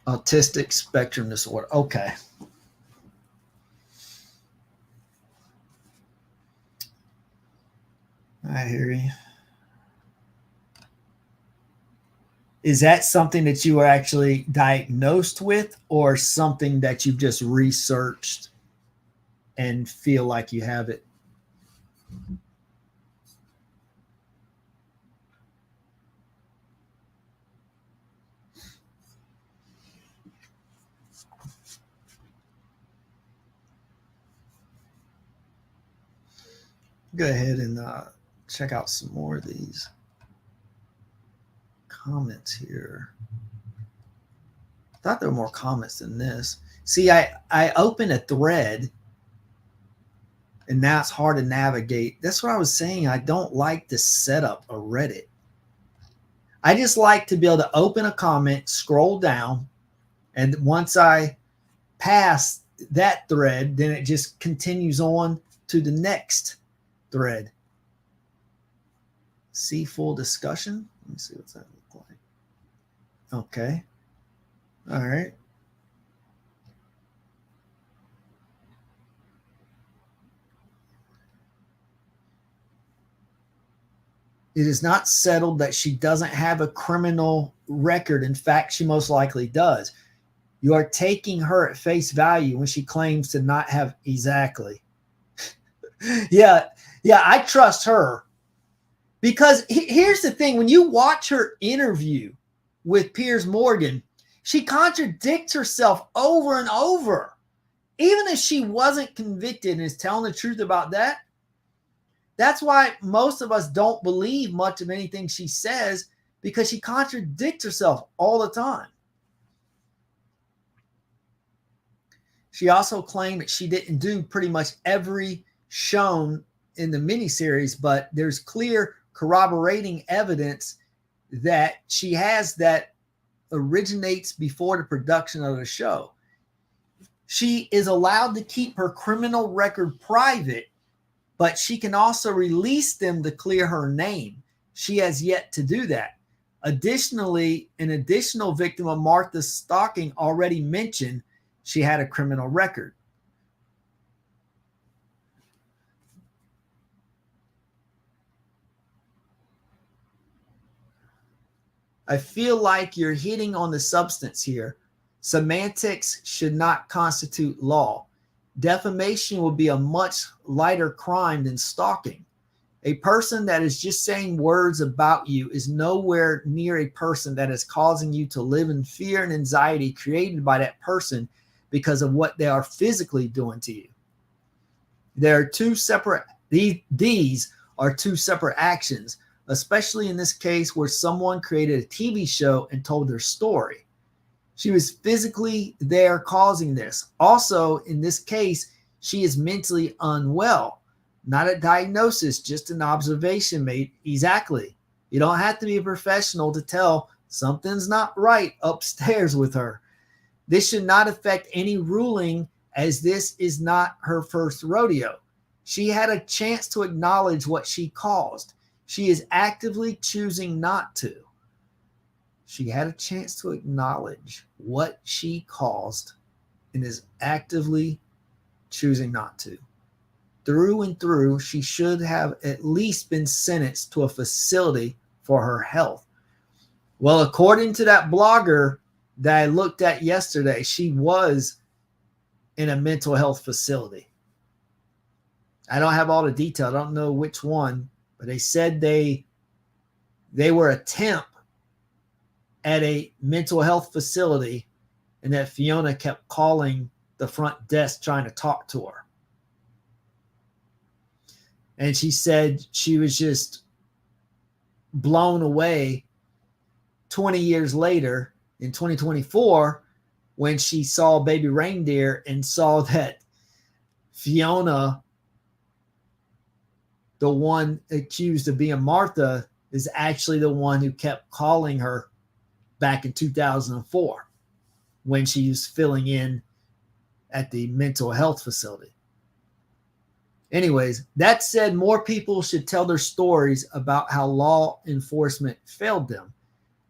Autistic spectrum disorder. Okay. I hear you. Is that something that you were actually diagnosed with, or something that you've just researched and feel like you have it? Go ahead and check out some more of these comments here. I thought there were more comments than this. See, I opened a thread, and now it's hard to navigate. That's what I was saying. I don't like the setup of Reddit. I just like to be able to open a comment, scroll down, and once I pass that thread, then it just continues on to the next thread. See full discussion. Let me see what's that look like. Okay. All right. It is not settled that she doesn't have a criminal record. In fact, she most likely does. You are taking her at face value when she claims to not have. Exactly. Yeah, I trust her. Because here's the thing. When you watch her interview with Piers Morgan, she contradicts herself over and over. Even if she wasn't convicted and is telling the truth about that, that's why most of us don't believe much of anything she says, because she contradicts herself all the time. She also claimed that she didn't do pretty much every shown in the miniseries, but there's clear corroborating evidence that she has that originates before the production of the show. She is allowed to keep her criminal record private, but she can also release them to clear her name. She has yet to do that. Additionally, an additional victim of Martha's stalking already mentioned she had a criminal record. I feel like you're hitting on the substance here. Semantics should not constitute law. Defamation will be a much lighter crime than stalking. A person that is just saying words about you is nowhere near a person that is causing you to live in fear and anxiety created by that person because of what they are physically doing to you. There are two separate, these are two separate actions, especially in this case where someone created a TV show and told their story. She was physically there causing this. Also, in this case, she is mentally unwell. Not a diagnosis, just an observation made. Exactly. You don't have to be a professional to tell something's not right upstairs with her. This should not affect any ruling, as this is not her first rodeo. She had a chance to acknowledge what she caused. She is actively choosing not to. she had a chance to acknowledge what she caused and is actively choosing not to. Through and through, she should have at least been sentenced to a facility for her health. Well, according to that blogger that I looked at yesterday, she was in a mental health facility. I don't have all the detail. I don't know which one, but they said they were a temp at a mental health facility and that Fiona kept calling the front desk trying to talk to her. And she said she was just blown away 20 years later in 2024 when she saw baby Reindeer and saw that Fiona, the one accused of being Martha, is actually the one who kept calling her back in 2004 when she was filling in at the mental health facility. Anyways, that said, more people should tell their stories about how law enforcement failed them.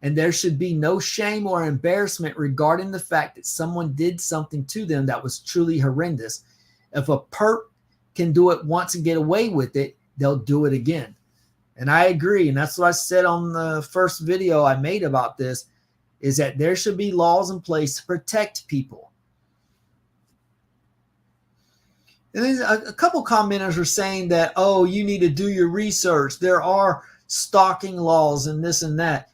And there should be no shame or embarrassment regarding the fact that someone did something to them that was truly horrendous. If a perp can do it once and get away with it, they'll do it again. And I agree. And that's what I said on the first video I made about this, is that there should be laws in place to protect people. And then a couple commenters are saying that, oh, you need to do your research. There are stalking laws and this and that.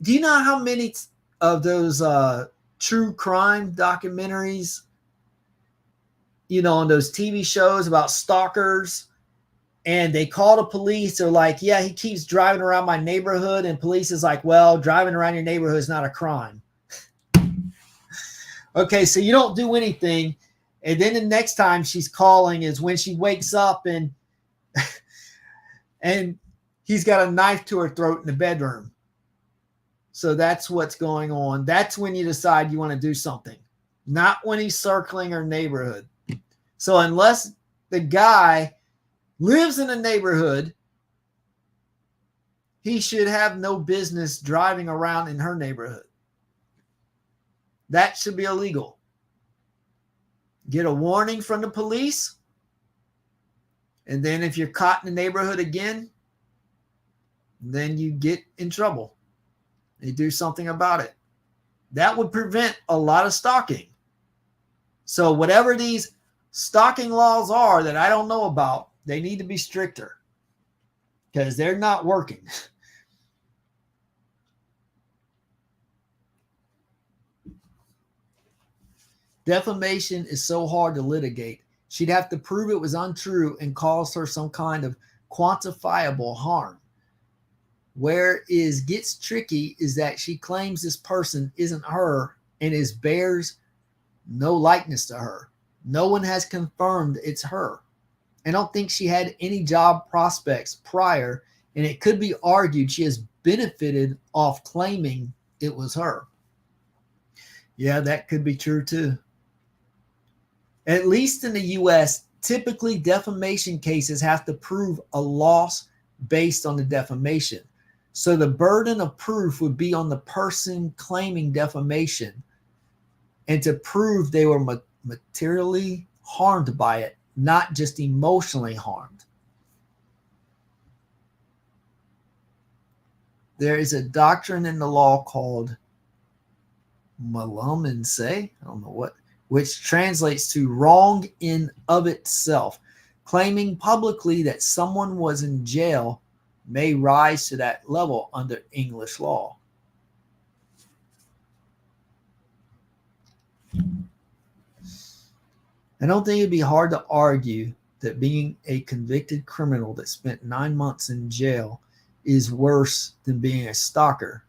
Do you know how many of those true crime documentaries, you know, on those TV shows about stalkers, and they call the police, they're like, yeah, he keeps driving around my neighborhood, and police is like, well, driving around your neighborhood is not a crime. Okay, so you don't do anything, and then the next time she's calling is when she wakes up and and he's got a knife to her throat in the bedroom. So that's what's going on. That's when you decide you want to do something, not when he's circling her neighborhood. So unless the guy lives in a neighborhood, he should have no business driving around in her neighborhood. That should be illegal. Get a warning from the police, and then if you're caught in the neighborhood again, then you get in trouble. They do something about it. That would prevent a lot of stalking. So whatever these stalking laws are that I don't know about, they need to be stricter because they're not working. Defamation is so hard to litigate. She'd have to prove it was untrue and cause her some kind of quantifiable harm. Where it gets tricky is that she claims this person isn't her and bears no likeness to her. No one has confirmed it's her. I don't think she had any job prospects prior, and it could be argued she has benefited off claiming it was her. Yeah, that could be true too. At least in the U.S., typically defamation cases have to prove a loss based on the defamation. So the burden of proof would be on the person claiming defamation and to prove they were materially harmed by it, not just emotionally harmed. There is a doctrine in the law called malum in se, I don't know what, which translates to wrong in of itself. Claiming publicly that someone was in jail may rise to that level under English law. I don't think it'd be hard to argue that being a convicted criminal that spent 9 months in jail is worse than being a stalker.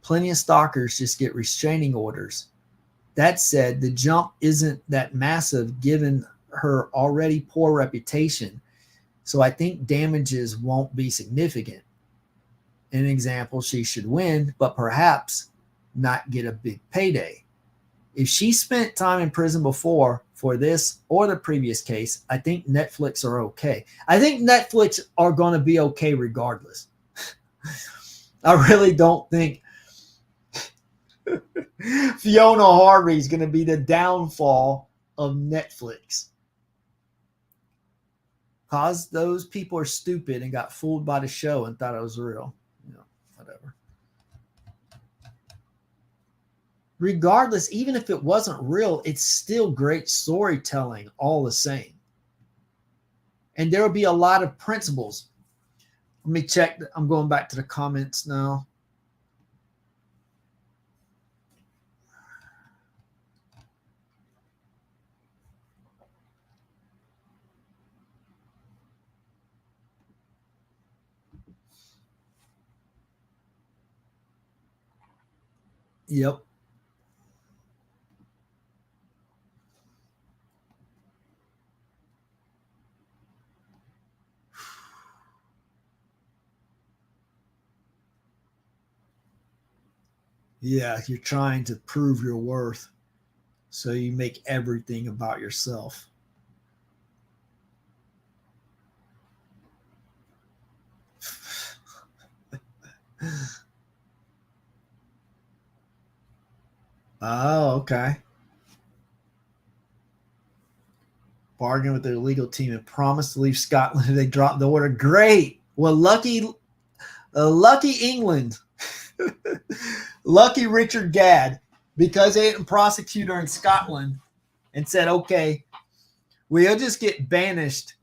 Plenty of stalkers just get restraining orders. That said, the jump isn't that massive given her already poor reputation. So I think damages won't be significant. An example, she should win, but perhaps not get a big payday. If she spent time in prison before for this or the previous case, I think Netflix are okay. I think Netflix are going to be okay regardless. I really don't think Fiona Harvey is going to be the downfall of Netflix. Because those people are stupid and got fooled by the show and thought it was real. Whatever. Regardless, even if it wasn't real, it's still great storytelling all the same. And there will be a lot of principles. Let me check. I'm going back to the comments now. Yep. Yeah, you're trying to prove your worth. So you make everything about yourself. Oh, okay. Bargain with their legal team and promised to leave Scotland if they dropped the order. Great. Well, lucky England. Lucky Richard Gadd, because they didn't prosecute her in Scotland and said, okay, we'll just get banished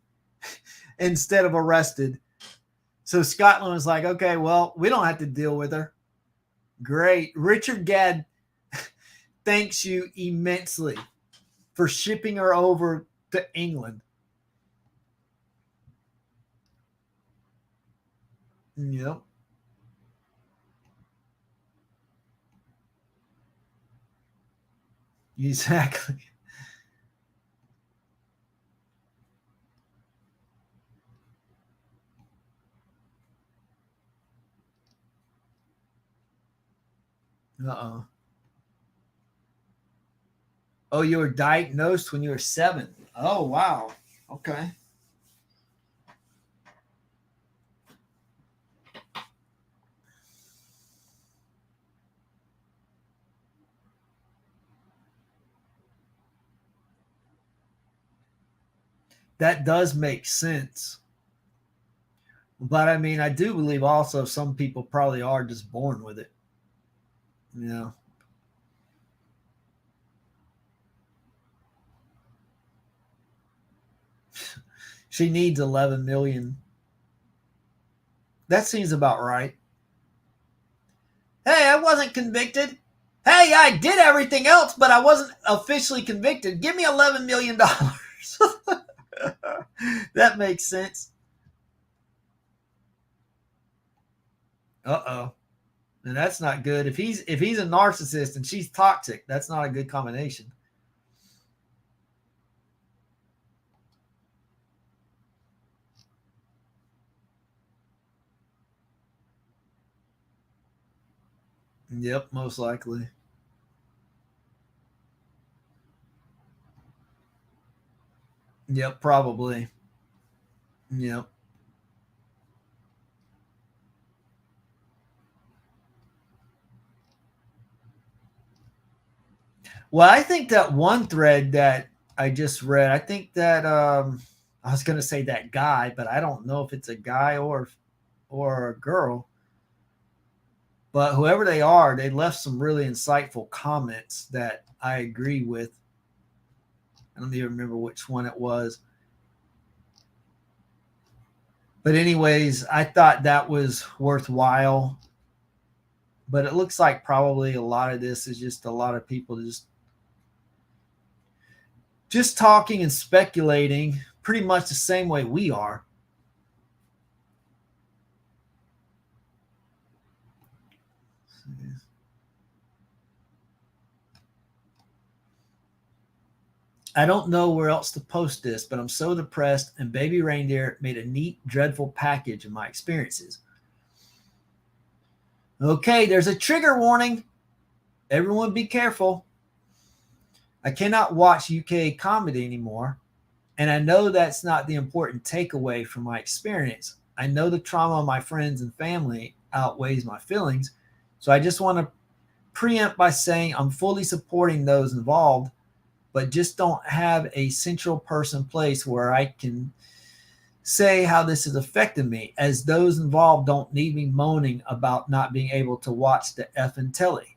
instead of arrested. So Scotland was like, okay, well, we don't have to deal with her. Great. Richard Gadd thanks you immensely for shipping her over to England. Yep. Exactly. Uh-oh. Oh, you were diagnosed when you were 7. Oh, wow. Okay. That does make sense. But I mean, I do believe also some people probably are just born with it. Yeah. She needs 11 million. That seems about right. Hey, I wasn't convicted. Hey, I did everything else, but I wasn't officially convicted. Give me $11 million. That makes sense. Uh-oh. And that's not good. If he's a narcissist and she's toxic, that's not a good combination. Yep, most likely. Yep, probably. Yep. Well, I think that one thread that I just read, I think that I was going to say that guy, but I don't know if it's a guy or a girl. But whoever they are, they left some really insightful comments that I agree with. I don't even remember which one it was. But anyways, I thought that was worthwhile. But it looks like probably a lot of this is just a lot of people just talking and speculating pretty much the same way we are. I don't know where else to post this, but I'm so depressed, and Baby Reindeer made a neat, dreadful package of my experiences. Okay, there's a trigger warning. Everyone be careful. I cannot watch UK comedy anymore, and I know that's not the important takeaway from my experience. I know the trauma of my friends and family outweighs my feelings, so I just want to preempt by saying I'm fully supporting those involved, but just don't have a central person place where I can say how this has affected me, as those involved don't need me moaning about not being able to watch the effing telly.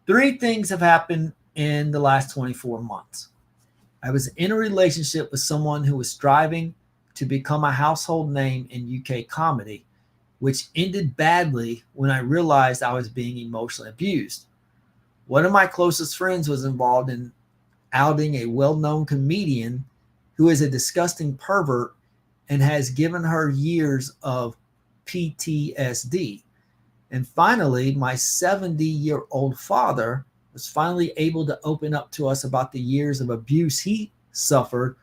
3 things have happened in the last 24 months. I was in a relationship with someone who was striving to become a household name in UK comedy, which ended badly when I realized I was being emotionally abused. One of my closest friends was involved in outing a well-known comedian who is a disgusting pervert and has given her years of PTSD. And finally, my 70-year-old father was finally able to open up to us about the years of abuse he suffered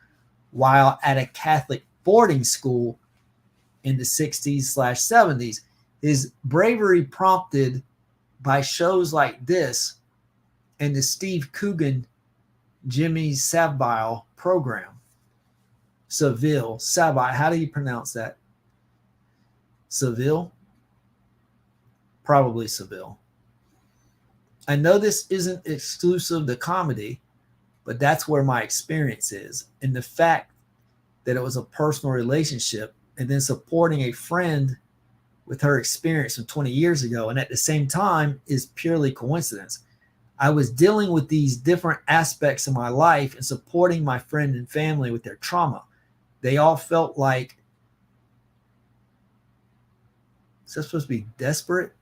while at a Catholic boarding school in the 60s/70s. His bravery prompted by shows like this and the Steve Coogan Jimmy Savile program. Savile, how do you pronounce that? Savile? Probably Seville. I know this isn't exclusive to comedy, but that's where my experience is. And the fact that it was a personal relationship and then supporting a friend with her experience from 20 years ago, and at the same time, is purely coincidence. I was dealing with these different aspects of my life and supporting my friend and family with their trauma. They all felt like, is that supposed to be desperate?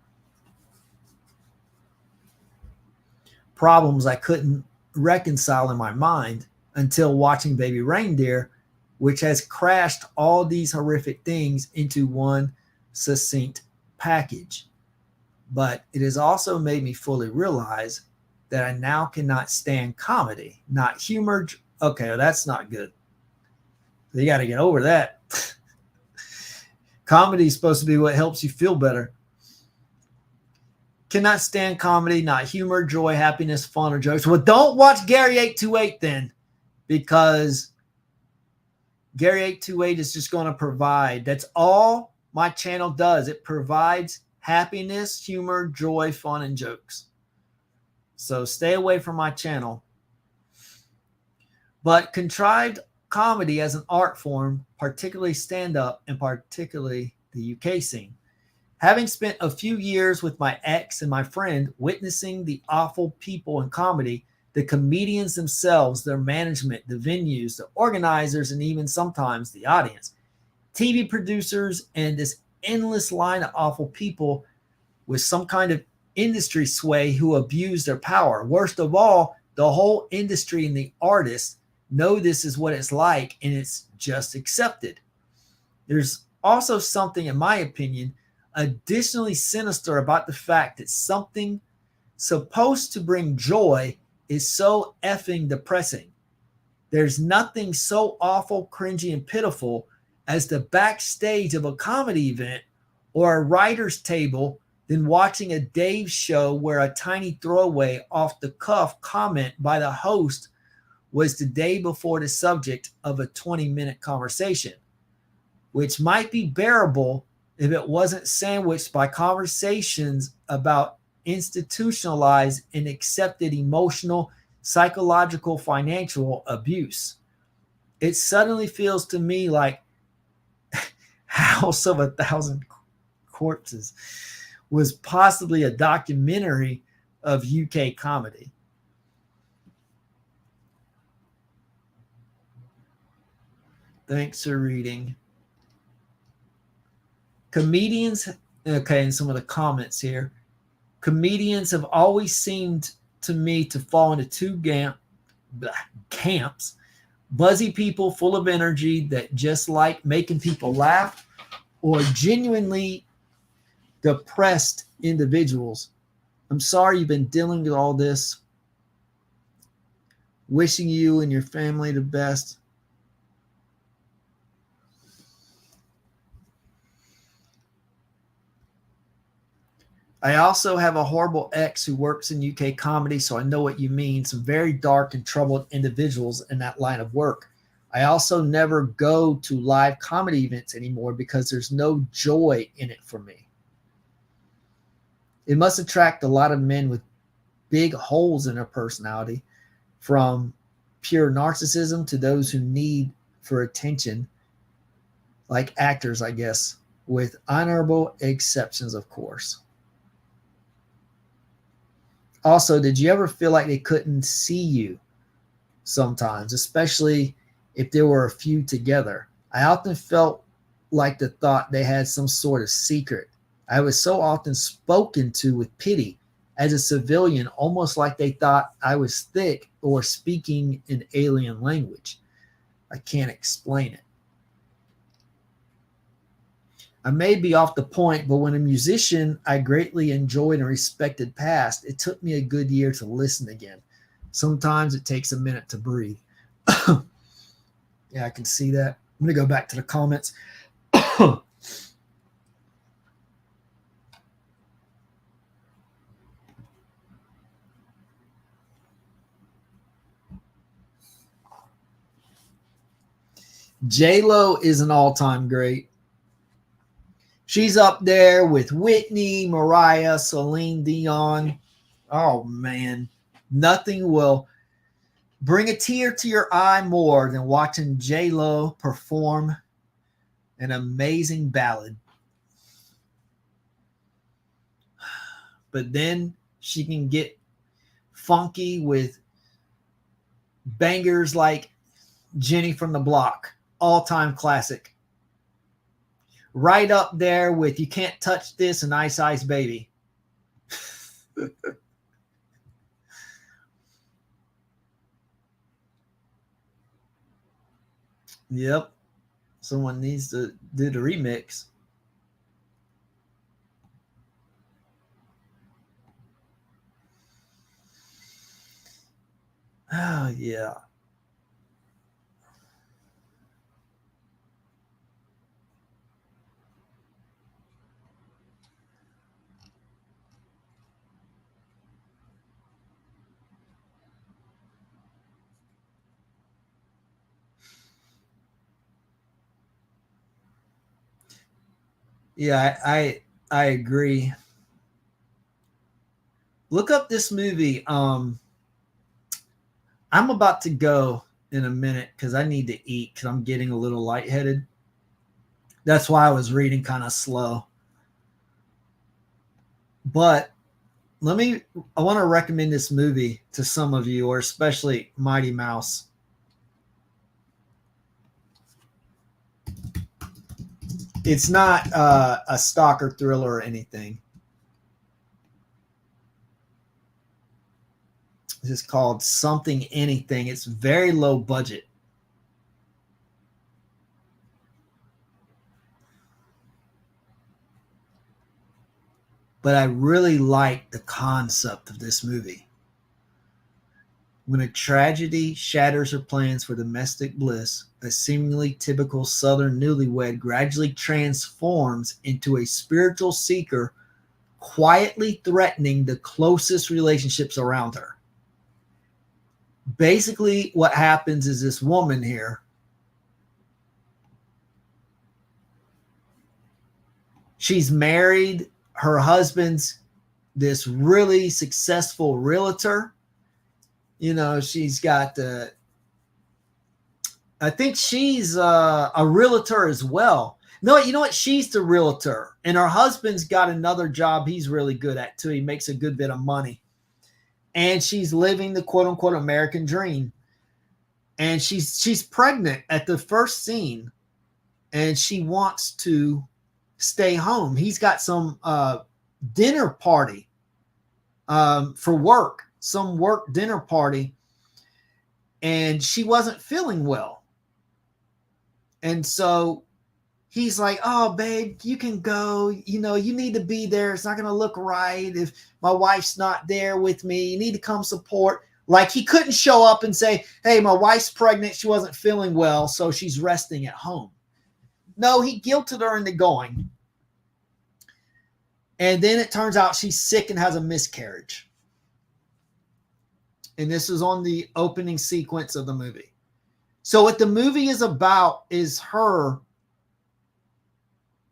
Problems I couldn't reconcile in my mind until watching Baby Reindeer, which has crashed all these horrific things into one succinct package. But it has also made me fully realize that I now cannot stand comedy, not humor. Okay, well, that's not good. You got to get over that. Comedy is supposed to be what helps you feel better. Cannot stand comedy, not humor, joy, happiness, fun, or jokes. Well, don't watch Gary 828 then, because Gary 828 is just going to provide. That's all my channel does. It provides happiness, humor, joy, fun, and jokes. So stay away from my channel. But contrived comedy as an art form, particularly stand-up and particularly the UK scene. Having spent a few years with my ex and my friend witnessing the awful people in comedy, the comedians themselves, their management, the venues, the organizers, and even sometimes the audience, TV producers, and this endless line of awful people with some kind of industry sway who abuse their power. Worst of all, the whole industry and the artists know this is what it's like, and it's just accepted. There's also something, in my opinion, additionally sinister about the fact that something supposed to bring joy is so effing depressing. There's nothing so awful, cringy, and pitiful as the backstage of a comedy event or a writer's table than watching a Dave show where a tiny throwaway off-the-cuff comment by the host was the day before the subject of a 20-minute conversation, which might be bearable if it wasn't sandwiched by conversations about institutionalized and accepted emotional, psychological, financial abuse. It suddenly feels to me like House of 1,000 Corpses was possibly a documentary of UK comedy. Thanks for reading. Comedians, okay, and some of the comments here. Comedians have always seemed to me to fall into two camps. Buzzy people full of energy that just like making people laugh, or genuinely depressed individuals. I'm sorry you've been dealing with all this. Wishing you and your family the best. I also have a horrible ex who works in UK comedy, so I know what you mean. Some very dark and troubled individuals in that line of work. I also never go to live comedy events anymore because there's no joy in it for me. It must attract a lot of men with big holes in their personality, from pure narcissism to those who need for attention, like actors, I guess, with honorable exceptions, of course. Also, did you ever feel like they couldn't see you sometimes, especially if there were a few together? I often felt like the thought they had some sort of secret. I was so often spoken to with pity as a civilian, almost like they thought I was thick or speaking an alien language. I can't explain it. I may be off the point, but when a musician I greatly enjoyed and respected passed, it took me a good year to listen again. Sometimes it takes a minute to breathe. Yeah, I can see that. I'm going to go back to the comments. J-Lo is an all-time great. She's up there with Whitney, Mariah, Celine Dion. Oh, man. Nothing will bring a tear to your eye more than watching J-Lo perform an amazing ballad. But then she can get funky with bangers like Jenny from the Block. All-time classic. Right up there with You Can't Touch This and Ice Ice Baby. Yep. Someone needs to do the remix. Oh, yeah. Yeah, I agree. Look up this movie. I'm about to go in a minute because I need to eat because I'm getting a little lightheaded. That's why I was reading kind of slow. But I want to recommend this movie to some of you, or especially Mighty Mouse. It's not a stalker thriller or anything. This is called Something Anything. It's very low budget. But I really like the concept of this movie. When a tragedy shatters her plans for domestic bliss, a seemingly typical Southern newlywed gradually transforms into a spiritual seeker, quietly threatening the closest relationships around her. Basically, what happens is this woman here, she's married. Her husband's this really successful realtor. You know, she's got I think she's a realtor as well. No, you know what? She's the realtor. And her husband's got another job he's really good at too. He makes a good bit of money. And she's living the quote unquote American dream. And she's pregnant at the first scene. And she wants to stay home. He's got some dinner party for work, some work dinner party, and she wasn't feeling well. And so he's like, oh, babe, you can go. You know, you need to be there. It's not going to look right if my wife's not there with me. You need to come support. Like, he couldn't show up and say, hey, my wife's pregnant. She wasn't feeling well, so she's resting at home. No, he guilted her into going. And then it turns out she's sick and has a miscarriage. And this is on the opening sequence of the movie. So what the movie is about is her,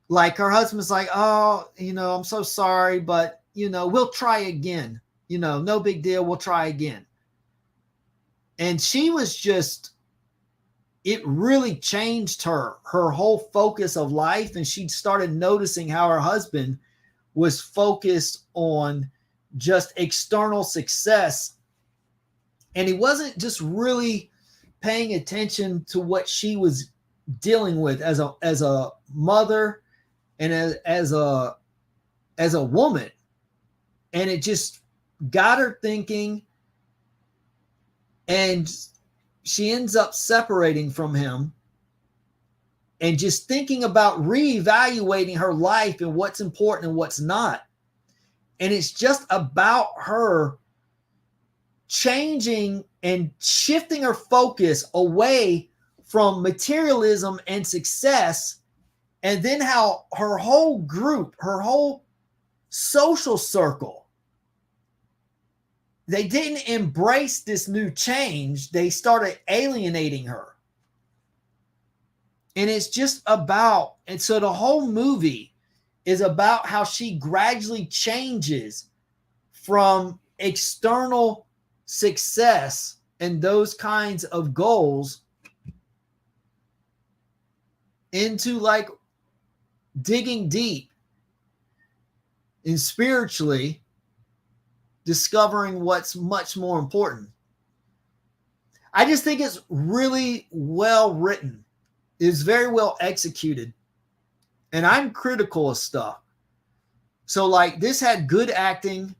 like, her husband's like, oh, you know, I'm so sorry, but, we'll try again. No big deal. We'll try again. And she was just, it really changed her whole focus of life. And she started noticing how her husband was focused on just external success. And he wasn't just really paying attention to what she was dealing with as a mother and as a woman. And it just got her thinking, and she ends up separating from him and just thinking about reevaluating her life and what's important and what's not. And it's just about her changing and shifting her focus away from materialism and success, and then how her whole group, her whole social circle, they didn't embrace this new change. They started alienating her. And it's just about, and so the whole movie is about how she gradually changes from external success and those kinds of goals into like digging deep and spiritually discovering what's much more important. I just think it's really well written. It's very well executed. And I'm critical of stuff. So like this had good acting.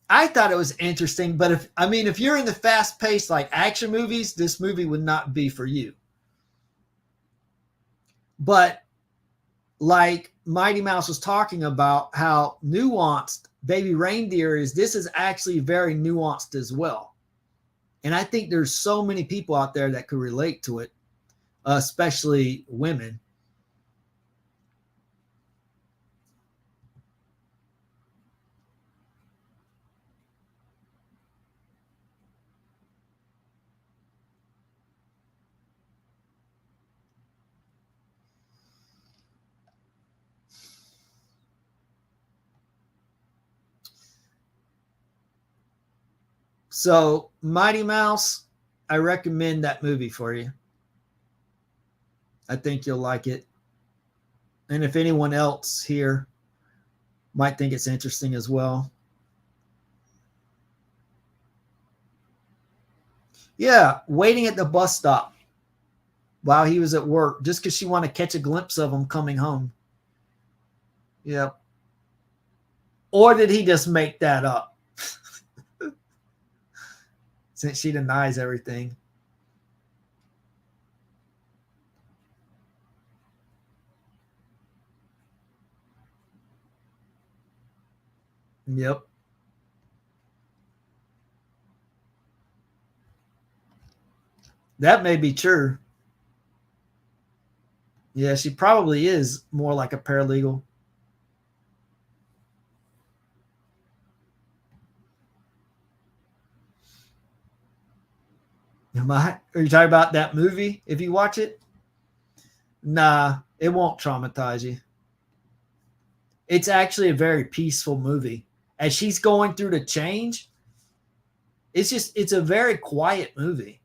I thought it was interesting, but if you're in the fast-paced like action movies, this movie would not be for you. But like Mighty Mouse was talking about how nuanced Baby Reindeer is, this is actually very nuanced as well. And I think there's so many people out there that could relate to it, especially women. So Mighty Mouse, I recommend that movie for you. I think you'll like it. And if anyone else here might think it's interesting as well. Yeah, waiting at the bus stop while he was at work, just because she wanted to catch a glimpse of him coming home. Yeah. Or did he just make that up? Since she denies everything. Yep. That may be true. Yeah, she probably is more like a paralegal. Are you talking about that movie? If you watch it, nah, it won't traumatize you. It's actually a very peaceful movie. As she's going through the change, it's a very quiet movie.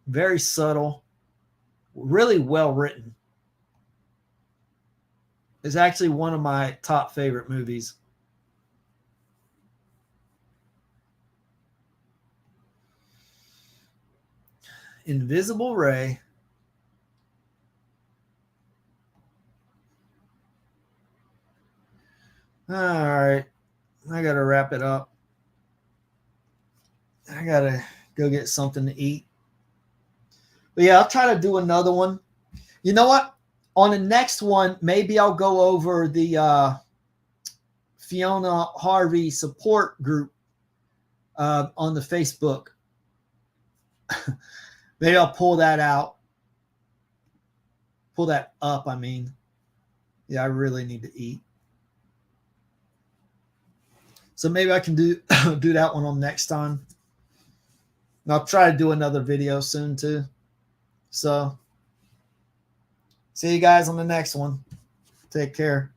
Very subtle, really well written. It's actually one of my top favorite movies. Invisible Ray. All right. I got to wrap it up. I got to go get something to eat. But yeah, I'll try to do another one. You know what? On the next one, maybe I'll go over the Fiona Harvey support group on the Facebook. Maybe I'll pull that out. Pull that up, I mean. Yeah, I really need to eat. So maybe I can do that one on next time. And I'll try to do another video soon too. So see you guys on the next one. Take care.